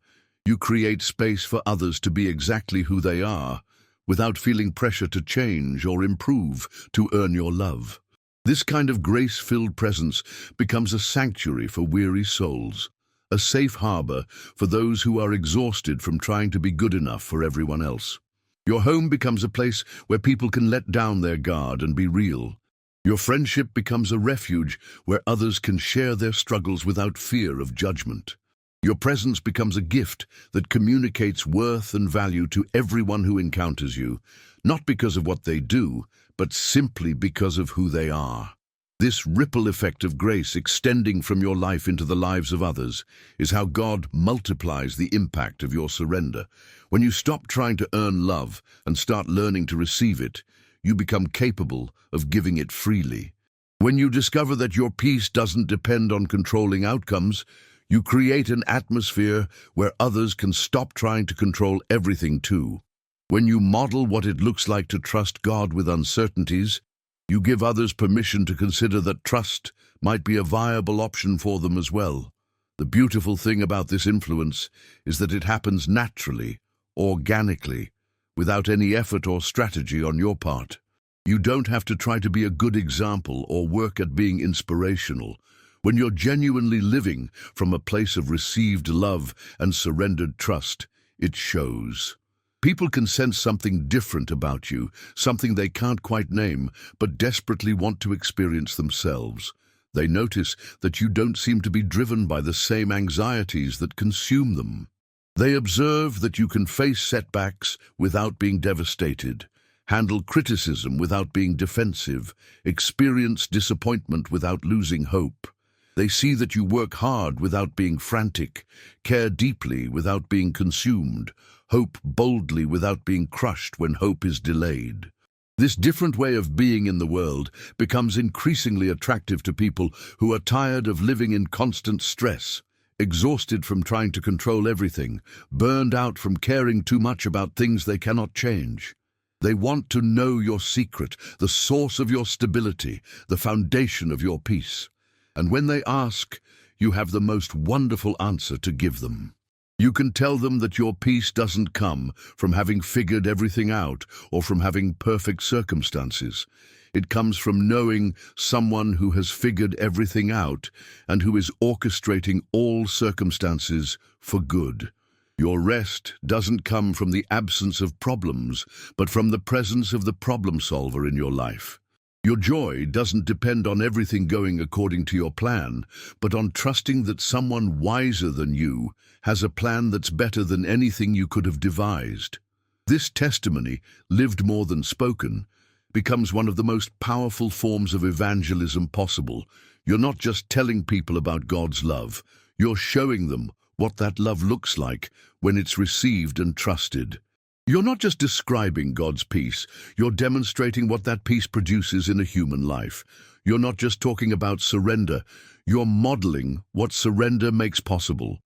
you create space for others to be exactly who they are, without feeling pressure to change or improve to earn your love. This kind of grace-filled presence becomes a sanctuary for weary souls, a safe harbor for those who are exhausted from trying to be good enough for everyone else. Your home becomes a place where people can let down their guard and be real. Your friendship becomes a refuge where others can share their struggles without fear of judgment. Your presence becomes a gift that communicates worth and value to everyone who encounters you, not because of what they do, but simply because of who they are. This ripple effect of grace extending from your life into the lives of others is how God multiplies the impact of your surrender. When you stop trying to earn love and start learning to receive it, you become capable of giving it freely. When you discover that your peace doesn't depend on controlling outcomes, you create an atmosphere where others can stop trying to control everything too. When you model what it looks like to trust God with uncertainties, you give others permission to consider that trust might be a viable option for them as well. The beautiful thing about this influence is that it happens naturally, organically, without any effort or strategy on your part. You don't have to try to be a good example or work at being inspirational. When you're genuinely living from a place of received love and surrendered trust, it shows. People can sense something different about you, something they can't quite name, but desperately want to experience themselves. They notice that you don't seem to be driven by the same anxieties that consume them. They observe that you can face setbacks without being devastated, handle criticism without being defensive, experience disappointment without losing hope. They see that you work hard without being frantic, care deeply without being consumed, hope boldly without being crushed when hope is delayed. This different way of being in the world becomes increasingly attractive to people who are tired of living in constant stress, exhausted from trying to control everything, burned out from caring too much about things they cannot change. They want to know your secret, the source of your stability, the foundation of your peace. And when they ask, you have the most wonderful answer to give them. You can tell them that your peace doesn't come from having figured everything out or from having perfect circumstances. It comes from knowing someone who has figured everything out and who is orchestrating all circumstances for good. Your rest doesn't come from the absence of problems, but from the presence of the problem solver in your life. Your joy doesn't depend on everything going according to your plan, but on trusting that someone wiser than you has a plan that's better than anything you could have devised. This testimony, lived more than spoken, becomes one of the most powerful forms of evangelism possible. You're not just telling people about God's love, you're showing them what that love looks like when it's received and trusted. You're not just describing God's peace, you're demonstrating what that peace produces in a human life. You're not just talking about surrender, you're modeling what surrender makes possible.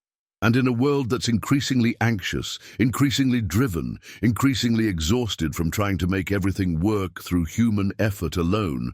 And in a world that's increasingly anxious, increasingly driven, increasingly exhausted from trying to make everything work through human effort alone,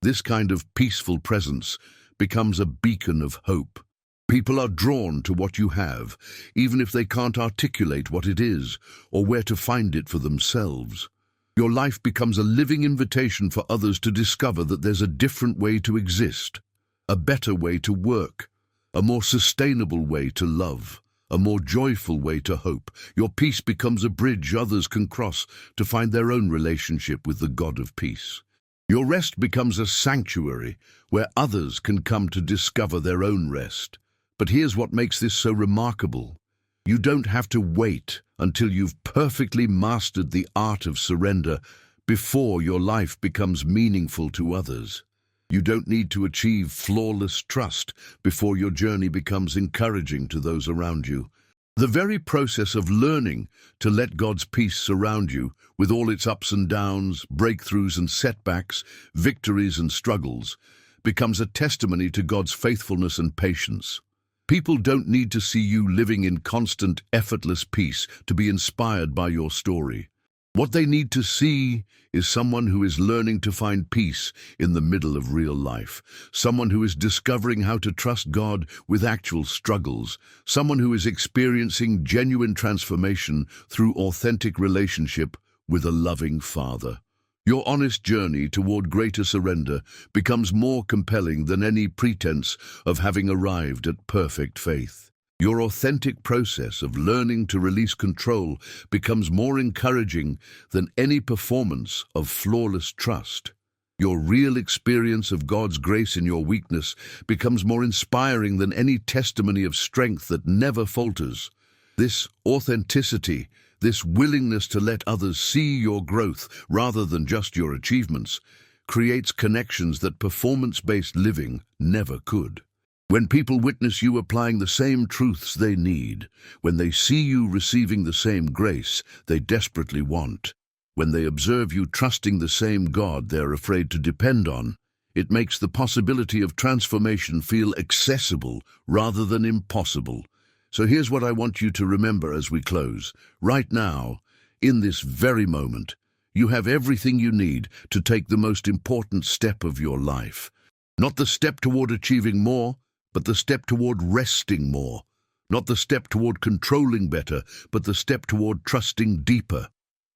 this kind of peaceful presence becomes a beacon of hope. People are drawn to what you have, even if they can't articulate what it is or where to find it for themselves. Your life becomes a living invitation for others to discover that there's a different way to exist, a better way to work, a more sustainable way to love, a more joyful way to hope. Your peace becomes a bridge others can cross to find their own relationship with the God of peace. Your rest becomes a sanctuary where others can come to discover their own rest. But here's what makes this so remarkable. You don't have to wait until you've perfectly mastered the art of surrender before your life becomes meaningful to others. You don't need to achieve flawless trust before your journey becomes encouraging to those around you. The very process of learning to let God's peace surround you, with all its ups and downs, breakthroughs and setbacks, victories and struggles, becomes a testimony to God's faithfulness and patience. People don't need to see you living in constant, effortless peace to be inspired by your story. What they need to see is someone who is learning to find peace in the middle of real life, someone who is discovering how to trust God with actual struggles, someone who is experiencing genuine transformation through authentic relationship with a loving Father. Your honest journey toward greater surrender becomes more compelling than any pretense of having arrived at perfect faith. Your authentic process of learning to release control becomes more encouraging than any performance of flawless trust. Your real experience of God's grace in your weakness becomes more inspiring than any testimony of strength that never falters. This authenticity, this willingness to let others see your growth rather than just your achievements, creates connections that performance-based living never could. When people witness you applying the same truths they need, when they see you receiving the same grace they desperately want, when they observe you trusting the same God they're afraid to depend on, it makes the possibility of transformation feel accessible rather than impossible. So here's what I want you to remember as we close. Right now, in this very moment, you have everything you need to take the most important step of your life. Not the step toward achieving more, but the step toward resting more. Not the step toward controlling better, but the step toward trusting deeper.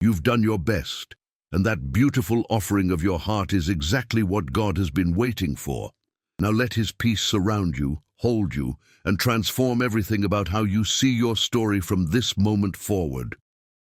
You've done your best, and that beautiful offering of your heart is exactly what God has been waiting for. Now let His peace surround you, hold you, and transform everything about how you see your story from this moment forward.